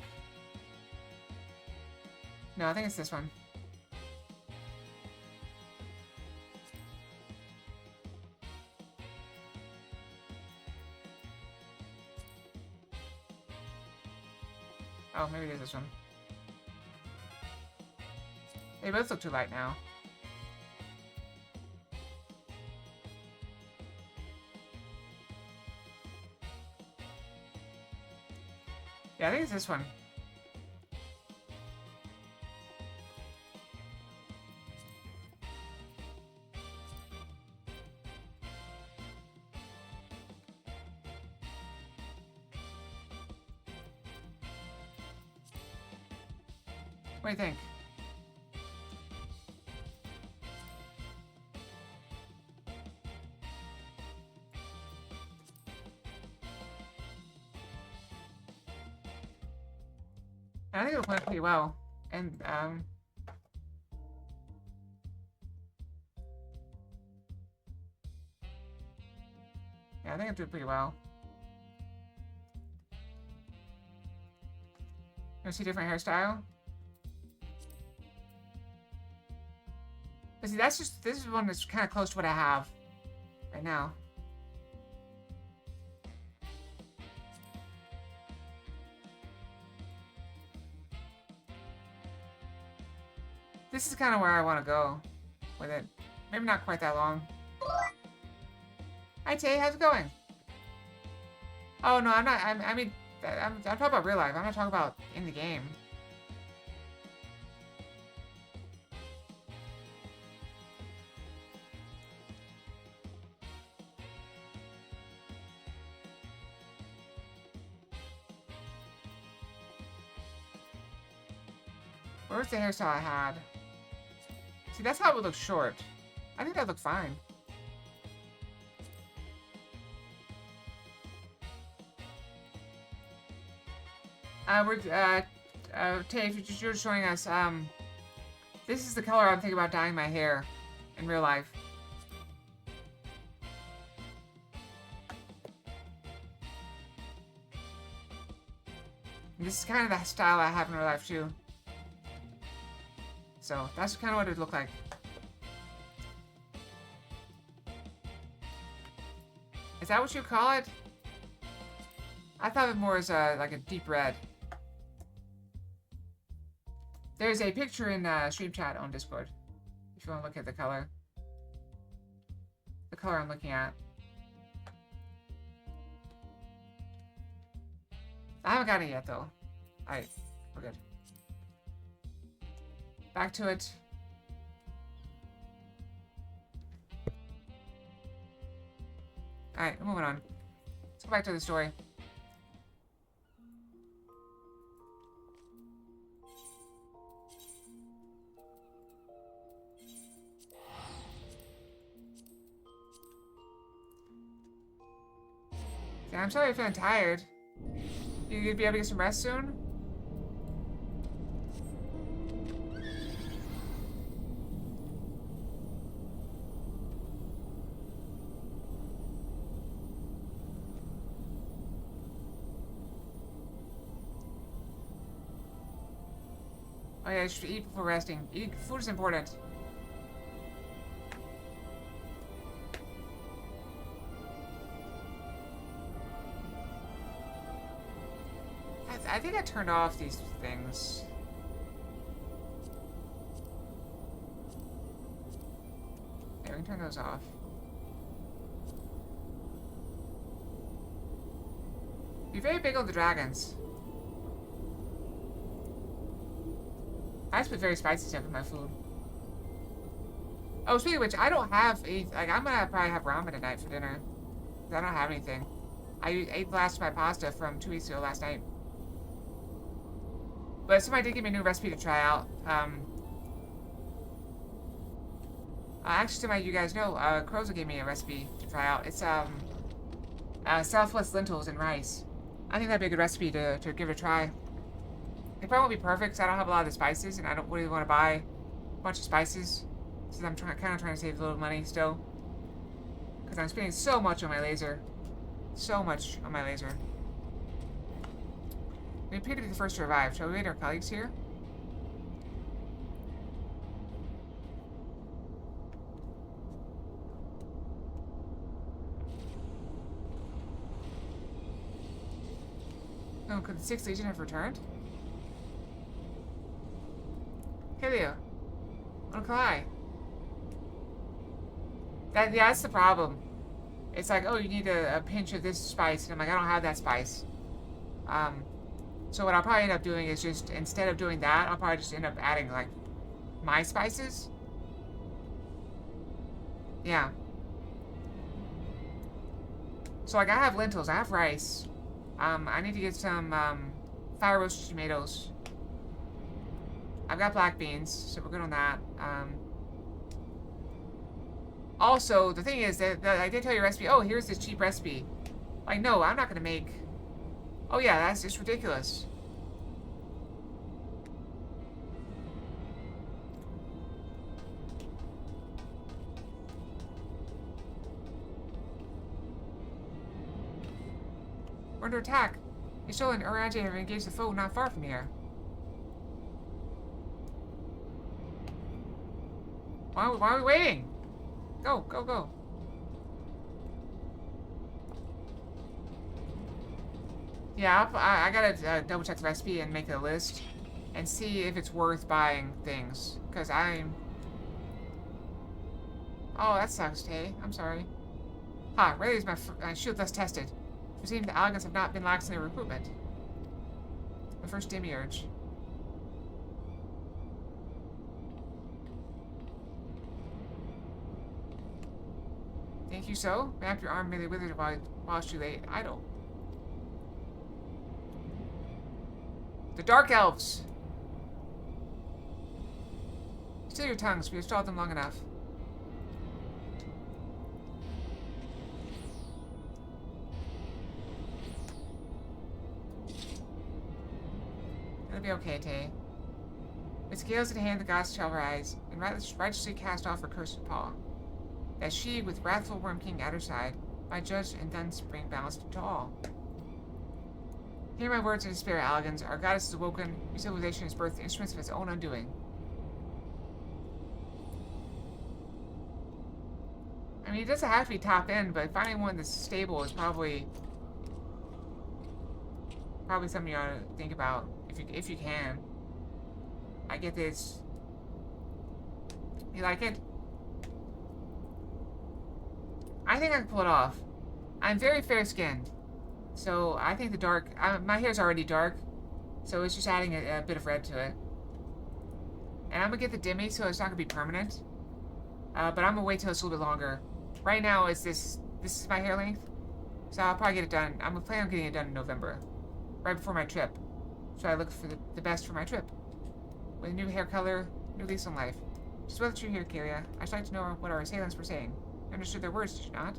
No, I think it's this one. Oh, maybe it is this one. They both look too light now. Yeah, I think it's this one. What do you think? I think it'll play pretty well. And, yeah, I think it'll do pretty well. You want to see a different hairstyle? But see, that's just, this is one that's kind of close to what I have right now. This is kind of where I want to go with it. Maybe not quite that long. Hi Tay, how's it going? Oh no, I'm not. I mean, I'm talking about real life. I'm not talking about in the game. Where's the hairstyle I had? See, that's how it would look short. I think that looked fine. Tay, if you're just joining us, this is the color I'm thinking about dyeing my hair in real life. And this is kind of the style I have in real life, too. So, that's kind of what it would look like. Is that what you call it? I thought of it more as like a deep red. There's a picture in stream chat on Discord. If you want to look at the color. The color I'm looking at. I haven't got it yet, though. Alright, we're good. Back to it. Alright, we're moving on. Let's go back to the story. Yeah, I'm sorry you're feeling tired. You'd be able to get some rest soon? Oh yeah, you should eat before resting. Eating food is important. I think I turned off these things. Yeah, we can turn those off. Be very big on the dragons. I just put very spicy stuff in my food. Oh, speaking of which, I don't have any, like, I'm gonna probably have ramen tonight for dinner. I don't have anything. I ate the last of my pasta from 2 weeks ago last night. But somebody did give me a new recipe to try out. Actually, somebody you guys know, Croza gave me a recipe to try out. It's, Southwest lentils and rice. I think that'd be a good recipe to give it a try. It probably won't be perfect because I don't have a lot of the spices, and I don't really want to buy a bunch of spices. Since I'm kind of trying to save a little money still. Because I'm spending so much on my laser. So much on my laser. We appear to be the first to revive. Shall we wait our colleagues here? Oh, could the 6th Legion have returned? Helio. On Kalai. Yeah, that's the problem. It's like, oh, you need a pinch of this spice. And I'm like, I don't have that spice. So what I'll probably end up doing is just, instead of doing that, I'll probably just end up adding, like, my spices. Yeah. So, like, I have lentils. I have rice. I need to get some, fire roasted tomatoes. I've got black beans, so we're good on that. Also, the thing is that I did tell you a recipe. Oh, here's this cheap recipe. Like, no, I'm not going to make... Oh, yeah, that's just ridiculous. We're under attack. Ishol and Uranje have engaged the foe not far from here. Why are we waiting? Go, go, go. Yeah, I gotta double check the recipe and make a list and see if it's worth buying things. Because I'm... Oh, that sucks, Tay. I'm sorry. Ha, rarely is my shield thus tested. It seems the Algans have not been lax in their recruitment. The first demiurge. Think you so? Wrap your arm merely withered whilst you lay idle. The Dark Elves! Still your tongues, we have stalled them long enough. It'll be okay, Tay. With scales in hand, the gods shall rise, and righteously cast off her cursed paw. That she, with wrathful Worm King at her side, might judge and thence bring balance to all. Hear my words in despair, Algans. Our goddess is awoken. Your civilization has birthed instruments of its own undoing. I mean, it doesn't have to be top end, but finding one that's stable is probably something you ought to think about if you can. I get this. You like it? I think I can pull it off. I'm very fair-skinned, so I think the dark... my hair's already dark, so it's just adding a bit of red to it. And I'm gonna get the demi, so it's not gonna be permanent. But I'm gonna wait till it's a little bit longer. Right now, this is my hair length, so I'll probably get it done. I'm gonna plan on getting it done in November, right before my trip. So I look for the best for my trip. With a new hair color, new lease on life. Just whether you're here, Kyria. I'd like to know what our assailants were saying. You understood their words, did you not?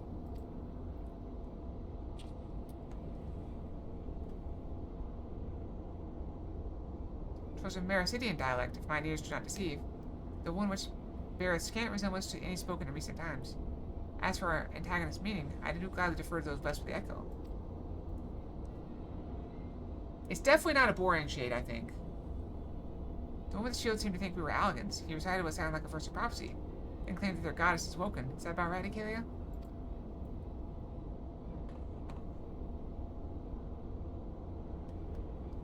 It was a Mericidian dialect, if my ears do not deceive. The one which beareth scant resemblance to any spoken in recent times. As for our antagonist's meaning, I do gladly defer to those blessed with the echo. It's definitely not a boring shade, I think. The one with the shield seemed to think we were Algans. He recited what sounded like a verse of prophecy, and claimed that their goddess is woken. Is that about right, Achalia?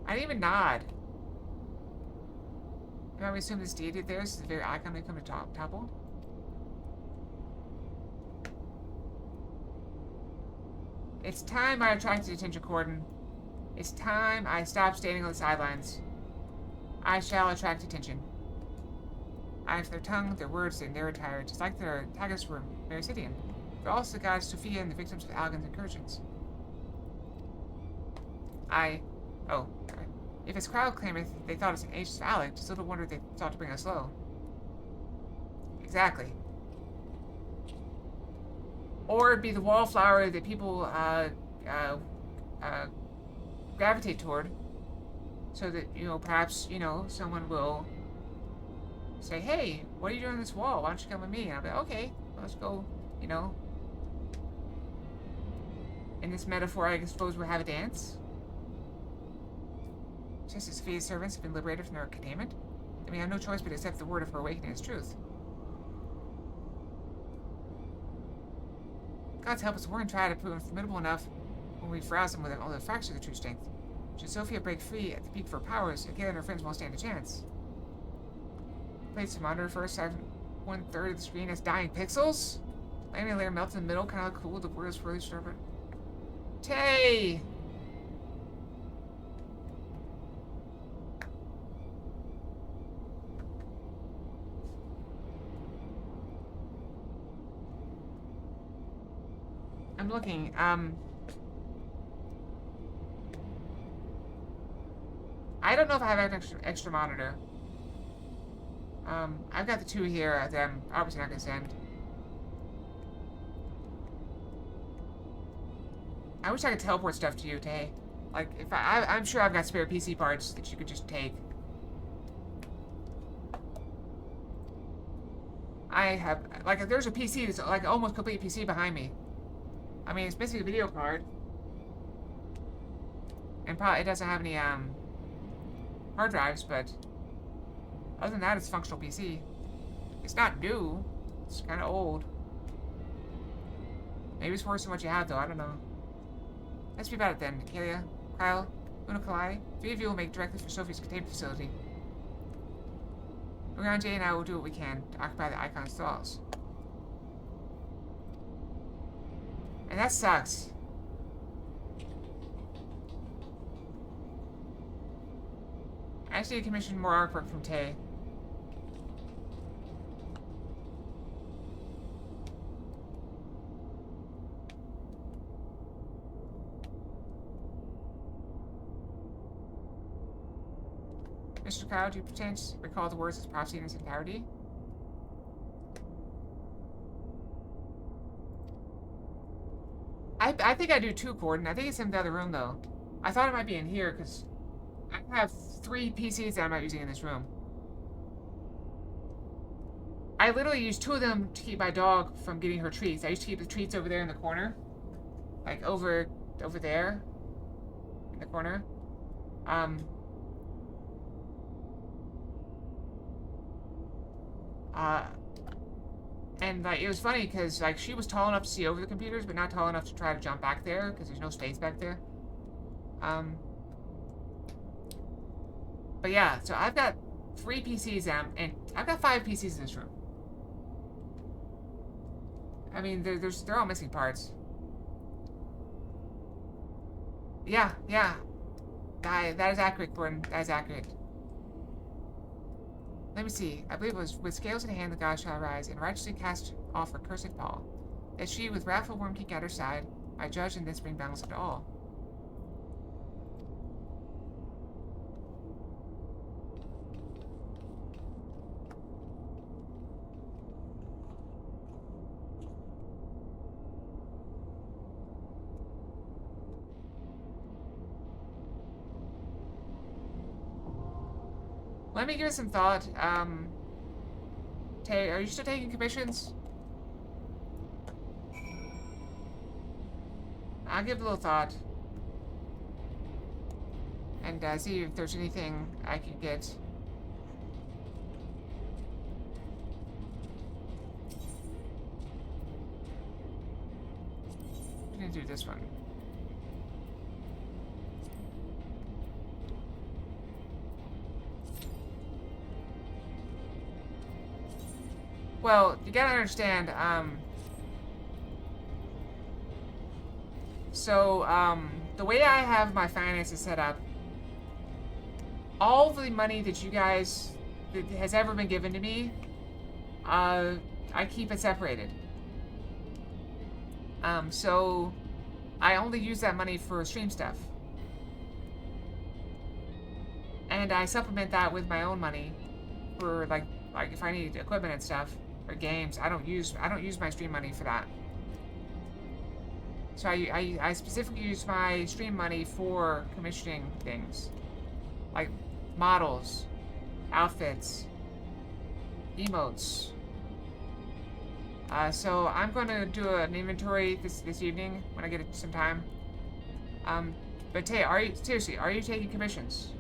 I didn't even nod. Now we assume this deity of theirs is the very icon they come to topple? It's time I attracted attention, Corden. It's time I stop standing on the sidelines. I shall attract attention. I have their tongue, their words, and their attire, just like their antagonists were Mericidian. They're also the gods Sophia and the victims of Algon's incursions. Oh, sorry. If his crowd claimeth they thought us an ancient phallic, it's little wonder they thought to bring us low. Exactly. Or it'd be the wallflower that people, gravitate toward. So that, you know, perhaps, you know, someone will say, hey, what are you doing on this wall? Why don't you come with me? And I'll be like, okay, let's go, you know. In this metaphor, I suppose we'll have a dance. Just as Sophia's servants have been liberated from their containment, then we have no choice but to accept the word of her awakening as truth. God's help us, we're in Triad have proven formidable enough when we rouse them with all the fractures of true strength. Should Sophia break free at the peak of her powers, Akela and her friends won't stand a chance. Place the monitor first, I have 1/3 of the screen as dying pixels? Landing layer melts in the middle, kind of cool, the word is really disturbing. Tay! I'm looking, I don't know if I have an extra monitor. I've got the 2 here that I'm obviously not gonna send. I wish I could teleport stuff to you, Tay. Like, if I'm sure I've got spare PC parts that you could just take. I have, like, there's a PC that's, like, almost complete PC behind me. I mean, it's basically a video card. And probably it doesn't have any, hard drives, but other than that, it's a functional PC. It's not new. It's kind of old. Maybe it's worse than what you have, though. I don't know. Let's be about it then. Kalia, Kyle, Luna Kalai, 3 of you will make directly for Sophie's containment facility. Urian, Jay, and I will do what we can to occupy the Icon's stalls. And that sucks. I just need to commission more artwork from Tay. Mr. Kyle, do you perchance recall the words of prophecy in its entirety? I think I do too, Corden. I think it's in the other room, though. I thought it might be in here, because I have 3 PCs that I'm not using in this room. I literally used 2 of them to keep my dog from getting her treats. I used to keep the treats over there in the corner. Like, over there. In the corner. And, like, it was funny, because, like, she was tall enough to see over the computers, but not tall enough to try to jump back there, because there's no space back there. But yeah, so I've got 3 PCs, and I've got 5 PCs in this room. I mean, they're all missing parts. Yeah. That is accurate, Gordon. That is accurate. Let me see. I believe it was, with scales in hand, the gods shall arise, and righteously cast off her cursed pall, that she, with wrathful worm king at her side, might judge and thence bring balance to all. Let me give it some thought. Tay, are you still taking commissions? I'll give it a little thought. And see if there's anything I can get. I'm gonna do this one. Well, you gotta understand, the way I have my finances set up, all the money that you guys, that has ever been given to me, I keep it separated. So I only use that money for stream stuff. And I supplement that with my own money for like if I need equipment and stuff or games. I don't use my stream money for that. So I specifically use my stream money for commissioning things like models, outfits, emotes. So I'm going to do an inventory this evening when I get some time. But Tay, are you taking commissions?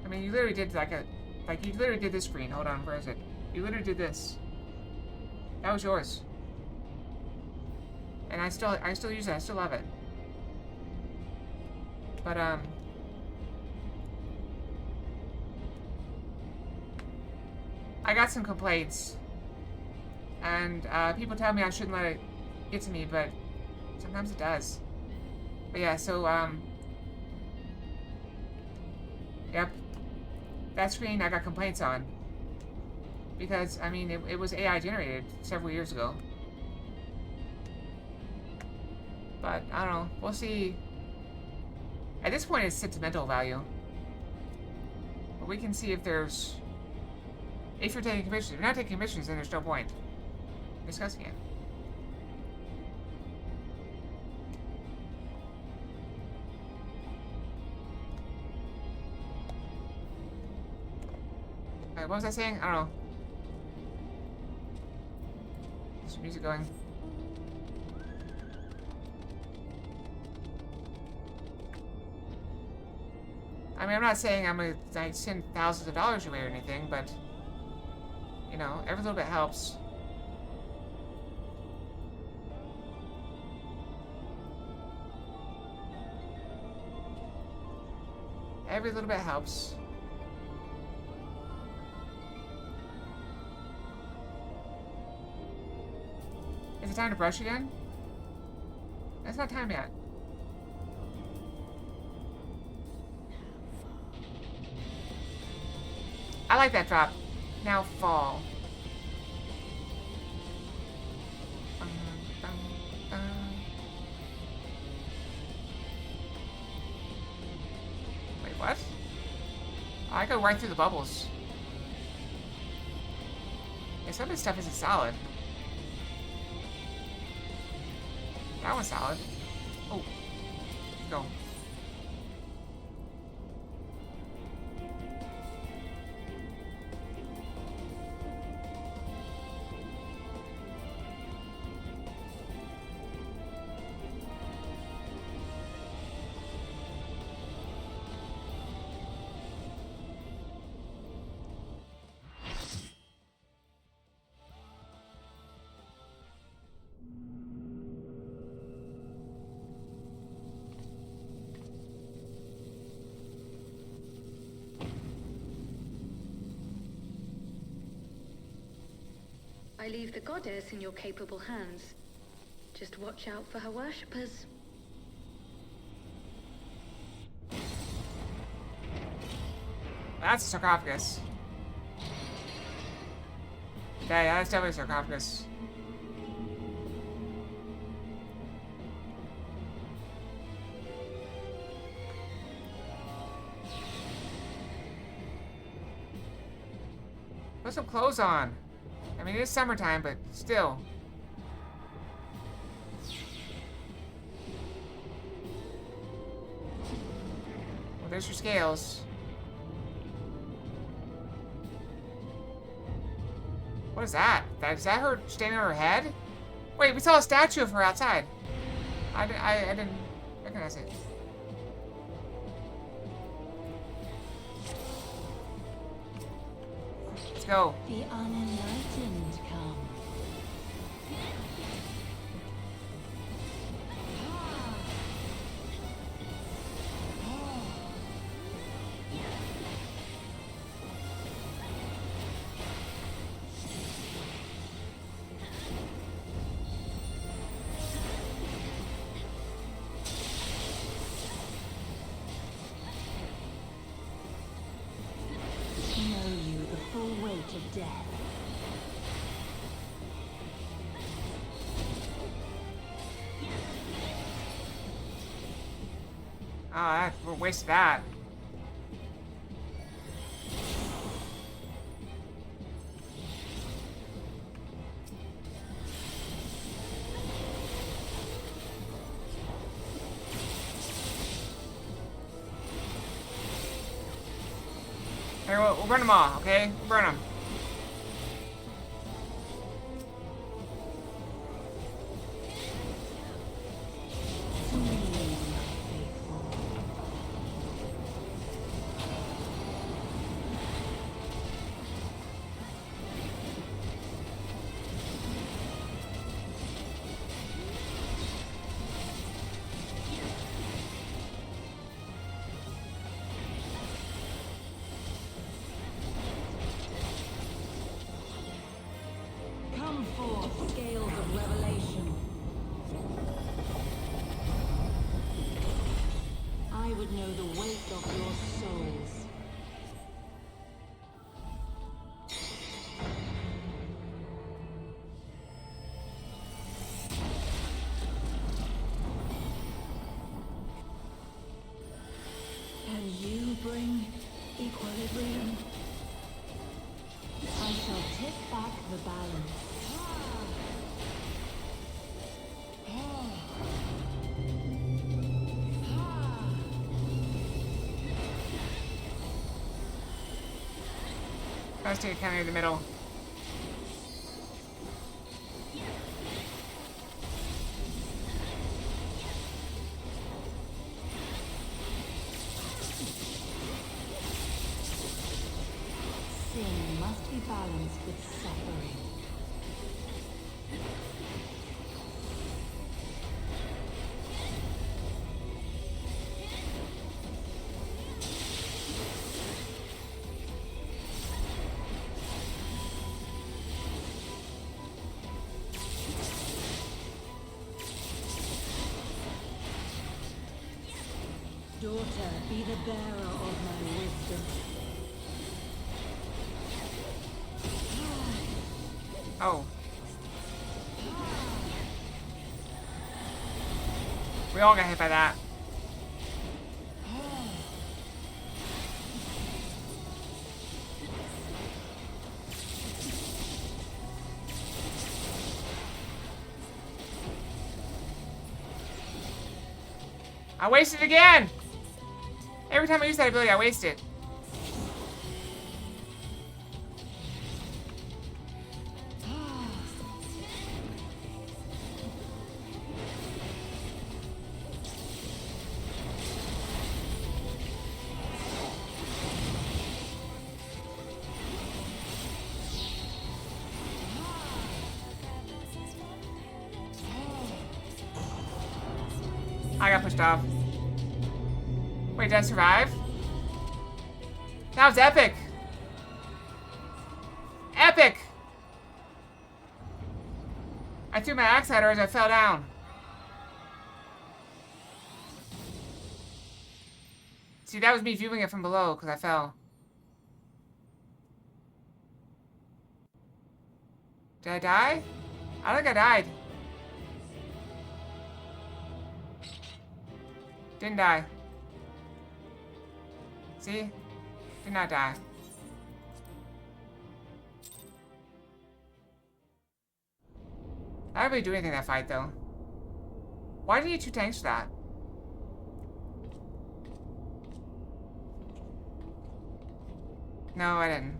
I mean, you literally did you literally did this screen. Hold on, where is it? You literally did this. That was yours. And I still use it. I still love it. But I got some complaints, and people tell me I shouldn't let it get to me, but sometimes it does. But yeah, so yep, that screen I got complaints on because I mean it was AI generated several years ago. But I don't know. We'll see. At this point, it's sentimental value. But we can see if there's... If you're taking commissions. If you're not taking commissions, then there's no point in discussing it. Alright, what was I saying? I don't know. There's music going. I mean, I'm not saying I'm gonna send thousands of dollars your way or anything, but, you know, every little bit helps. Every little bit helps. Is it time to brush again? It's not time yet. I like that drop. Now fall. Wait, what? I go right through the bubbles. Yeah, some of this stuff isn't solid. That one's solid. Oh. Let's go. I leave the goddess in your capable hands. Just watch out for her worshippers. That's a sarcophagus. Okay, that's definitely a sarcophagus. Put some clothes on. I mean, it is summertime, but still. Well, there's your scales. What is that? Is that her standing on her head? Wait, we saw a statue of her outside. I didn't recognize it. Let's go. The unenlightened come. death. Oh, we're wasting that. Here, we'll burn them all, okay? We'll burn them. Come forth, scales of revelation. I would know the weight of your souls. And you bring equilibrium. I shall tip back the balance. Let's take a counter in the middle. Sin must be balanced with suffering. Daughter, be the bearer of my wisdom. Oh. We all got hit by that. I wasted it again! Every time I use that ability, I waste it. I got pushed off. Wait, did I survive? That was epic! Epic! I threw my axe at her as I fell down. See, that was me viewing it from below because I fell. Did I die? I don't think I died. Didn't die. See? Did not die. I didn't really do anything in that fight, though. Why did you need 2 tanks for that? No, I didn't.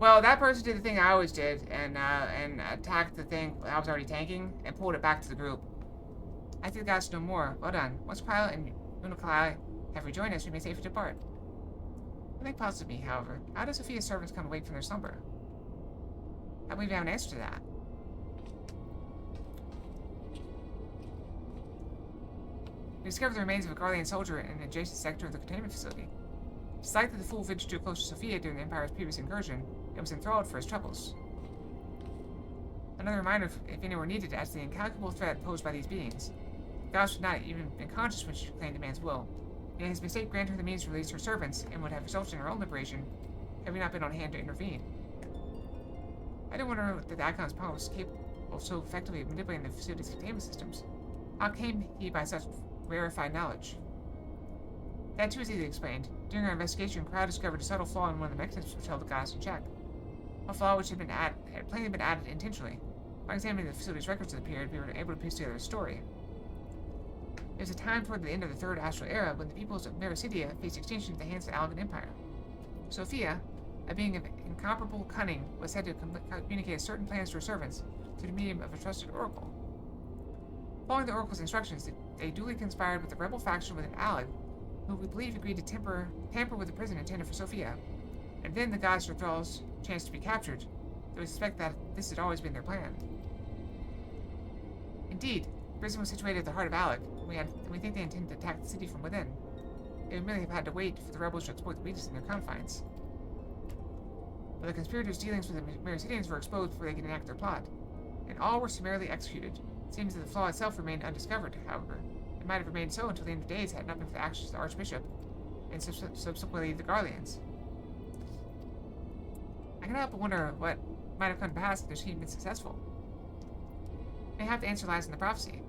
Well, that person did the thing I always did, and attacked the thing I was already tanking, and pulled it back to the group. I think the gods know more. Well done. Once Pilot and Unokalai have rejoined us, we may safely depart. I think positively, however. How do Sophia's servants come awake from their slumber? I believe you have an answer to that. We discovered the remains of a Garlean soldier in an adjacent sector of the containment facility. It's likely the fool ventured too close to Sophia during the Empire's previous incursion and was enthralled for his troubles. Another reminder, if any were needed, as to the incalculable threat posed by these beings. Gauss had not even been conscious when she proclaimed the man's will. Yet his mistake granted her the means to release her servants, and would have resulted in her own liberation, had we not been on hand to intervene. I didn't wonder that the Icon's power was capable of so effectively manipulating the facility's containment systems. How came he by such rarefied knowledge? That too is easily explained. During our investigation, Crowd discovered a subtle flaw in one of the mechanisms which held the goddess in check. A flaw which had plainly been added intentionally. By examining the facility's records of the period, we were able to piece together a story. It was a time toward the end of the Third Astral Era when the peoples of Mericidia faced extinction at the hands of the Alagan Empire. Sophia, a being of incomparable cunning, was said to communicate certain plans to her servants through the medium of a trusted oracle. Following the oracle's instructions, they duly conspired with the rebel faction within Alag, who we believe agreed to tamper with the prison intended for Sophia, and then the goddess or thralls chanced to be captured, though we suspect that this had always been their plan. Indeed, the prison was situated at the heart of Alag, and we think they intended to attack the city from within. They would merely have had to wait for the rebels to exploit the weakness in their confines. But the conspirators' dealings with the Mericidians were exposed before they could enact their plot, and all were summarily executed. It seems that the flaw itself remained undiscovered, however. It might have remained so until the end of days had it not been for the actions of the Archbishop, and subsequently the Guardians. I cannot help but wonder what might have come to pass if their scheme had been successful. Mayhap the answer lies in the prophecy.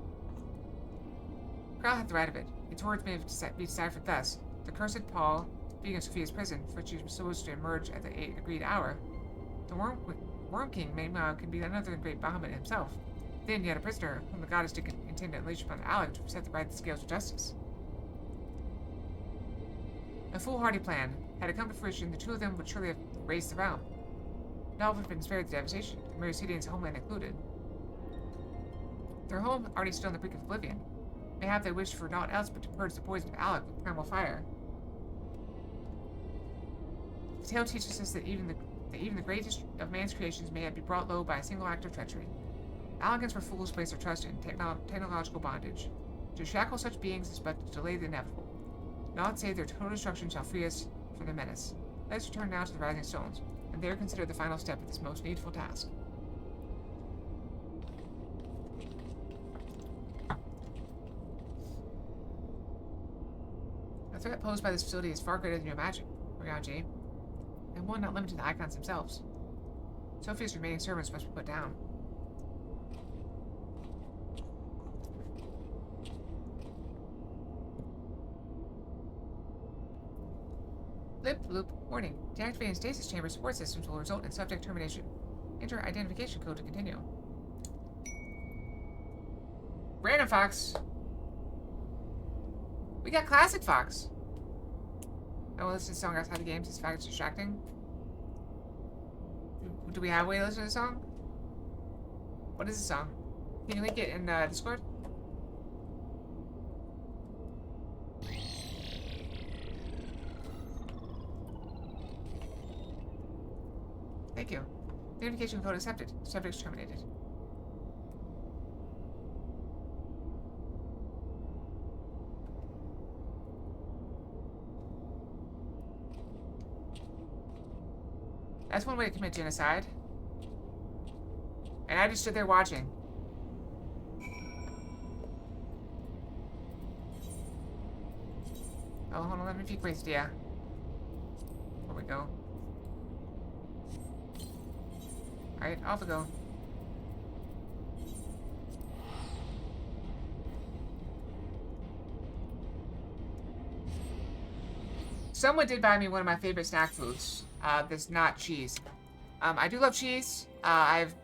Kral had the right of it. Its words may be deciphered thus: the cursed Paul, being in Sophia's prison, for which he was supposed to emerge at the agreed hour. The Worm King, meanwhile, can be none other than great Bahamut himself. Then yet a prisoner, whom the goddess did intend to unleash upon Alag to set the right scales of justice. A foolhardy plan. Had it come to fruition, the two of them would surely have raised the realm. None would have been spared the devastation, the Mericidians' homeland included. Their home already stood on the brink of oblivion. Mayhap they wished for naught else but to purge the poison of Alag with primal fire. The tale teaches us that even the greatest of man's creations may be brought low by a single act of treachery. Alagans were fools to place their trust in technological bondage. To shackle such beings is but to delay the inevitable. Naught save their total destruction shall free us from their menace. Let us return now to the Rising Stones, and there consider the final step of this most needful task. The threat posed by this facility is far greater than you imagine, Orianji, and one not limited to the Icons themselves. Sophia's remaining servants must be put down. Blip, bloop, warning. Deactivating stasis chamber support systems will result in subject termination. Enter identification code to continue. Random Fox. We got Classic Fox. I will listen to the song outside the games. This fact is distracting. Do we have a way to listen to the song? What is the song? Can you link it in Discord? Thank you. Identification code accepted. Subject terminated. That's one way to commit genocide. And I just stood there watching. Oh, hold on, let me peek waste, yeah. Where we go. Alright, off we go. Someone did buy me one of my favorite snack foods. That's not cheese. I do love cheese. I've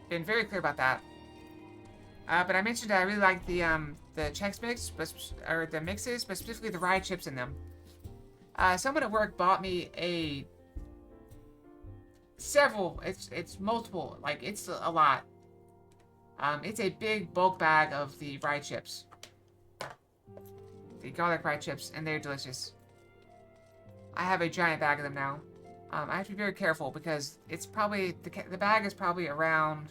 been very clear about that. But I mentioned I really like the Chex Mix, or the mixes, but specifically the rye chips in them. Someone at work bought me it's multiple, like it's a lot. It's a big bulk bag of the rye chips. The garlic rye chips, and they're delicious. I have a giant bag of them now. I have to be very careful because it's probably, the bag is probably around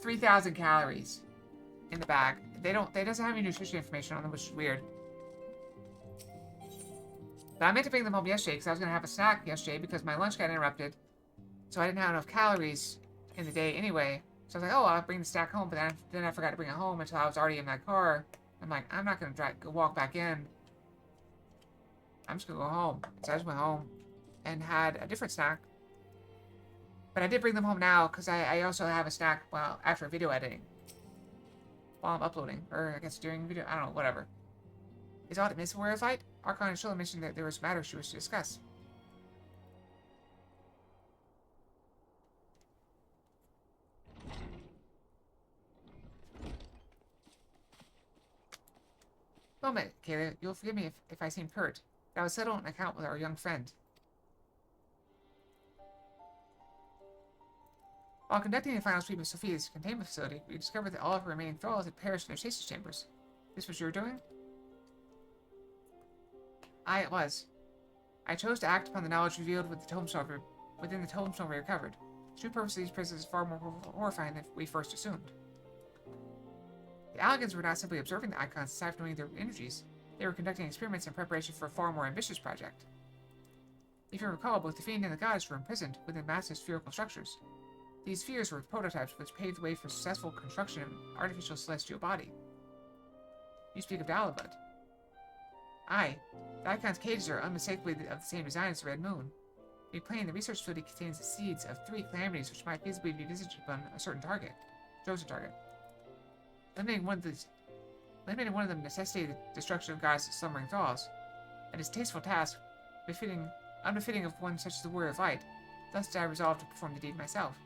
3,000 calories in the bag. They doesn't have any nutrition information on them, which is weird. But I meant to bring them home yesterday because I was going to have a snack yesterday because my lunch got interrupted. So I didn't have enough calories in the day anyway. So I was like, oh, I'll bring the snack home. But then I forgot to bring it home until I was already in my car. I'm like, I'm not going to walk back in I'm just gonna go home. So I just went home and had a different snack. But I did bring them home now because I also have a snack while after video editing. While I'm uploading. Or I guess during video. I don't know, whatever. Is Audit Miss Warrior Fight? Archon and Sheila mentioned that there was matters she wished to discuss. Moment, Kayla. You'll forgive me if I seem hurt. But I was settled an account with our young friend. While conducting the final sweep of Sophia's containment facility, we discovered that all of her remaining thralls had perished in their stasis chambers. This was your doing? It was. I chose to act upon the knowledge revealed within the tombstone we recovered. The true purpose of these prisons is far more horrifying than we first assumed. The Allagans were not simply observing the icons aside from knowing their energies. They were conducting experiments in preparation for a far more ambitious project. If you recall, both the Fiend and the Goddess were imprisoned within massive spherical structures. These spheres were prototypes which paved the way for successful construction of an artificial celestial body. You speak of Dalabud. Aye, the Icon's cages are unmistakably of the same design as the Red Moon. To be plain, the research facility contains the seeds of 3 calamities which might feasibly be visited upon a certain target. Chosen target. Eliminating one of them necessitated the destruction of Goddess' slumbering thralls, a distasteful task unbefitting of one such as the Warrior of Light. Thus did I resolve to perform the deed myself.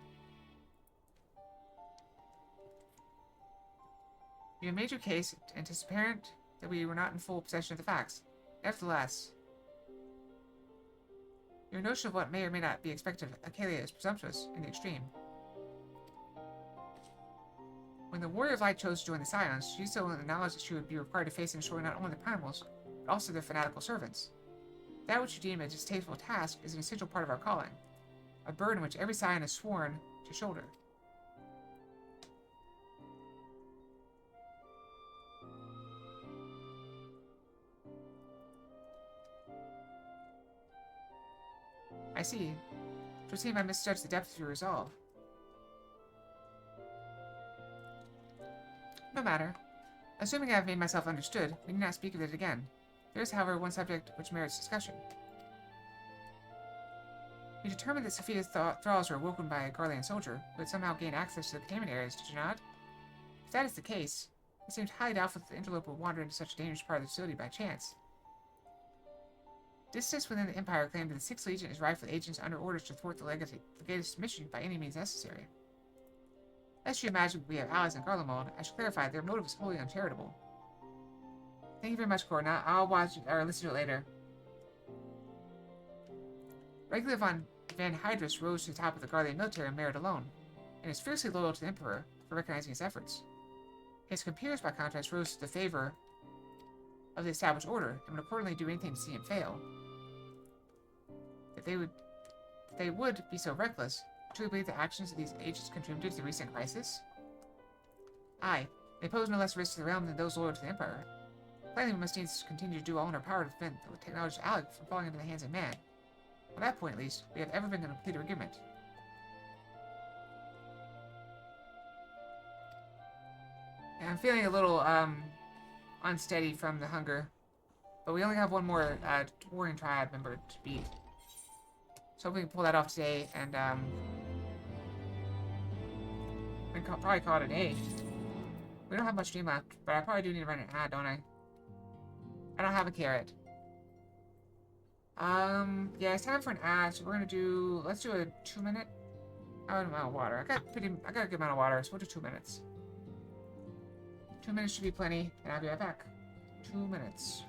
You have made your case, and 'tis apparent that we were not in full possession of the facts. Nevertheless, your notion of what may or may not be expected of Acalia is presumptuous in the extreme. When the Warrior of Light chose to join the Scions, she did so in the knowledge that she would be required to face and destroy not only the primals, but also their fanatical servants. That which you deem a distasteful task is an essential part of our calling, a burden which every Scion is sworn to shoulder. I see. It would seem I misjudged the depth of your resolve. No matter. Assuming I have made myself understood, we need not speak of it again. There is, however, one subject which merits discussion. You determined that Sophia's thralls were awoken by a Garlean soldier, who had somehow gained access to the containment areas, did you not? If that is the case, it seems highly doubtful that the interloper would wander into such a dangerous part of the facility by chance. Dissidents within the Empire claim that the 6th Legion is rife with agents under orders to thwart the Legate's mission by any means necessary. Lest you imagine we have allies in Garlemald, I should clarify that their motive is wholly uncharitable. Thank you very much, Gordon. I'll watch or listen to it later. Regular Van Hydrus rose to the top of the Garlean military on merit alone, and is fiercely loyal to the Emperor for recognizing his efforts. His compeers, by contrast, rose to the favor of the established order, and would accordingly do anything to see him fail. If they would be so reckless, truly believe the actions of these agents contributed to the recent crisis? Aye, they pose no less risk to the realm than those loyal to the Emperor. Plainly, we must needs continue to do all in our power to prevent the technology Alec from falling into the hands of man. On that point, at least, we have ever been in a complete agreement. And I'm feeling a little, unsteady from the hunger. But we only have one more, Warring Triad member to beat. So we can pull that off today, and, we can probably call it a day. We don't have much stream left, but I probably do need to run an ad, don't I? I don't have a carrot. Yeah, it's time for an ad, so we're gonna do, let's do a 2-minute. I have an amount of water. I got a good amount of water, so we'll do 2 minutes. 2 minutes should be plenty, and I'll be right back. 2 minutes.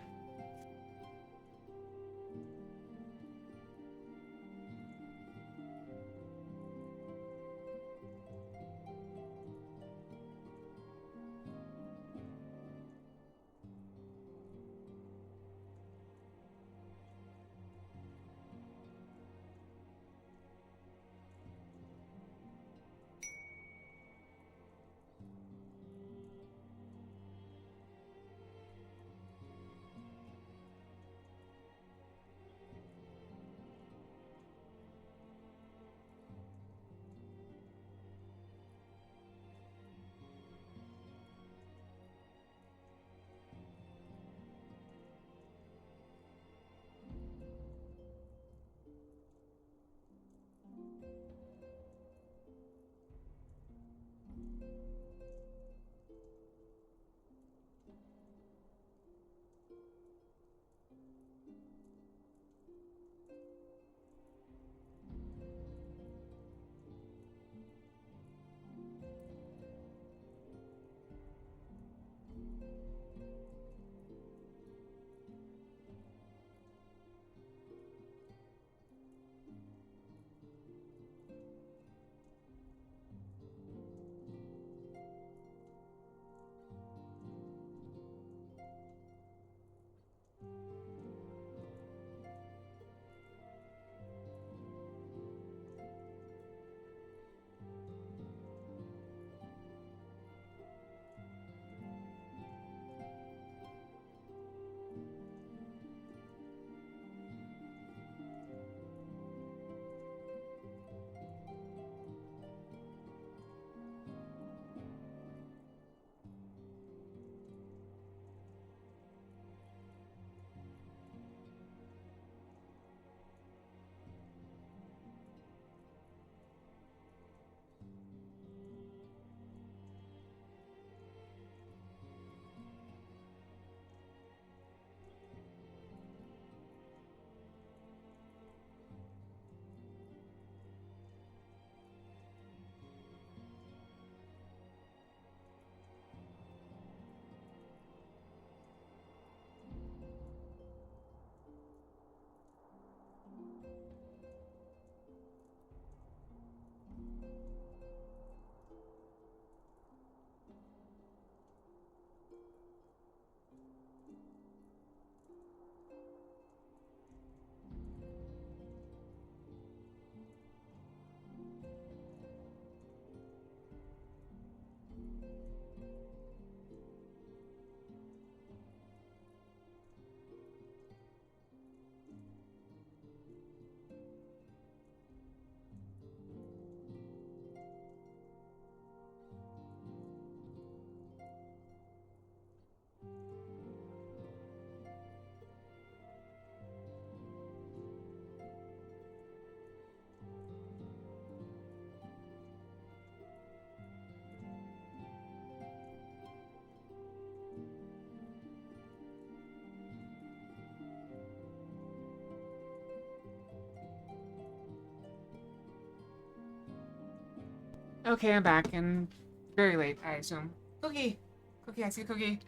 Okay, I'm back, and very late, I assume. Cookie! Cookie, I see Cookie.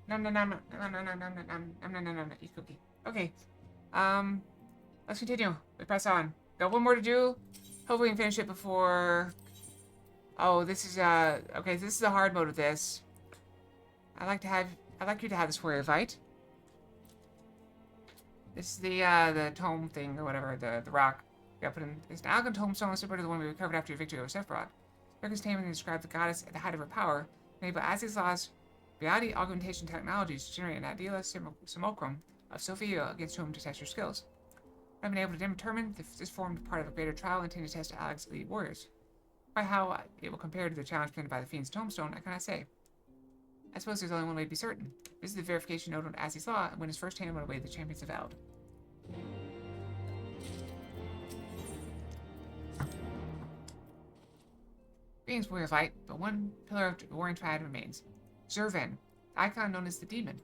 Nom nom nom nom nom nom nom nom nom nom nom nom, eat Cookie. Okay. Let's continue. We press on. Got one more to do. Hopefully we can finish it before... Oh, this is, okay, this is the hard mode of this. I'd like you to have this for your fight. This is the tome thing, or whatever, the rock. We got put in. It's an Algon tombstone similar to the one we recovered after your victory over Sephiroth. Records taming describe the goddess at the height of her power, enabled Aziz's Law's reality augmentation technologies to generate an ideal simulacrum of Sophia against whom to test her skills. I've been able to determine if this formed part of a greater trial intended to test Alex's elite warriors. By how it will compare to the challenge presented by the Fiend's tombstone, I cannot say. I suppose there's only one way to be certain. This is the verification node on Aziz's Law, and when his first hand went away, the champions have held. Beings warrior fight, but one pillar of the warring triad remains. Zervan, the icon known as the demon.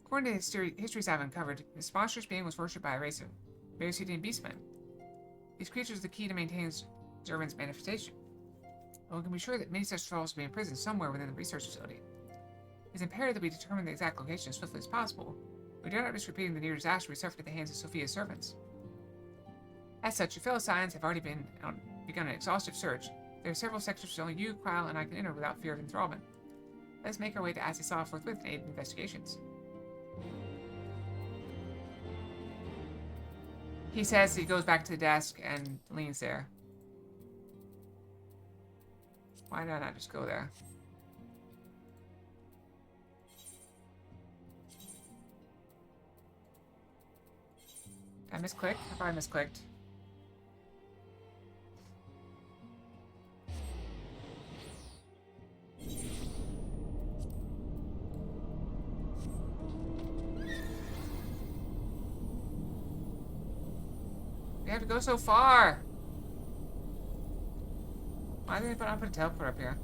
According to histories I've uncovered, this monstrous being was worshipped by a race of Berecidian beastmen. These creatures are the key to maintaining Zervan's manifestation. But one can be sure that many such trolls will be imprisoned somewhere within the research facility. It is imperative that we determine the exact location as swiftly as possible. We dare not risk repeating the near disaster we suffered at the hands of Sophia's servants. As such, your fellow Scions have already begun an exhaustive search. There are several sectors which only you, Krile, and I can enter without fear of enthrallment. Let us make our way to Aziz's Law forthwith and aid in investigations. He says he goes back to the desk and leans there. Why not just go there? Did I misclick? I probably misclicked. We have to go so far! Why did they put a teleport up here?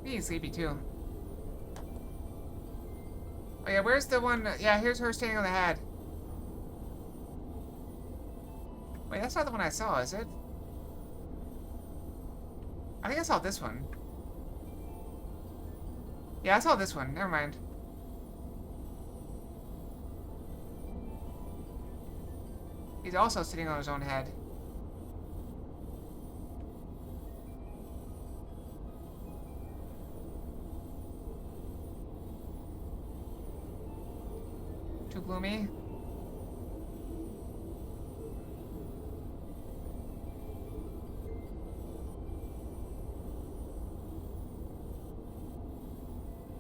Being sleepy too. Oh yeah, where's the one? Yeah, here's her standing on the head. Wait, that's not the one I saw, is it? I think I saw this one. Yeah, I saw this one. Never mind. He's also sitting on his own head. Too gloomy.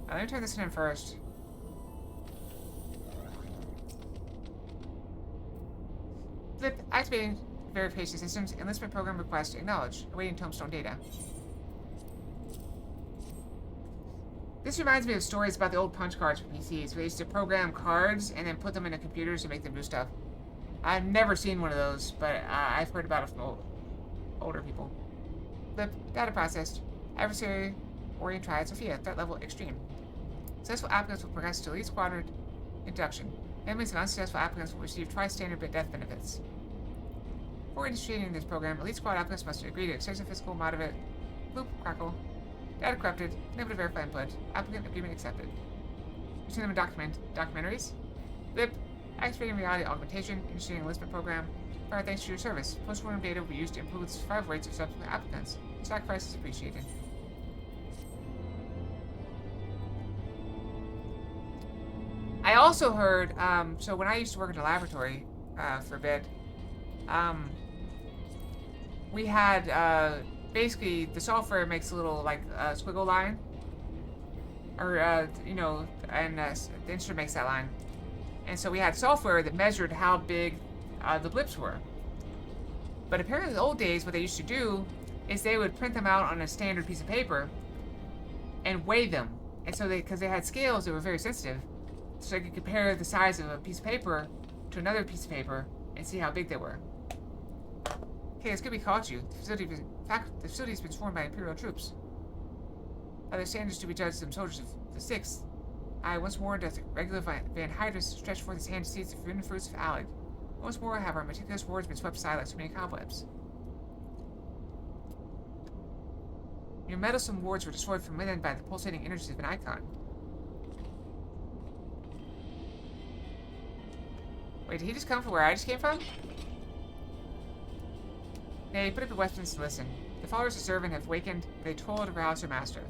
Let me turn this in first. Flip, activating verification systems, enlistment program request acknowledged. Awaiting tombstone data. This reminds me of stories about the old punch cards for PCs, where they used to program cards and then put them into computers to make them do stuff. I've never seen one of those, but I've heard about it from older people. Flip, data processed. Adversary, Orient Triad, Sophia, threat level extreme. Successful applicants will progress to Elite Squadron induction. Enemies and unsuccessful applicants will receive tri-standard bit death benefits. Before initiating this program, Elite Squad applicants must agree to excessive physical moderate. Bloop, crackle. Data corrupted. Unable to verify input. Applicant agreement accepted. Using them in documentaries. Blip. Activating reality augmentation. Initiating enlistment program. Fire thanks to your service. Post-mortem data will be used to improve the survival rates of subsequent applicants. Sacrifice is appreciated. I also heard, so when I used to work in a laboratory for a bit, we had, basically, the software makes a little, like, squiggle line. Or, you know, and the instrument makes that line. And so we had software that measured how big the blips were. But apparently in the old days, what they used to do is they would print them out on a standard piece of paper and weigh them. And so because they had scales that were very sensitive, so they could compare the size of a piece of paper to another piece of paper and see how big they were. Okay, it's good we caught you. In fact, the facility has been swarmed by Imperial troops. By their standards to be judged some soldiers of the 6th, I once warned that the regular Van Hydrus stretched forth his hand to seize the forbidden fruits of Alec. Once more have our meticulous words been swept aside like so many cobwebs. Your meddlesome wards were destroyed from within by the pulsating energies of an icon. Wait, did he just come from where I just came from? Nay, put up your weapons and listen. The followers of Servant have wakened, they toil to rouse their master.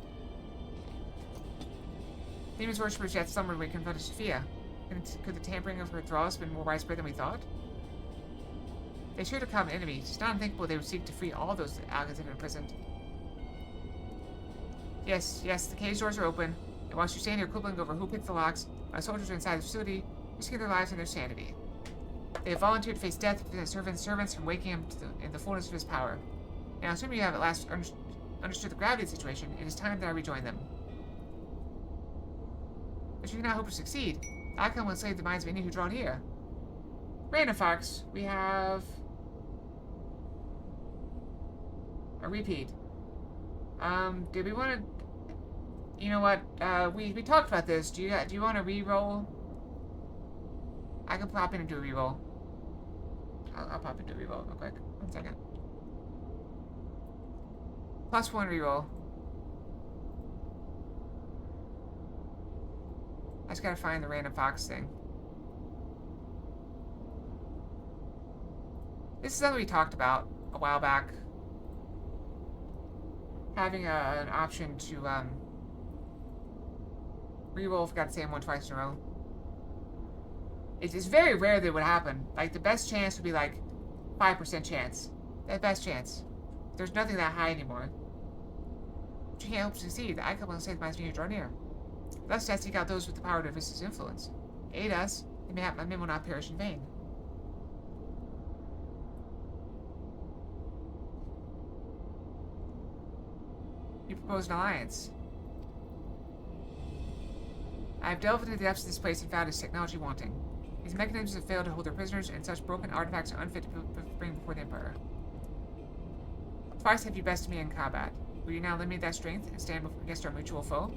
Demon's worshippers yet slumbered when we confronted Sophia. Could the tampering of her thralls have been more widespread than we thought? They shared a common enemy. It's not unthinkable they would seek to free all those Algans have been imprisoned. Yes, the cage doors are open, and whilst you stand here quibbling over who picked the locks, my soldiers are inside the facility, risking their lives and their sanity. They have volunteered to face death to prevent servants from waking him in the fullness of his power. Now, assuming you have at last understood the gravity of the situation, it is time that I rejoin them. But you cannot hope to succeed. The icon will enslave the minds of any who draw near. Random Fox, we have a repeat. Did we want to? You know what? We talked about this. Do you want to re-roll? I can pop in and do a re-roll. I'll pop into a re-roll real quick. 1 second. +1 re-roll. I just gotta find the Random Fox thing. This is something we talked about a while back. Having an option to re-roll if I got the same one twice in a row. It's very rare that it would happen. Like, the best chance would be like 5% chance. That best chance. There's nothing that high anymore. But you can't hope to succeed. The icon will save the minds when you draw near. Thus, I seek out those with the power to resist his influence. Aid us, and mayhap my men will not perish in vain. You propose an alliance. I have delved into the depths of this place and found its technology wanting. These mechanisms have failed to hold their prisoners, and such broken artifacts are unfit to bring before the Emperor. Twice have you bested me in combat. Will you now lend me that strength and stand against our mutual foe?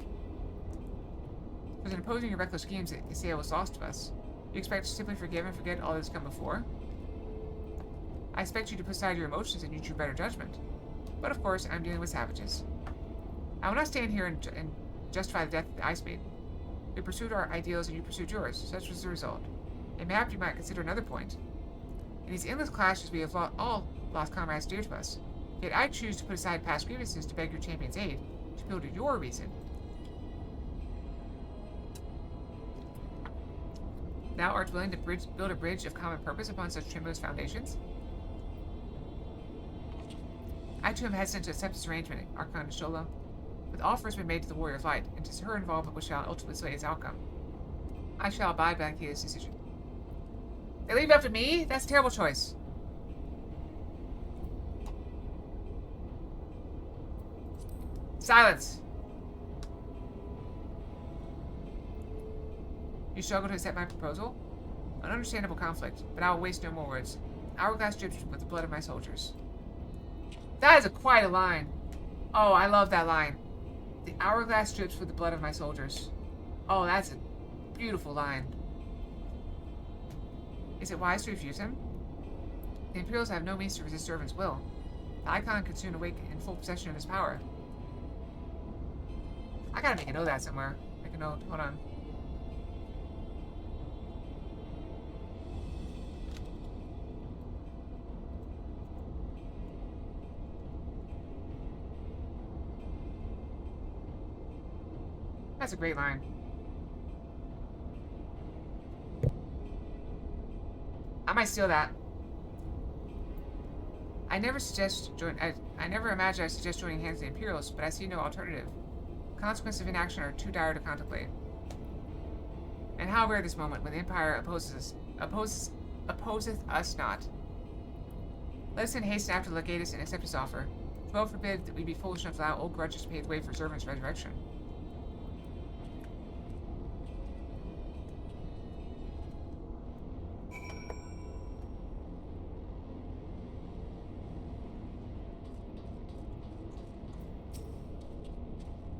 It was in opposing your reckless schemes that Isaiah was lost to us. You expect to simply forgive and forget all that has come before? I expect you to put aside your emotions and use your better judgment. But of course, I'm dealing with savages. I will not stand here and justify the death of the Ice Maiden. We pursued our ideals and you pursued yours. Such was the result. And perhaps you might consider another point. In these endless clashes, we have all lost comrades dear to us. Yet I choose to put aside past grievances to beg your champion's aid, to build your reason. Thou art willing to build a bridge of common purpose upon such tremulous foundations? I too am hesitant to accept this arrangement, Archon Shola. But the offer has been made to the Warrior of Light, and 'tis her involvement which shall ultimately sway its outcome. I shall abide by Kia's decision. They leave it up to me? That's a terrible choice. Silence! You struggle to accept my proposal? An understandable conflict, but I will waste no more words. Hourglass drips with the blood of my soldiers. That is quite a line. Oh, I love that line. The hourglass drips with the blood of my soldiers. Oh, that's a beautiful line. Is it wise to refuse him? The Imperials have no means to resist servants' will. The icon could soon awake in full possession of his power. I gotta make a note of that somewhere. Make a note. Hold on. That's a great line. I might steal that. I never imagine I suggest joining hands with the Imperials, but I see no alternative. The consequences of inaction are too dire to contemplate. And how rare this moment when the Empire opposes us not. Let us then hasten after the legatus and accept his offer. Well forbid that we be foolish enough to allow old grudges to pave the way for Zervan's resurrection.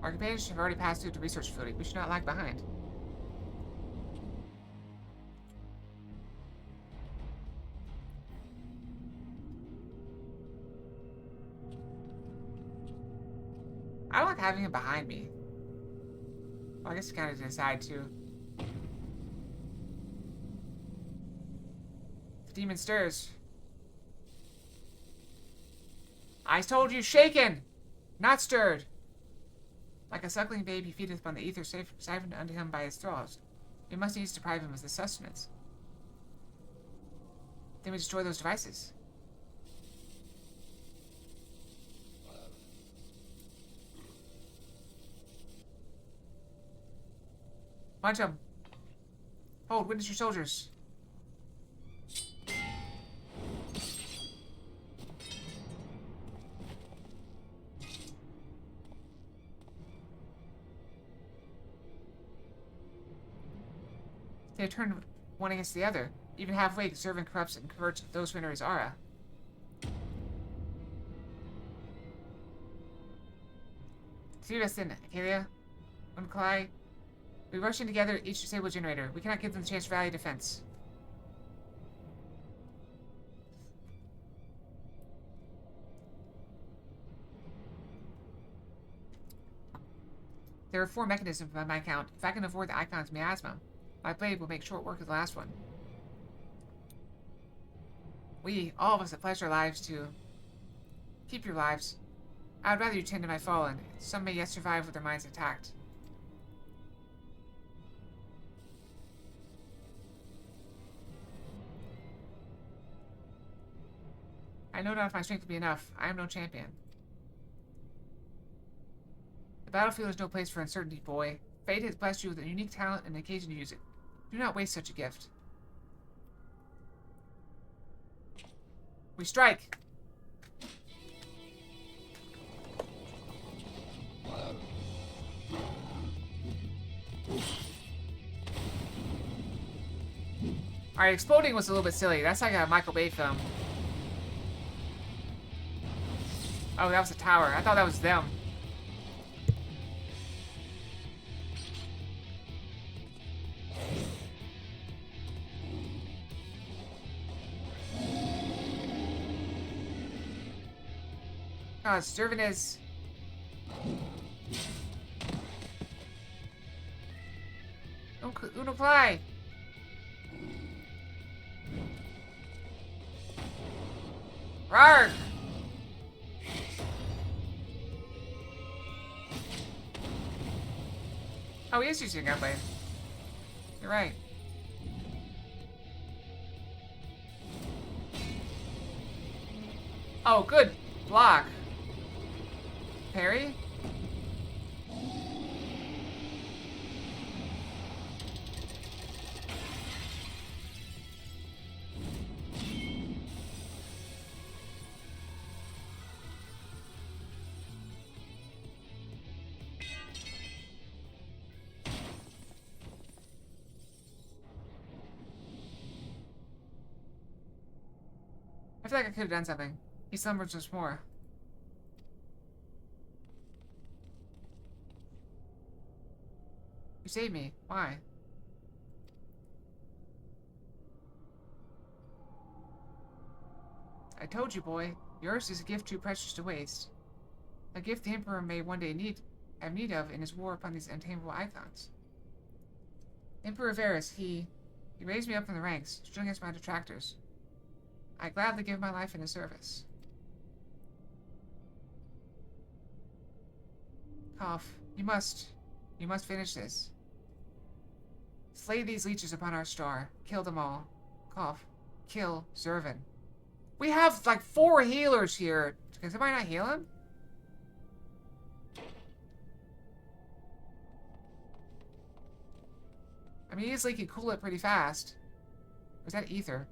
Our companions have already passed through the research facility. We should not lag behind. I don't like having him behind me. Well, I guess kind of to the side, too. The demon stirs. I told you, shaken! Not stirred! Like a suckling babe, he feedeth upon the ether siphoned unto him by his thralls. We must needs deprive him of the sustenance. Then we destroy those devices. Punch him. Hold, witness your soldiers. They have turned one against the other. Even halfway, servant corrupts and converts those who enter his aura. See us then, Acalia. Unkalai. We rush in together, each disable a generator. We cannot give them the chance to rally defense. There are 4 mechanisms by my count. If I can avoid the icon's miasma, my blade will make short work of the last one. We, all of us, have pledged our lives to keep your lives. I would rather you tend to my fallen. Some may yet survive with their minds intact. I know not if my strength will be enough. I am no champion. The battlefield is no place for uncertainty, boy. Fate has blessed you with a unique talent and an occasion to use it. Do not waste such a gift. We strike! Alright, exploding was a little bit silly. That's like a Michael Bay film. Oh, that was a tower. I thought that was them. Oh, Servant is... Uno fly! Rarg! Oh, he is using a gunblade. You're right. Oh, good block. Parry? I feel like I could have done something. He slumbers just more. You saved me. Why? I told you, boy. Yours is a gift too precious to waste. A gift the Emperor may one day have need of in his war upon these untamable icons. Emperor Varus, he raised me up from the ranks, stood against my detractors. I gladly give my life in his service. Cough. You must finish this. Slay these leeches upon our star. Kill them all. Cough. Kill Zervan. We have like 4 healers here. Can somebody not heal him? I mean, he easily can cool it pretty fast. Or is that ether?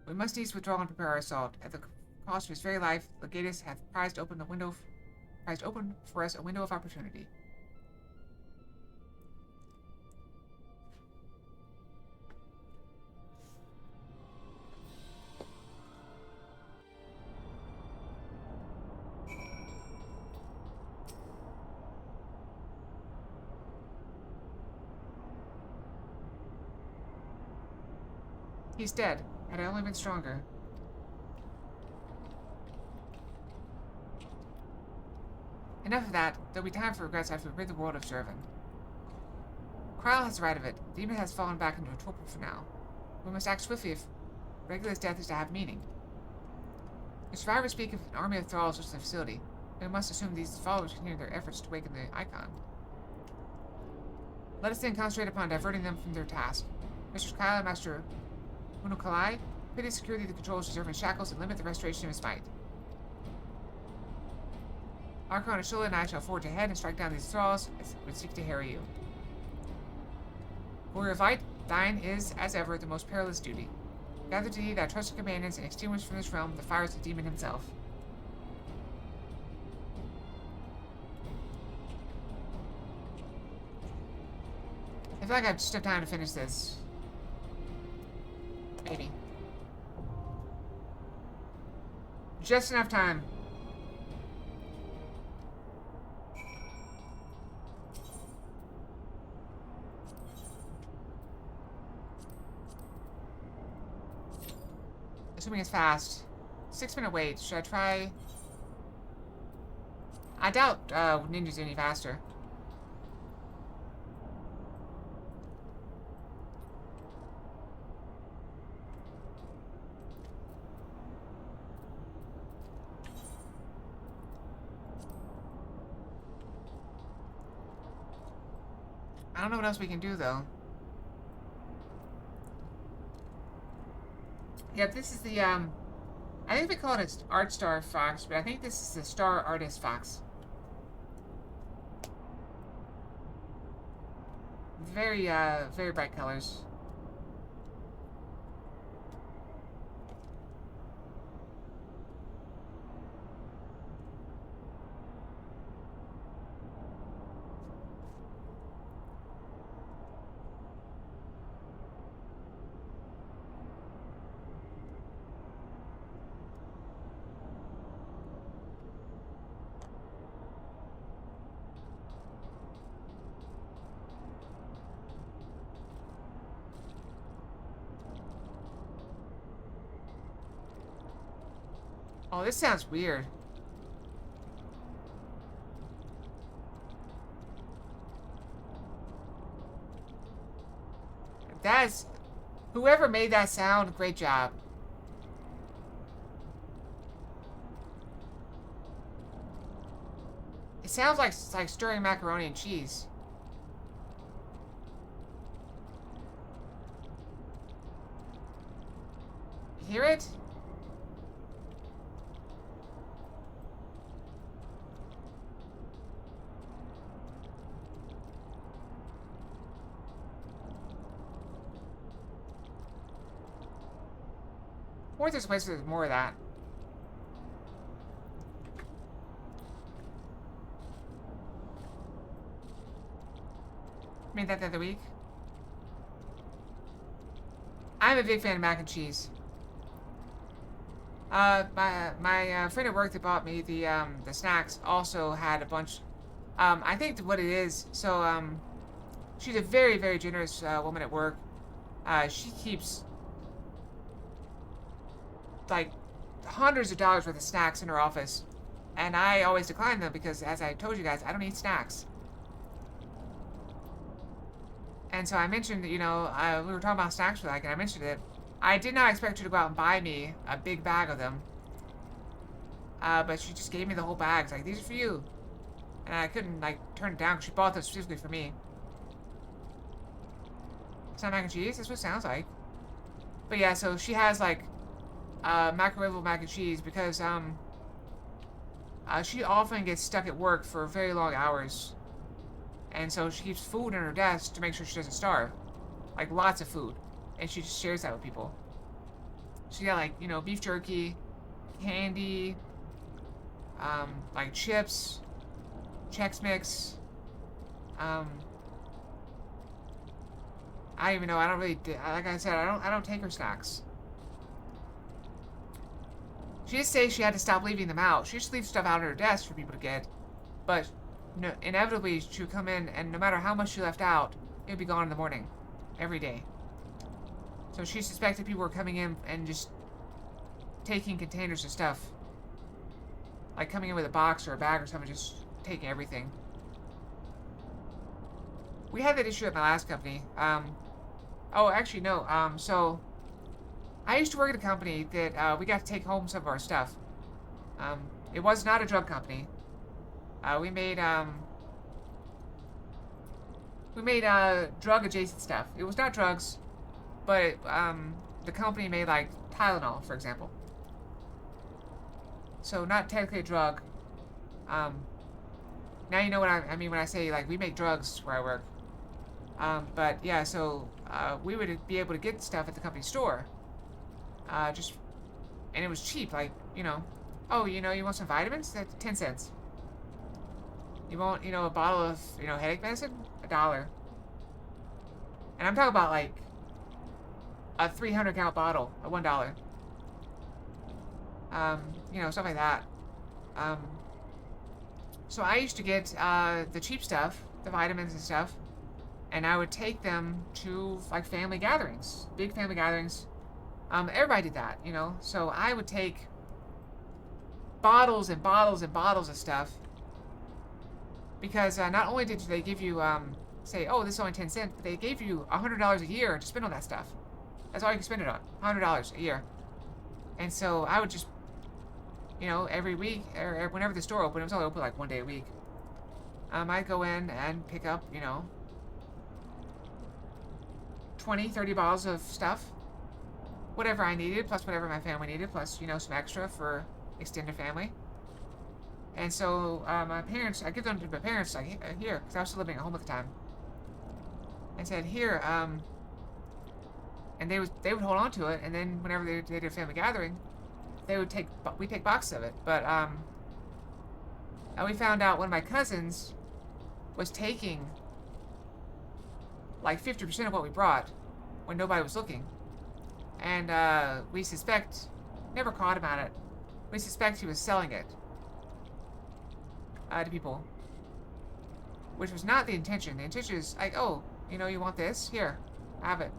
We must needs withdraw and prepare our assault. At the cost of his very life, Legatus hath prized open for us a window of opportunity. He's dead. Had I only been stronger. Enough of that. There'll be time for regrets after we rid the world of Zervin. Krile has the right of it. The demon has fallen back into a torpor for now. We must act swiftly if Regula's death is to have meaning. The survivors speak of an army of thralls which is the facility. We must assume these followers continue their efforts to awaken the icon. Let us then concentrate upon diverting them from their task. Mr. Kyle and Master Unokalai, please secure the controls to Zervin's shackles and limit the restoration of his might. Archon, Ashula, and I shall forge ahead and strike down these thralls as we seek to harry you. Warrior of Light, thine is, as ever, the most perilous duty. Gather to thee thy trusted companions and extinguish from this realm the fires of the demon himself. I feel like I just have time to finish this. Maybe. Just enough time. Assuming it's fast. 6-minute wait. Should I try? I doubt ninjas any faster. I don't know what else we can do, though. Yep, this is the, I think we call it an Art Star Fox, but I think this is the Star Artist Fox. Very, very bright colors. Oh, this sounds weird. That's... Whoever made that sound, great job. It sounds like stirring macaroni and cheese. You hear it? Or there's ways there's more of that. Made that the other week. I'm a big fan of mac and cheese. My friend at work that bought me the snacks also had a bunch. I think what it is. So she's a very, very generous woman at work. She keeps like hundreds of dollars worth of snacks in her office, and I always decline them because, as I told you guys, I don't eat snacks. And so I mentioned that, you know, we were talking about snacks for like, and I mentioned it. I did not expect her to go out and buy me a big bag of them, but she just gave me the whole bag. It's like, these are for you, and I couldn't like turn it down because she bought them specifically for me. It's not mac and cheese. That's what it sounds like. But yeah, so she has like microwavable mac and cheese because she often gets stuck at work for very long hours, and so she keeps food in her desk to make sure she doesn't starve, like lots of food, and she just shares that with people. She got like, you know, beef jerky, candy, like chips, Chex Mix. I don't even know. I don't really, like I said, I don't take her snacks. She did say she had to stop leaving them out. She used to leave stuff out on her desk for people to get, but no, inevitably she would come in, and no matter how much she left out, it would be gone in the morning, every day. So she suspected people were coming in and just taking containers of stuff, like coming in with a box or a bag or something, just taking everything. We had that issue at my last company. Oh, actually, no. So I used to work at a company that we got to take home some of our stuff. It was not a drug company. We made drug adjacent stuff. It was not drugs, but the company made like Tylenol, for example. So not technically a drug. Now you know what I mean when I say like we make drugs where I work. But yeah, so we would be able to get stuff at the company store. And it was cheap, like, you know, oh, you know, you want some vitamins? That's 10 cents. You want, you know, a bottle of, you know, headache medicine? $1. And I'm talking about, like, a 300-count bottle at $1. You know, stuff like that. So I used to get, the cheap stuff, the vitamins and stuff, and I would take them to, like, family gatherings, big family gatherings. Everybody did that, you know, so I would take bottles and bottles and bottles of stuff, because not only did they give you, say, oh, this is only 10 cents, but they gave you $100 a year to spend on that stuff. That's all you can spend it on, $100 a year. And so I would just, you know, every week, or whenever the store opened, it was only open like one day a week, I'd go in and pick up, you know, 20, 30 bottles of stuff, whatever I needed, plus whatever my family needed, plus, you know, some extra for extended family. And so my parents, I give them to my parents, like, here, because I was still living at home at the time. I said, here, and they would hold on to it, and then whenever they did a family gathering, we'd take boxes of it. But and we found out one of my cousins was taking like 50% of what we brought when nobody was looking. And we suspect, never caught him at it, we suspect he was selling it to people, which was not the intention. The intention is like, oh, you know, you want this? Here, have it.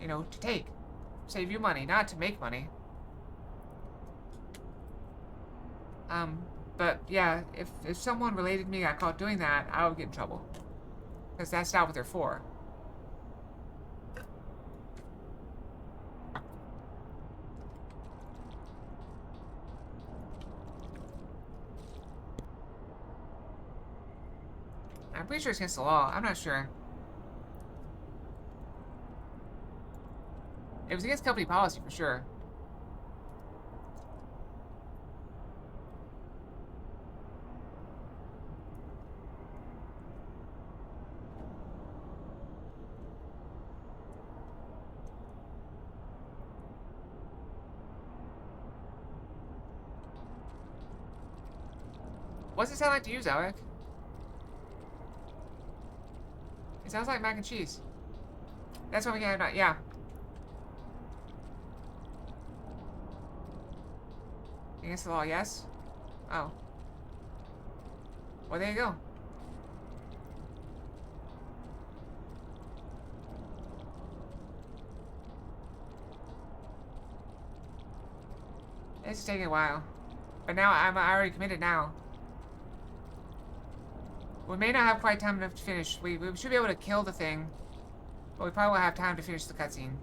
You know, to take. Save you money, not to make money. But yeah, if someone related to me got caught doing that, I would get in trouble. Because that's not what they're for. I'm pretty sure it's against the law. I'm not sure. It was against company policy for sure. What's it sound like to you, Alec? It sounds like mac and cheese. That's what we got. Yeah. Against the law, yes? Oh. Well, there you go. It's taking a while. But now I already committed now. We may not have quite time enough to finish. We should be able to kill the thing, but we probably won't have time to finish the cutscene.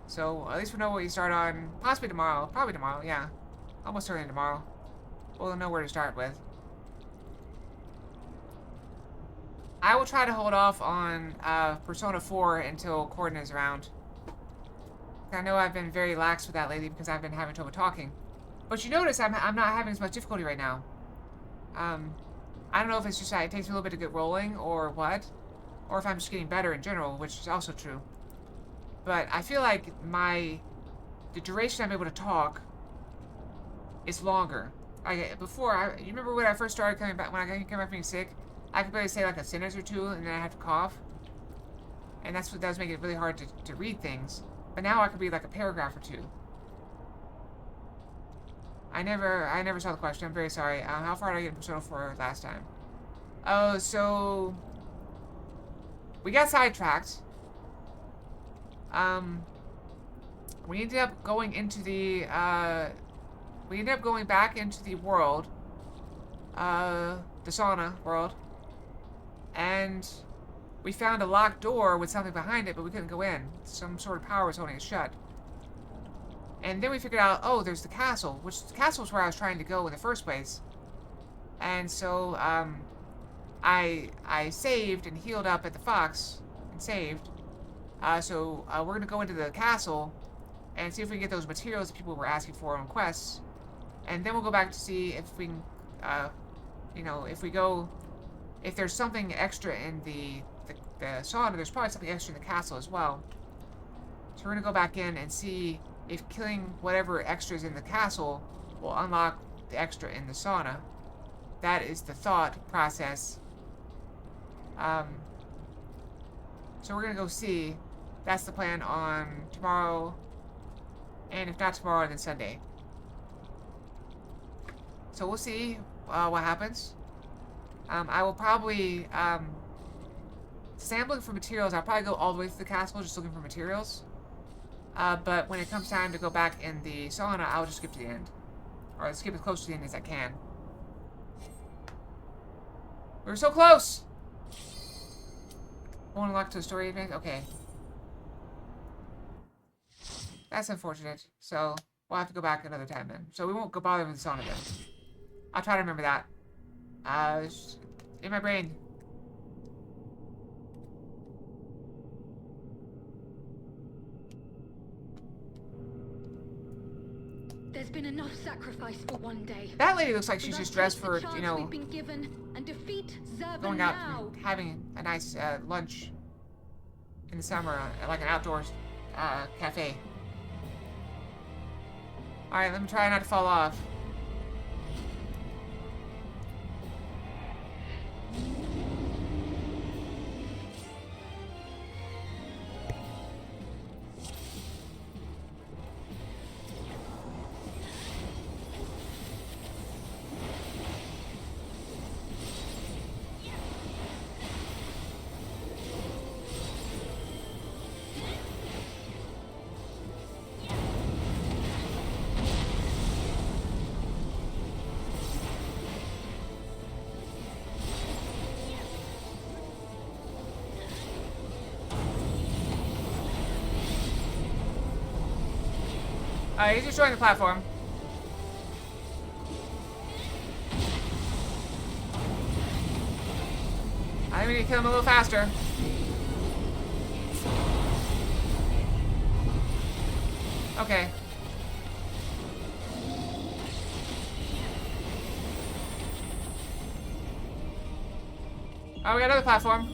So, at least we'll know what you start on, possibly tomorrow. Probably tomorrow, yeah. Almost certainly tomorrow. We'll know where to start with. I will try to hold off on Persona 4 until Corden is around. I know I've been very lax with that lately because I've been having trouble talking. But you notice I'm not having as much difficulty right now. I don't know if it's just it takes me a little bit to get rolling or what. Or if I'm just getting better in general, which is also true. But I feel like the duration I'm able to talk is longer. You remember when I first started coming back, when I came back being sick? I could barely say like a sentence or two, and then I had to cough. And that was making it really hard to read things. But now I could read like a paragraph or two. I never saw the question. I'm very sorry. How far did I get in Persona 4 last time? Oh, so we got sidetracked. We ended up going into the we ended up going back into the world, the sauna world, and we found a locked door with something behind it, but we couldn't go in. Some sort of power was holding it shut. And then we figured out, oh, there's the castle, which the castle is where I was trying to go in the first place. And so, I saved and healed up at the Fox and saved. So we're gonna go into the castle and see if we can get those materials that people were asking for on quests. And then we'll go back to see if we can, you know, if there's something extra in the sauna, there's probably something extra in the castle as well. So we're gonna go back in and see if killing whatever extras in the castle will unlock the extra in the sauna. That is the thought process. So we're gonna go see. That's the plan on tomorrow. And if not tomorrow, then Sunday. So we'll see what happens. I will probably, sampling for materials, I'll probably go all the way through the castle just looking for materials. But when it comes time to go back in the sauna, I'll just skip to the end. Or skip as close to the end as I can. We were so close! Won't unlock to the story event? Okay. That's unfortunate. So, we'll have to go back another time then. So we won't go bother with the sauna then. I'll try to remember that. In my brain. There's been enough sacrifice for one day. That lady looks like she's Let's just dressed take the for, chance you know, we've been given and defeat Zervan going out now. and having a nice lunch in the summer at like an outdoors cafe. Alright, let me try not to fall off. He's destroying the platform. I think we need to kill him a little faster. Okay. Oh, we got another platform.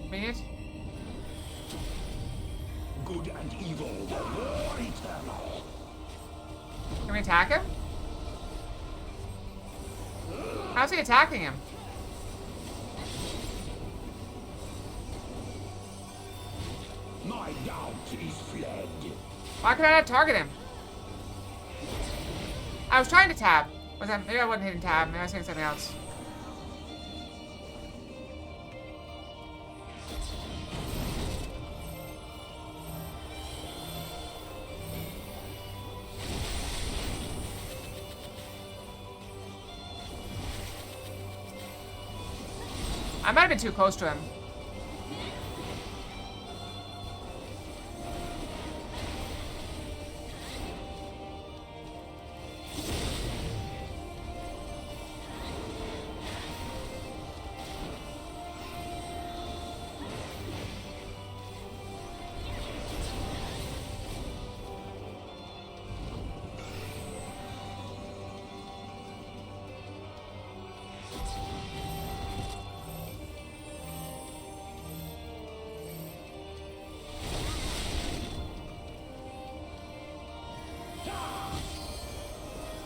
Convenient. Good and evil, the war eternal. Can we attack him? How's he attacking him? My doubt is fled. Why could I not target him? I was trying to tab. Maybe I wasn't hitting tab. Maybe I was hitting something else. I might have been too close to him.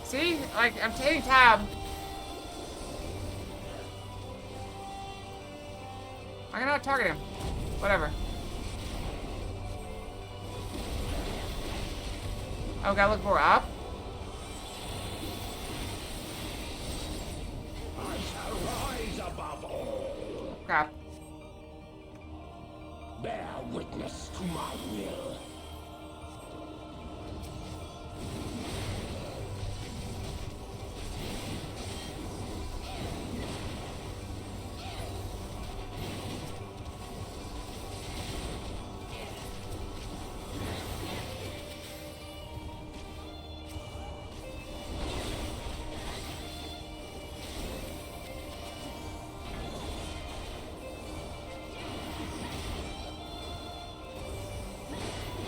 See? Like, I'm hitting tab. I cannot target him. Whatever. Oh, gotta look more up? I shall rise above all. Crap. Bear witness to my will.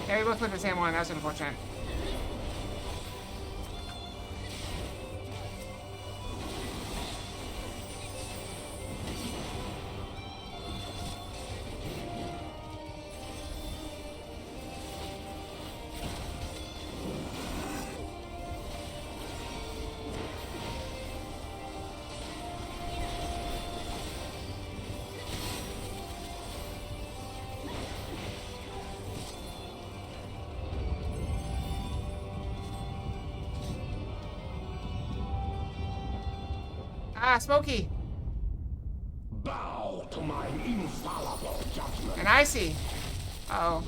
Yeah, we both put the same one. That was unfortunate. Ah, Smokey. Bow to my infallible judgment. And Icy. Uh-oh.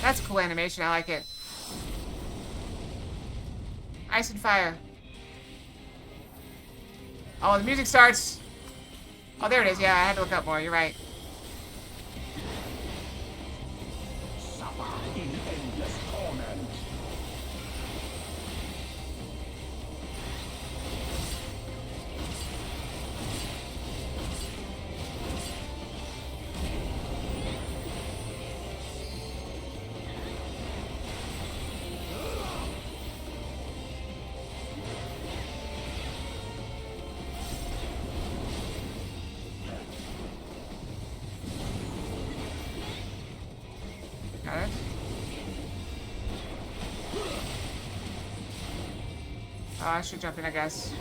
That's cool animation. I like it. Ice and fire. Oh, the music starts. Oh, there it is. Yeah, I had to look up more. You're right. Suffer in endless torment. Got it. Oh, I should jump in, I guess.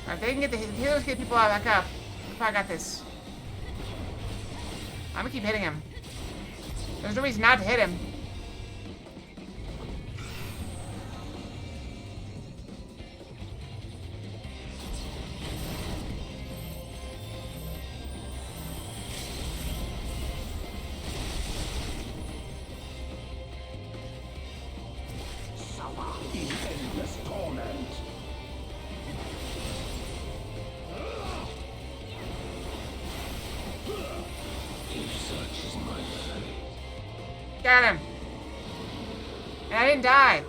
Alright, they can get the healers, get people out back up. We probably got this. I'm gonna keep hitting him. There's no reason not to hit him. Suffer in endless torment. If such is my fate. Got him. And I didn't die.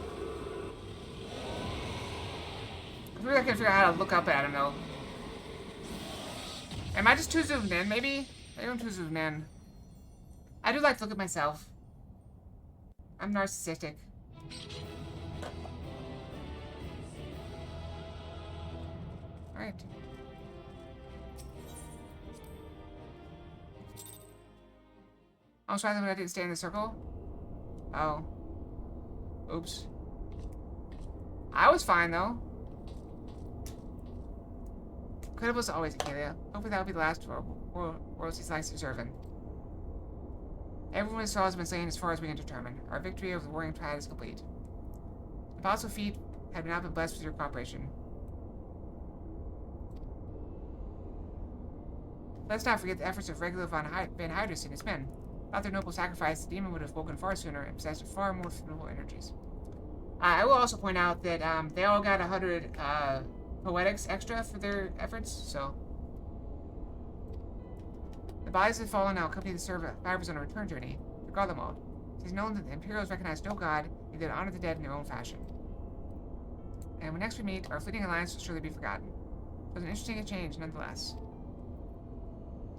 I really can figure out how to look up at him though. Am I just too zoomed in? Maybe I'm too zoomed in. I do like to look at myself. I'm narcissistic. Alright. I was trying to when I didn't stay in the circle. Oh. Oops. I was fine though. Credible is always a Kalia. Hopefully that will be the last world he likes to serve in. Everyone in Saul has been slain as far as we can determine. Our victory over the warring Triad is complete. The impossible feat had not been blessed with your cooperation. Let's not forget the efforts of Regular Van Hydrus and his men. Without their noble sacrifice, the demon would have woken far sooner and possessed far more formidable energies. I will also point out that they all got 100 poetics extra for their efforts, so... The bodies have fallen now accompany the survivors on a return journey. Regard them all. It is known that the Imperials recognize no god, and they honor the dead in their own fashion. And when next we meet, our fleeting alliance will surely be forgotten. It was an interesting exchange, nonetheless.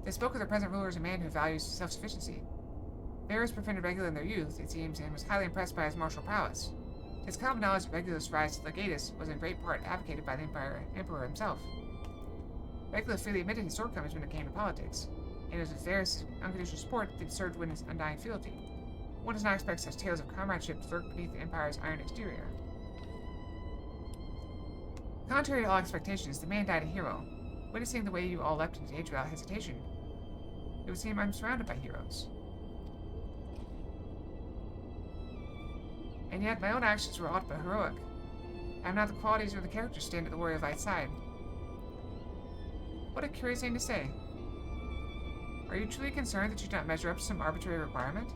They spoke of their present ruler as a man who values self-sufficiency. Varus befriended Regulus in their youth, it seems, and was highly impressed by his martial prowess. His common knowledge of Regulus' rise to legatus was in great part advocated by the Emperor himself. Regulus freely admitted his shortcomings when it came to politics, and it was with Varus' unconditional support that he served to win his undying fealty. One does not expect such tales of comradeship to lurk beneath the Empire's iron exterior. Contrary to all expectations, the man died a hero. Witnessing the way you all leapt into age without hesitation, it would seem I'm surrounded by heroes. And yet, my own actions were aught but heroic. I have not the qualities or the character to stand at the warrior knight's side. What a curious thing to say. Are you truly concerned that you do not measure up to some arbitrary requirement?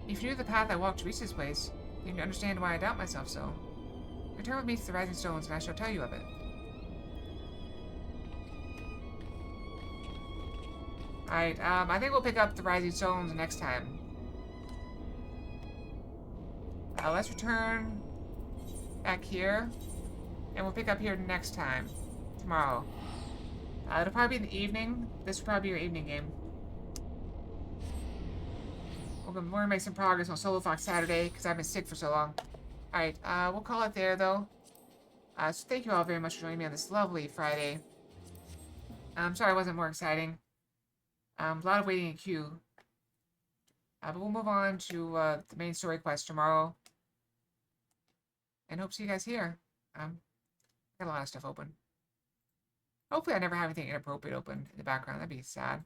If you knew the path I walked to reach this place, then you'd understand why I doubt myself so. Return with me to the Rising Stones, and I shall tell you of it. Alright, I think we'll pick up the Rising Stones next time. Let's return back here, and we'll pick up here next time, tomorrow. It'll probably be in the evening. This will probably be your evening game. We're gonna make some progress on Solo Fox Saturday, because I've been sick for so long. Alright, we'll call it there, though. So thank you all very much for joining me on this lovely Friday. I'm sorry it wasn't more exciting. A lot of waiting in queue. But we'll move on to the main story quest tomorrow. And hope to see you guys here. Got a lot of stuff open. Hopefully I never have anything inappropriate open in the background. That'd be sad.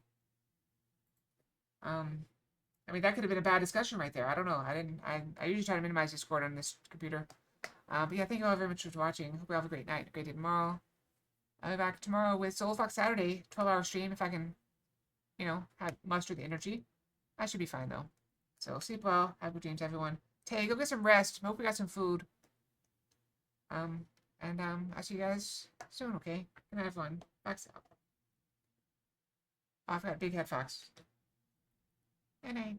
I mean, that could have been a bad discussion right there. I don't know. I usually try to minimize Discord on this computer. But yeah, thank you all very much for watching. Hope you all have a great night, a great day tomorrow. I'll be back tomorrow with Solo Fox Saturday, 12-hour stream if I can, you know, muster the energy. I should be fine, though. So, sleep well. Have good dreams, everyone. Tay, go get some rest. Hope we got some food. I'll see you guys soon, okay? Good night, everyone. Fox out. Oh, I forgot Big Head Fox. Good night.